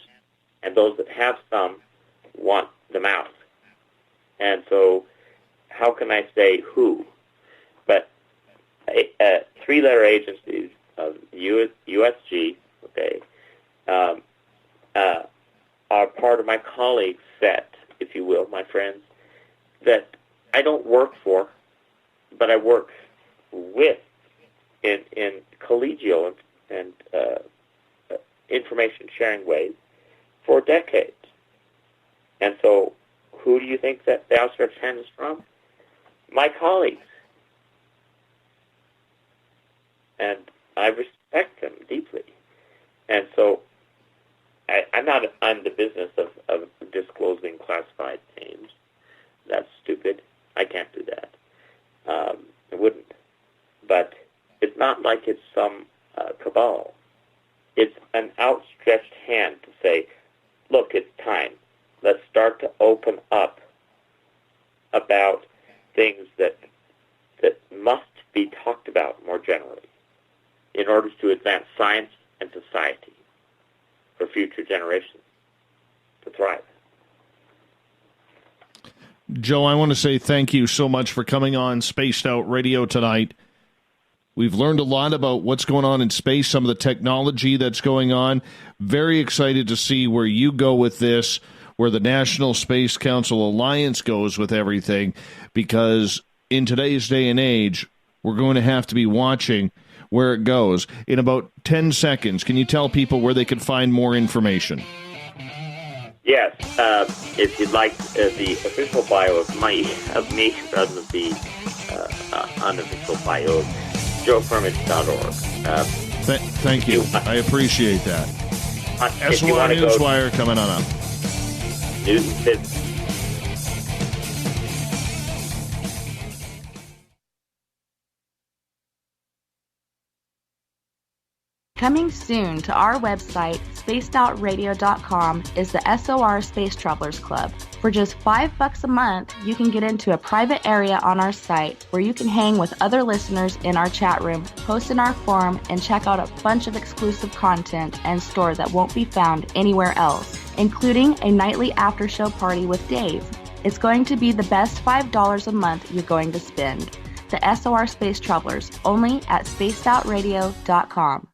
And those that have some want them out. And so how can I say who? But 3-letter agencies of USG, okay, are part of my colleague set, if you will, my friends, that I don't work for, but I work with in collegial and information-sharing ways for decades. And so who do you think that the outstretched hand is from? My colleagues. And I respect them deeply. And so I'm not in the business of disclosing classified names. That's stupid. I can't do that. I wouldn't. But it's not like it's some cabal. It's an outstretched hand to say, look, it's time. Let's start to open up about things that must be talked about more generally in order to advance science and society for future generations to thrive. Joe, I want to say thank you so much for coming on Spaced Out Radio tonight. We've learned a lot about what's going on in space, some of the technology that's going on. Very excited to see where you go with this, where the National Space Council Alliance goes with everything, because in today's day and age, we're going to have to be watching where it goes. In about 10 seconds, can you tell people where they can find more information? Yes, if you'd like the official bio of me rather than the unofficial bio, joefirmage.org. Thank you. I appreciate that. SOR Newswire coming on up. News and Physics. Coming soon to our website, spacedoutradio.com, is the SOR Space Travelers Club. For just $5 a month, you can get into a private area on our site where you can hang with other listeners in our chat room, post in our forum, and check out a bunch of exclusive content and store that won't be found anywhere else, including a nightly after-show party with Dave. It's going to be the best $5 a month you're going to spend. The SOR Space Travelers, only at spacedoutradio.com.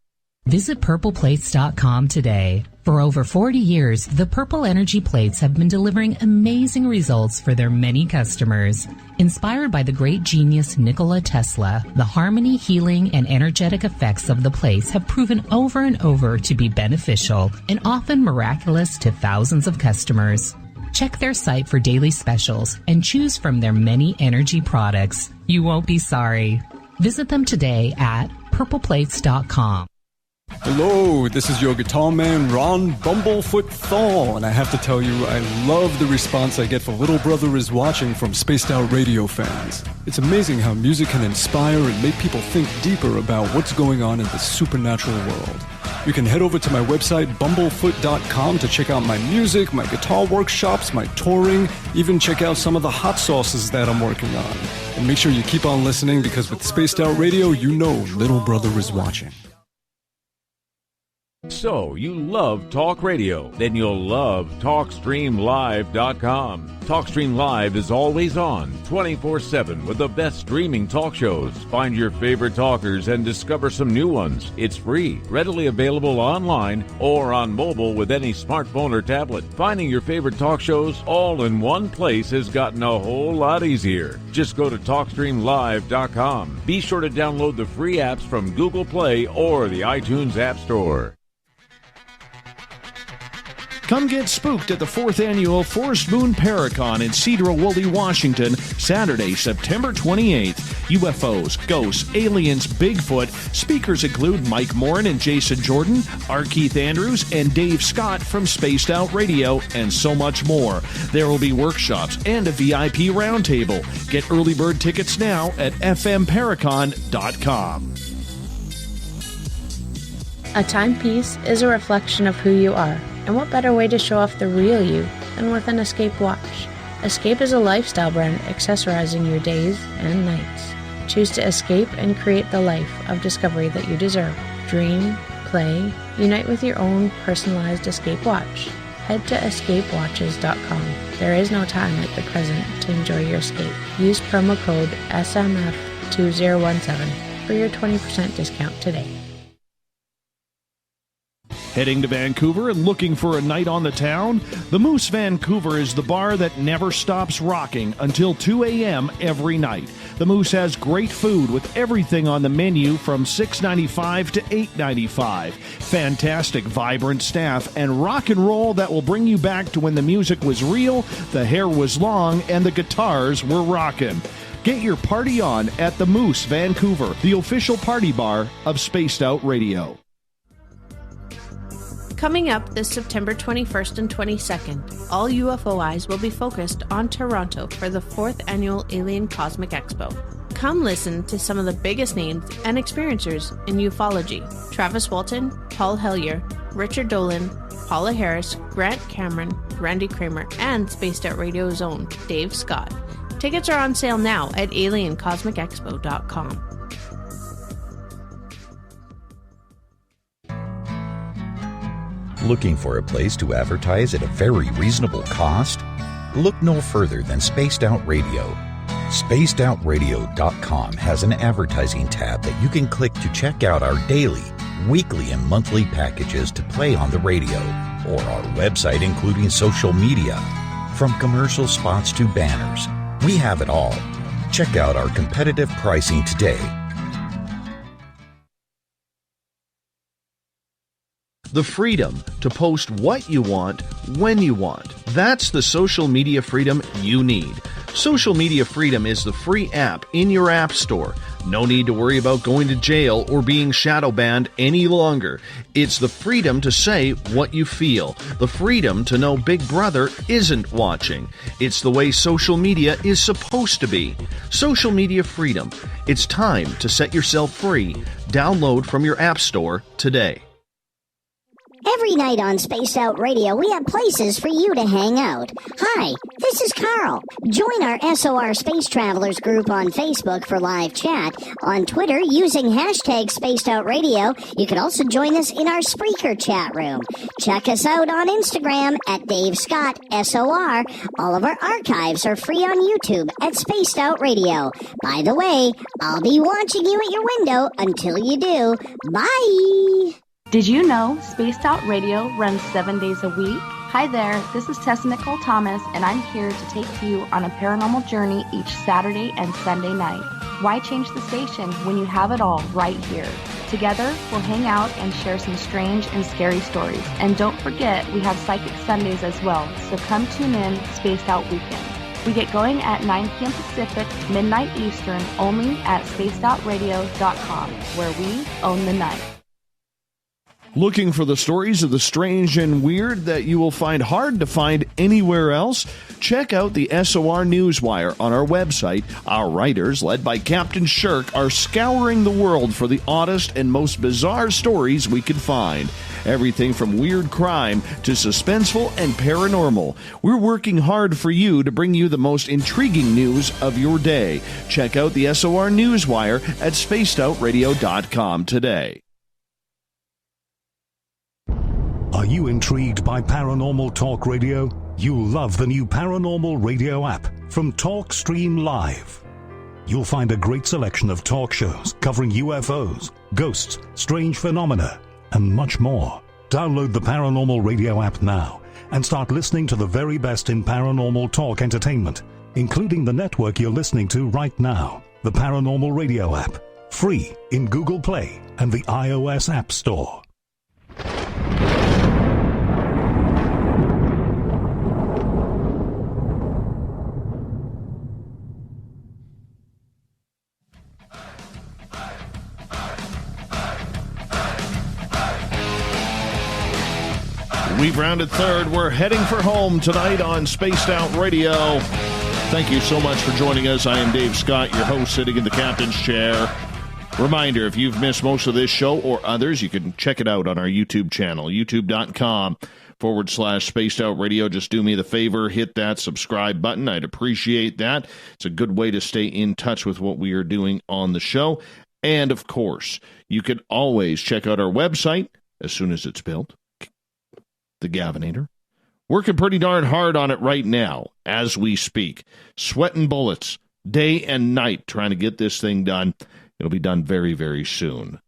Visit purpleplates.com today. For over 40 years, the Purple Energy Plates have been delivering amazing results for their many customers. Inspired by the great genius Nikola Tesla, the harmony, healing, and energetic effects of the plates have proven over and over to be beneficial and often miraculous to thousands of customers. Check their site for daily specials and choose from their many energy products. You won't be sorry. Visit them today at purpleplates.com. Hello, this is your guitar man, Ron Bumblefoot Thal, and I have to tell you, I love the response I get for Little Brother is Watching from Spaced Out Radio fans. It's amazing how music can inspire and make people think deeper about what's going on in the supernatural world. You can head over to my website, bumblefoot.com, to check out my music, my guitar workshops, my touring, even check out some of the hot sauces that I'm working on. And make sure you keep on listening, because with Spaced Out Radio, you know Little Brother is watching. So, you love talk radio? Then you'll love TalkStreamLive.com. TalkStream Live is always on, 24/7, with the best streaming talk shows. Find your favorite talkers and discover some new ones. It's free, readily available online or on mobile with any smartphone or tablet. Finding your favorite talk shows all in one place has gotten a whole lot easier. Just go to TalkStreamLive.com. Be sure to download the free apps from Google Play or the iTunes App Store. Come get spooked at the 4th Annual Forest Moon Paracon in Cedar-Woolley, Washington, Saturday, September 28th. UFOs, ghosts, aliens, Bigfoot. Speakers include Mike Morin and Jason Jordan, R. Keith Andrews, and Dave Scott from Spaced Out Radio, and so much more. There will be workshops and a VIP roundtable. Get early bird tickets now at fmparacon.com. A timepiece is a reflection of who you are. And what better way to show off the real you than with an Escape watch? Escape is a lifestyle brand accessorizing your days and nights. Choose to escape and create the life of discovery that you deserve. Dream, play, unite with your own personalized Escape watch. Head to escapewatches.com. There is no time like the present to enjoy your escape. Use promo code SMF2017 for your 20% discount today. Heading to Vancouver and looking for a night on the town? The Moose Vancouver is the bar that never stops rocking until 2 a.m. every night. The Moose has great food with everything on the menu from $6.95 to $8.95. Fantastic, vibrant staff and rock and roll that will bring you back to when the music was real, the hair was long, and the guitars were rockin'. Get your party on at the Moose Vancouver, the official party bar of Spaced Out Radio. Coming up this September 21st and 22nd, all UFO eyes will be focused on Toronto for the 4th Annual Alien Cosmic Expo. Come listen to some of the biggest names and experiencers in ufology. Travis Walton, Paul Hellyer, Richard Dolan, Paula Harris, Grant Cameron, Randy Kramer, and Spaced Out Radio's own Dave Scott. Tickets are on sale now at aliencosmicexpo.com. Looking for a place to advertise at a very reasonable cost? Look no further than Spaced Out Radio. SpacedOutRadio.com has an advertising tab that you can click to check out our daily, weekly, and monthly packages to play on the radio, or our website including social media. From commercial spots to banners, we have it all. Check out our competitive pricing today. The freedom to post what you want, when you want. That's the social media freedom you need. Social Media Freedom is the free app in your app store No need to worry about going to jail or being shadow banned any longer. It's the freedom to say what you feel, the freedom to know Big Brother isn't watching. It's the way social media is supposed to be. Social media freedom. It's time to set yourself free. Download from your app store today. Every night on Spaced Out Radio, we have places for you to hang out. Hi, this is Carl. Join our SOR Space Travelers group on Facebook for live chat. On Twitter, using hashtag Spaced Out Radio. You can also join us in our Spreaker chat room. Check us out on Instagram at Dave Scott SOR. All of our archives are free on YouTube at Spaced Out Radio. By the way, I'll be watching you at your window until you do. Bye! Did you know Spaced Out Radio runs 7 days a week? Hi there, this is Tessa Nicole Thomas, and I'm here to take you on a paranormal journey each Saturday and Sunday night. Why change the station when you have it all right here? Together, we'll hang out and share some strange and scary stories. And don't forget, we have Psychic Sundays as well, so come tune in Spaced Out Weekend. We get going at 9 p.m. Pacific, midnight Eastern, only at spacedoutradio.com, where we own the night. Looking for the stories of the strange and weird that you will find hard to find anywhere else? Check out the SOR Newswire on our website. Our writers, led by Captain Shirk, are scouring the world for the oddest and most bizarre stories we can find. Everything from weird crime to suspenseful and paranormal. We're working hard for you to bring you the most intriguing news of your day. Check out the SOR Newswire at spacedoutradio.com today. Are you intrigued by Paranormal Talk Radio? You'll love the new Paranormal Radio app from TalkStream Live. You'll find a great selection of talk shows covering UFOs, ghosts, strange phenomena, and much more. Download the Paranormal Radio app now and start listening to the very best in paranormal talk entertainment, including the network you're listening to right now, the Paranormal Radio app, free in Google Play and the iOS App Store. We've rounded third. We're heading for home tonight on Spaced Out Radio. Thank you so much for joining us. I am Dave Scott, your host, sitting in the captain's chair. Reminder, if you've missed most of this show or others, you can check it out on our YouTube channel, youtube.com/Spaced Out Radio. Just do me the favor, hit that subscribe button. I'd appreciate that. It's a good way to stay in touch with what we are doing on the show. And, of course, you can always check out our website as soon as it's built. The Gavinator. Working pretty darn hard on it right now as we speak. Sweating bullets day and night trying to get this thing done. It'll be done very, very soon.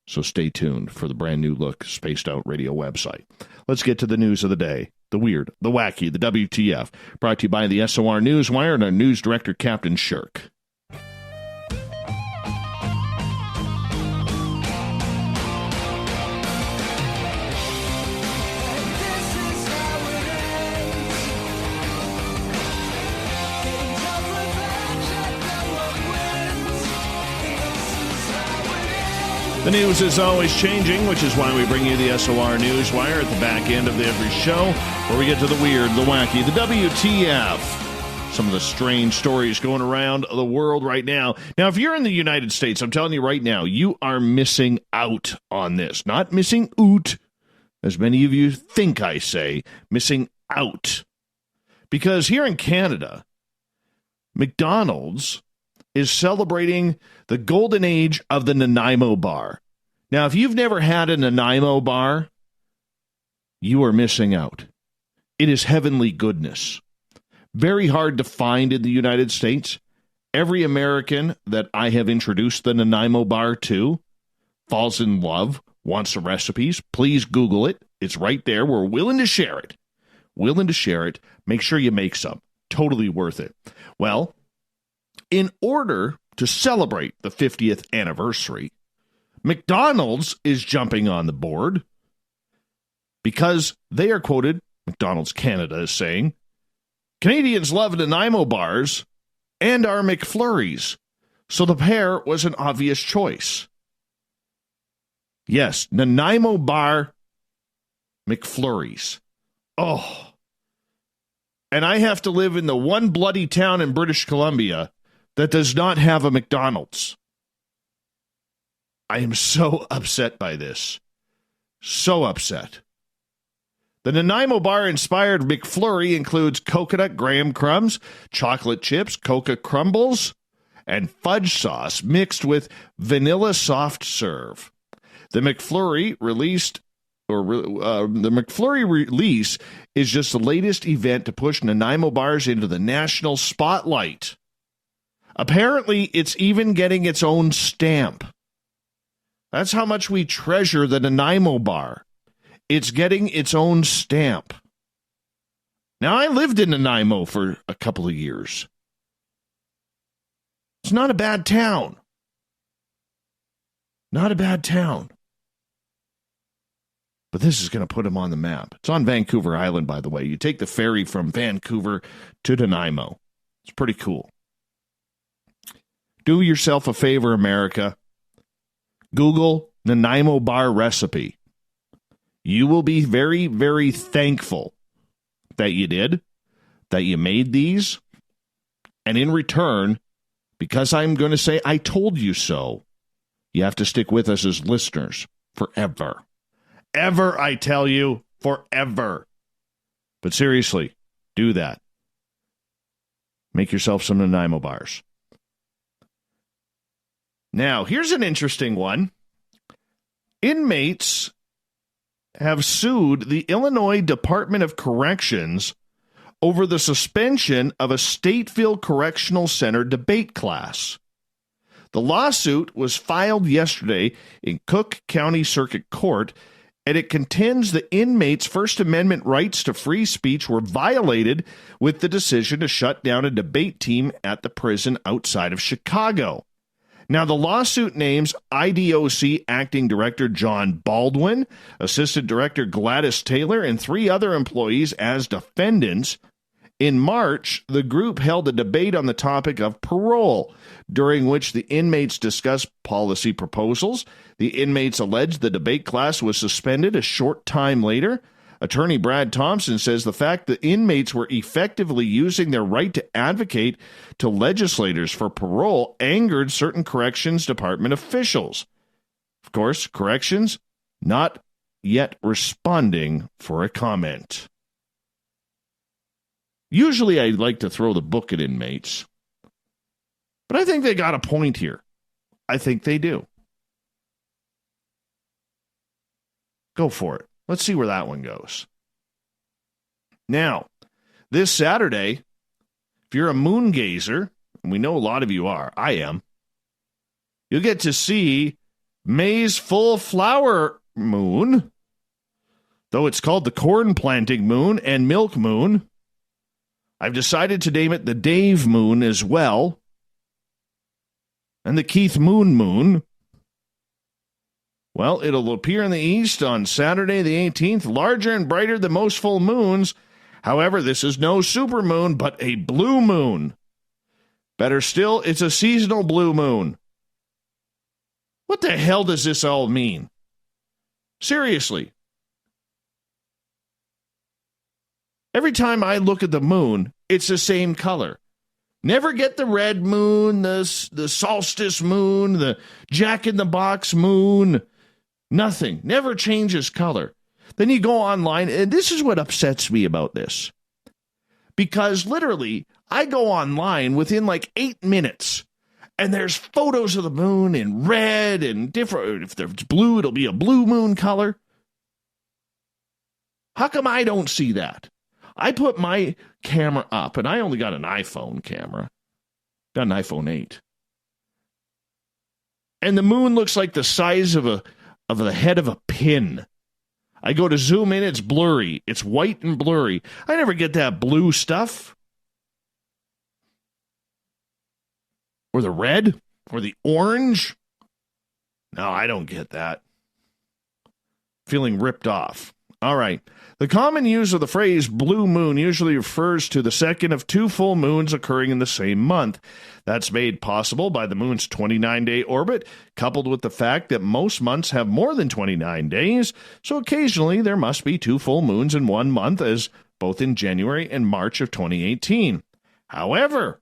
So stay tuned for the brand new look Spaced Out Radio website. Let's get to the news of the day. The weird, the wacky, the WTF. Brought to you by the SOR Newswire and our news director, Captain Shirk. The news is always changing, which is why we bring you the SOR Newswire at the back end of every show, where we get to the weird, the wacky, the WTF. Some of the strange stories going around the world right now. Now, if you're in the United States, I'm telling you right now, you are missing out on this. Not missing out, as many of you think I say, missing out. Because here in Canada, McDonald's is celebrating the golden age of the Nanaimo bar. Now, if you've never had a Nanaimo bar, you are missing out. It is heavenly goodness. Very hard to find in the United States. Every American that I have introduced the Nanaimo bar to falls in love, wants the recipes. Please Google it. It's right there. We're willing to share it. Willing to share it. Make sure you make some. Totally worth it. Well, in order to celebrate the 50th anniversary, McDonald's is jumping on the board because they are quoted, McDonald's Canada is saying, Canadians love Nanaimo bars and our McFlurries. So the pear was an obvious choice. Yes, Nanaimo Bar McFlurries. Oh. And I have to live in the one bloody town in British Columbia that does not have a McDonald's. I am so upset by this. So upset. The Nanaimo Bar-inspired McFlurry includes coconut graham crumbs, chocolate chips, cocoa crumbles, and fudge sauce mixed with vanilla soft serve. The McFlurry release is just the latest event to push Nanaimo bars into the national spotlight. Apparently, it's even getting its own stamp. That's how much we treasure the Nanaimo bar. It's getting its own stamp. Now, I lived in Nanaimo for a couple of years. It's not a bad town. Not a bad town. But this is going to put them on the map. It's on Vancouver Island, by the way. You take the ferry from Vancouver to Nanaimo. It's pretty cool. Do yourself a favor, America. Google Nanaimo bar recipe. You will be very, very thankful that you did, that you made these. And in return, because I'm going to say I told you so, you have to stick with us as listeners forever. Ever, I tell you, forever. But seriously, do that. Make yourself some Nanaimo bars. Now, here's an interesting one. Inmates have sued the Illinois Department of Corrections over the suspension of a Stateville Correctional Center debate class. The lawsuit was filed yesterday in Cook County Circuit Court, and it contends the inmates' First Amendment rights to free speech were violated with the decision to shut down a debate team at the prison outside of Chicago. Now, the lawsuit names IDOC Acting Director John Baldwin, Assistant Director Gladys Taylor, and 3 other employees as defendants. In March, the group held a debate on the topic of parole, during which the inmates discussed policy proposals. The inmates alleged the debate class was suspended a short time later. Attorney Brad Thompson says the fact that inmates were effectively using their right to advocate to legislators for parole angered certain corrections department officials. Of course, corrections not yet responding for a comment. Usually I like to throw the book at inmates, but I think they got a point here. I think they do. Go for it. Let's see where that one goes. Now, this Saturday, if you're a moon gazer, and we know a lot of you are, I am, you'll get to see May's full flower moon, though it's called the corn planting moon and milk moon. I've decided to name it the Dave moon as well, and the Keith Moon moon. Well, it'll appear in the east on Saturday the 18th, larger and brighter than most full moons. However, this is no supermoon, but a blue moon. Better still, it's a seasonal blue moon. What the hell does this all mean? Seriously. Every time I look at the moon, it's the same color. Never get the red moon, the solstice moon, the jack-in-the-box moon. Nothing. Never changes color. Then you go online, and this is what upsets me about this. Because literally, I go online within like 8 minutes, and there's photos of the moon in red and different. If it's blue, it'll be a blue moon color. How come I don't see that? I put my camera up, and I only got an iPhone camera. Got an iPhone 8. And the moon looks like the size of the head of a pin. I go to zoom in, it's blurry. It's white and blurry. I never get that blue stuff. Or the red. Or the orange. No, I don't get that. Feeling ripped off. All right. The common use of the phrase blue moon usually refers to the second of two full moons occurring in the same month. That's made possible by the moon's 29-day orbit, coupled with the fact that most months have more than 29 days, so occasionally there must be two full moons in one month, as both in January and March of 2018. However,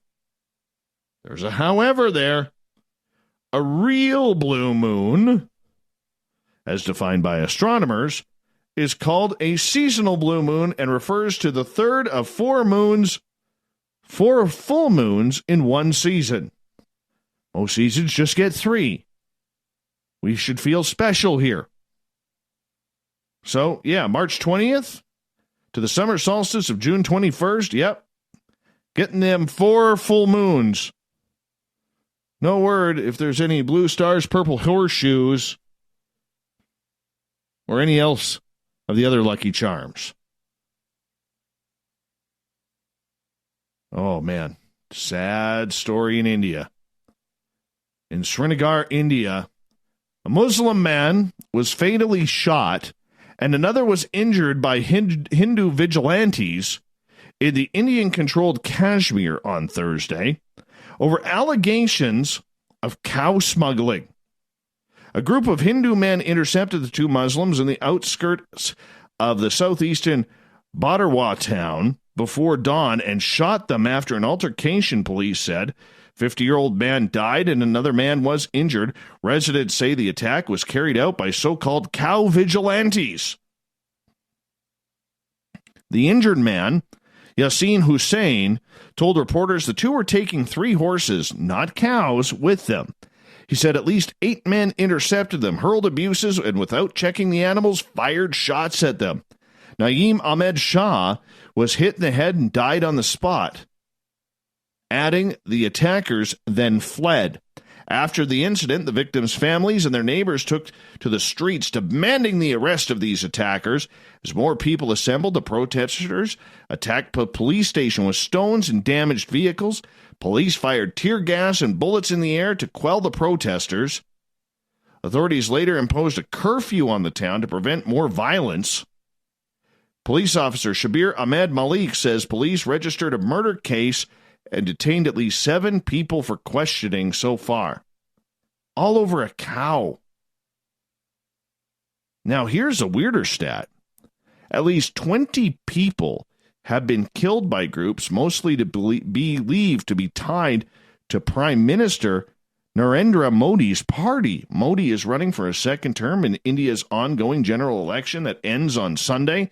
there's a however there. A real blue moon, as defined by astronomers, is called a seasonal blue moon and refers to the third of four full moons in one season. Most seasons just get 3. We should feel special here. So, yeah, March 20th to the summer solstice of June 21st, yep, getting them 4 full moons. No word if there's any blue stars, purple horseshoes, or any else of the other lucky charms. Oh, man. Sad story in India. In Srinagar, India, a Muslim man was fatally shot and another was injured by Hindu vigilantes in the Indian-controlled Kashmir on Thursday over allegations of cow smuggling. A group of Hindu men intercepted the two Muslims in the outskirts of the southeastern Badarwa town before dawn and shot them after an altercation, police said. 50-year-old man died and another man was injured. Residents say the attack was carried out by so-called cow vigilantes. The injured man, Yasin Hussain, told reporters the two were taking 3 horses, not cows, with them. He said at least 8 men intercepted them, hurled abuses, and without checking the animals, fired shots at them. Naeem Ahmed Shah was hit in the head and died on the spot. Adding, the attackers then fled. After the incident, the victims' families and their neighbors took to the streets demanding the arrest of these attackers. As more people assembled, the protesters attacked a police station with stones and damaged vehicles. Police fired tear gas and bullets in the air to quell the protesters. Authorities later imposed a curfew on the town to prevent more violence. Police officer Shabir Ahmed Malik says police registered a murder case and detained at least 7 people for questioning so far. All over a cow. Now, here's a weirder stat. At least 20 people have been killed by groups mostly to be believed to be tied to Prime Minister Narendra Modi's party. Modi is running for a second term in India's ongoing general election that ends on Sunday,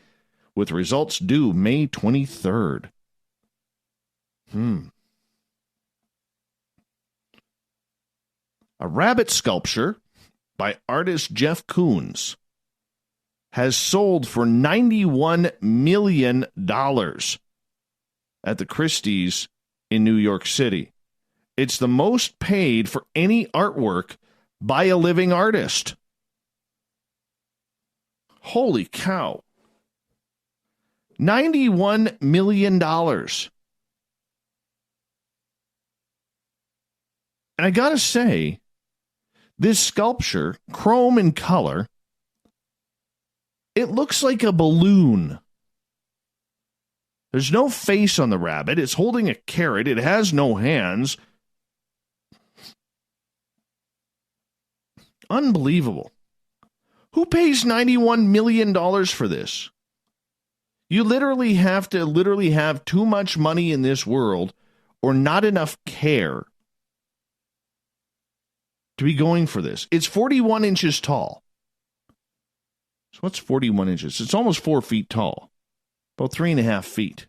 with results due May 23rd. A rabbit sculpture by artist Jeff Koons has sold for $91 million at the Christie's in New York City. It's the most paid for any artwork by a living artist. Holy cow. $91 million. And I gotta say, this sculpture, chrome in color, it looks like a balloon. There's no face on the rabbit. It's holding a carrot. It has no hands. Unbelievable. Who pays $91 million for this? You literally have to have too much money in this world or not enough care to be going for this. It's 41 inches tall. So what's 41 inches? It's almost 4 feet tall. About 3.5 feet.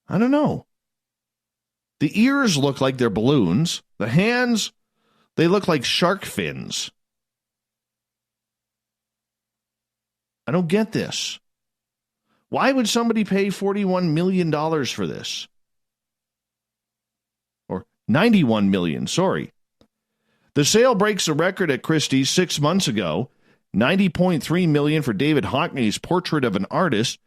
I don't know. The ears look like they're balloons. The hands, they look like shark fins. I don't get this. Why would somebody pay $41 million for this? Or $91 million, sorry. The sale breaks a record at Christie's 6 months ago. $90.3 million for David Hockney's Portrait of an Artist,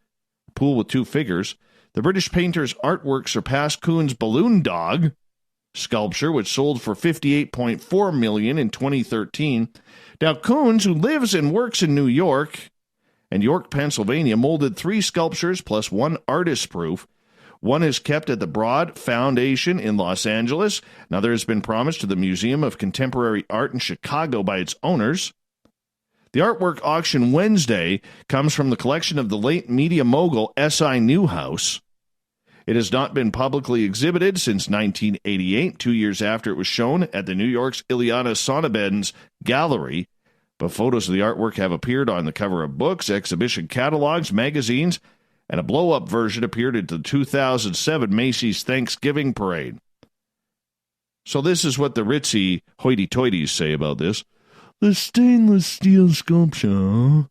pool with 2 figures. The British painter's artwork surpassed Koons' Balloon Dog, sculpture, which sold for $58.4 million in 2013. Now, Coons, who lives and works in New York and York, Pennsylvania, molded 3 sculptures plus 1 artist proof. One is kept at the Broad Foundation in Los Angeles. Another has been promised to the Museum of Contemporary Art in Chicago by its owners. The artwork auction Wednesday comes from the collection of the late media mogul S.I. Newhouse. It has not been publicly exhibited since 1988, 2 years after it was shown at the New York's Ileana Sonnabend's Gallery, but photos of the artwork have appeared on the cover of books, exhibition catalogs, magazines, and a blow-up version appeared at the 2007 Macy's Thanksgiving Parade. So this is what the ritzy hoity-toities say about this. The stainless steel sculpture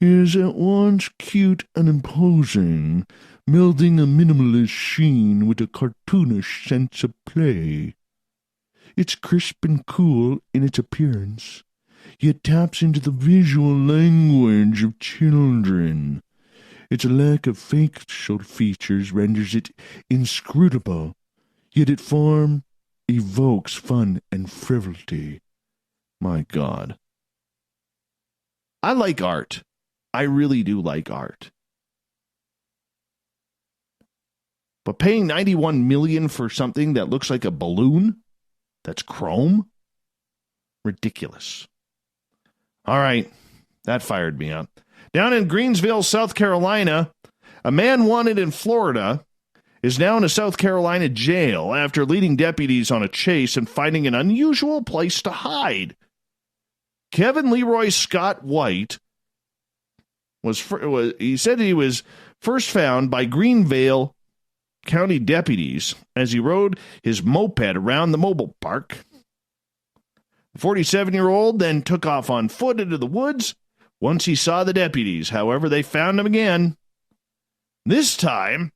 is at once cute and imposing, melding a minimalist sheen with a cartoonish sense of play. It's crisp and cool in its appearance, yet taps into the visual language of children. Its lack of facial features renders it inscrutable, yet its form evokes fun and frivolity. My God. I like art. I really do like art. But paying $91 million for something that looks like a balloon that's chrome? Ridiculous. All right. That fired me up. Down in Greensville, South Carolina, a man wanted in Florida is now in a South Carolina jail after leading deputies on a chase and finding an unusual place to hide. Kevin Leroy Scott White he said he was first found by Greenville County deputies as he rode his moped around the mobile park. The 47-year-old then took off on foot into the woods once he saw the deputies. However, they found him again. This time,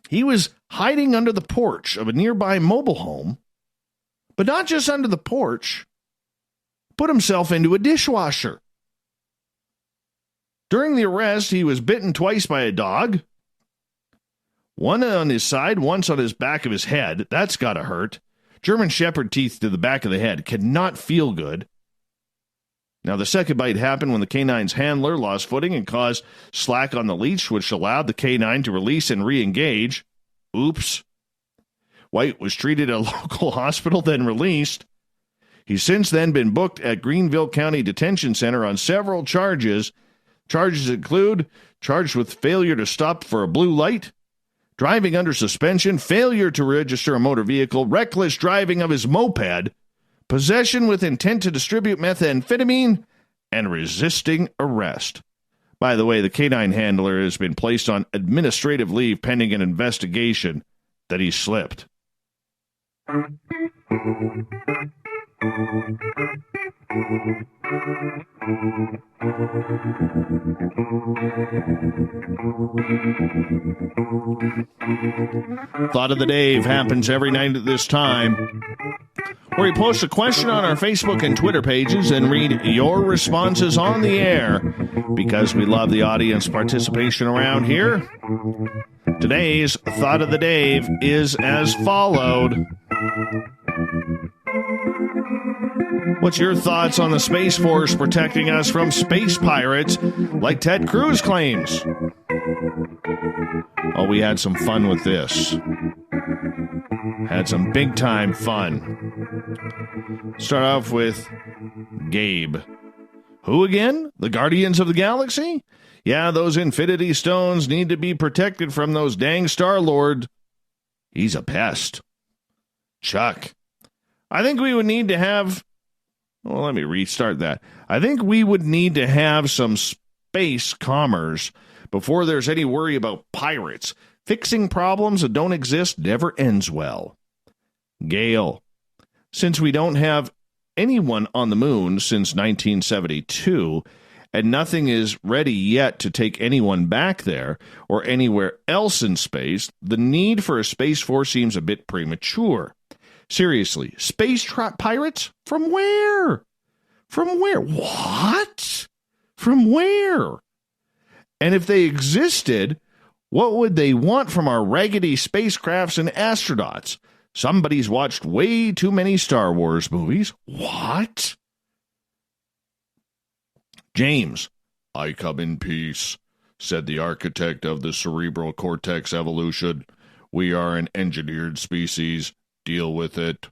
he was hiding under the porch of a nearby mobile home, but not just under the porch, put himself into a dishwasher. During the arrest, he was bitten twice by a dog. One on his side, once on his back of his head. That's gotta hurt. German Shepherd teeth to the back of the head. Cannot feel good. Now, the second bite happened when the canine's handler lost footing and caused slack on the leash, which allowed the canine to release and re-engage. Oops. White was treated at a local hospital, then released. He's since then been booked at Greenville County Detention Center on several charges. Charges include charged with failure to stop for a blue light, driving under suspension, failure to register a motor vehicle, reckless driving of his moped, possession with intent to distribute methamphetamine, and resisting arrest. By the way, the canine handler has been placed on administrative leave pending an investigation that he slipped. Thought of the Dave happens every night at this time, where we post a question on our Facebook and Twitter pages and read your responses on the air because we love the audience participation around here. Today's Thought of the Dave is as followed. What's your thoughts on the Space Force protecting us from space pirates like Ted Cruz claims? Oh, we had some fun with this. Had some big-time fun. Start off with Gabe. Who again? The Guardians of the Galaxy? Yeah, those Infinity Stones need to be protected from those dang Star-Lord. He's a pest. Chuck. I think we would need to have... Well, let me restart that. I think we would need to have some space commerce before there's any worry about pirates. Fixing problems that don't exist never ends well. Gail. Since we don't have anyone on the moon since 1972, and nothing is ready yet to take anyone back there or anywhere else in space, the need for a space force seems a bit premature. Seriously, space pirates? From where? From where? What? From where? And if they existed, what would they want from our raggedy spacecrafts and astronauts? Somebody's watched way too many Star Wars movies. What? James, I come in peace, said the architect of the cerebral cortex evolution. We are an engineered species. Deal with it.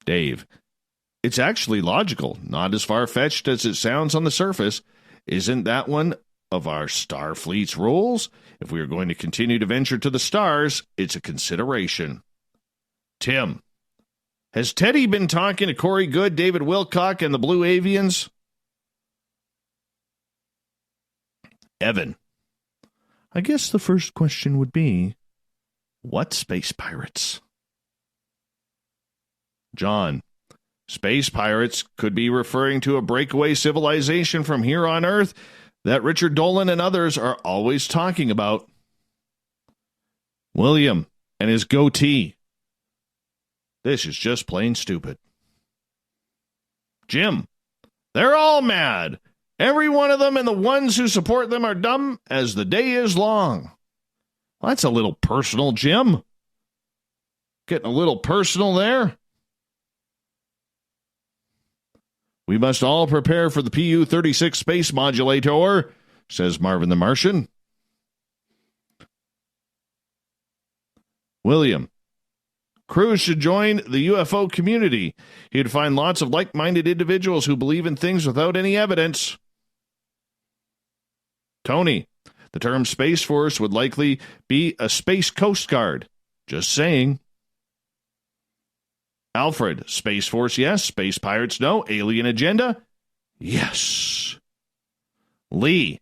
Dave, it's actually logical, not as far-fetched as it sounds on the surface. Isn't that one of our Starfleet's rules? If we are going to continue to venture to the stars, it's a consideration. Tim, has Teddy been talking to Corey Good, David Wilcock, and the Blue Avians? Evan, I guess the first question would be, what space pirates? John, space pirates could be referring to a breakaway civilization from here on Earth that Richard Dolan and others are always talking about. William and his goatee. This is just plain stupid. Jim, they're all mad. Every one of them, and the ones who support them are dumb as the day is long. Well, that's a little personal, Jim. Getting a little personal there. We must all prepare for the PU-36 space modulator, says Marvin the Martian. William, Cruz should join the UFO community. He'd find lots of like-minded individuals who believe in things without any evidence. Tony, the term Space Force would likely be a Space Coast Guard. Just saying. Alfred, Space Force, yes. Space Pirates, no. Alien Agenda? Yes. Lee,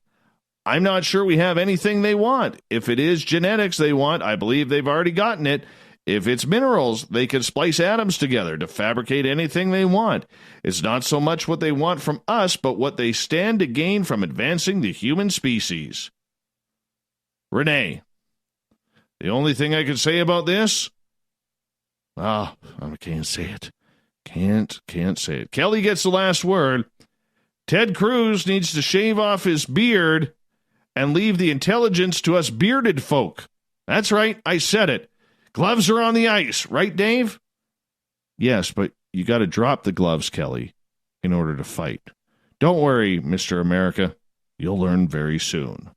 I'm not sure we have anything they want. If it is genetics they want, I believe they've already gotten it. If it's minerals, they can splice atoms together to fabricate anything they want. It's not so much what they want from us, but what they stand to gain from advancing the human species. Renee, the only thing I can say about this? I can't say it. Can't say it. Kelly gets the last word. Ted Cruz needs to shave off his beard and leave the intelligence to us bearded folk. That's right, I said it. Gloves are on the ice, right, Dave? Yes, but you got to drop the gloves, Kelly, in order to fight. Don't worry, Mr. America. You'll learn very soon.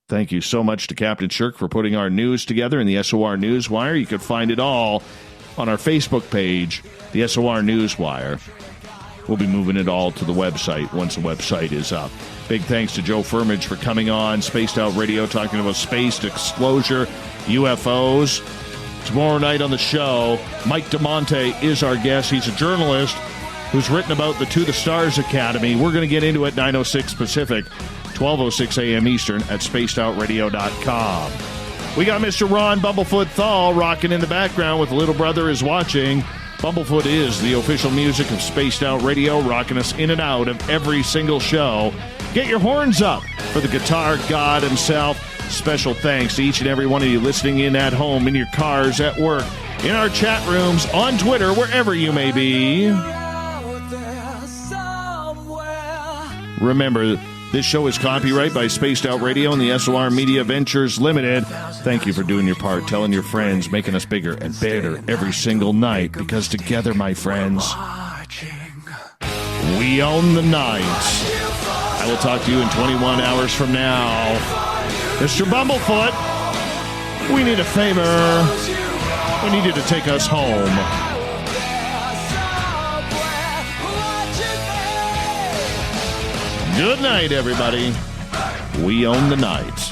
Thank you so much to Captain Shirk for putting our news together in the SOR Newswire. You can find it all on our Facebook page, the SOR Newswire. We'll be moving it all to the website once the website is up. Big thanks to Joe Firmage for coming on Spaced Out Radio, talking about space disclosure, UFOs. Tomorrow night on the show, Mike DeMonte is our guest. He's a journalist who's written about the To the Stars Academy. We're going to get into it 9:06 Pacific, 12:06 a.m. Eastern at spacedoutradio.com. We got Mr. Ron Bumblefoot THAL rocking in the background with Little Brother is Watching. Bumblefoot is the official music of Spaced Out Radio, rocking us in and out of every single show. Get your horns up for the guitar god himself. Special thanks to each and every one of you listening in at home, in your cars, at work, in our chat rooms, on Twitter, wherever you may be. Remember, this show is copyright by Spaced Out Radio and the SOR Media Ventures Limited. Thank you for doing your part, telling your friends, making us bigger and better every single night, because together, my friends, we own the night. I will talk to you in 21 hours from now. Mr. Bumblefoot, we need a favor. We need you to take us home. Good night, everybody. We own the night.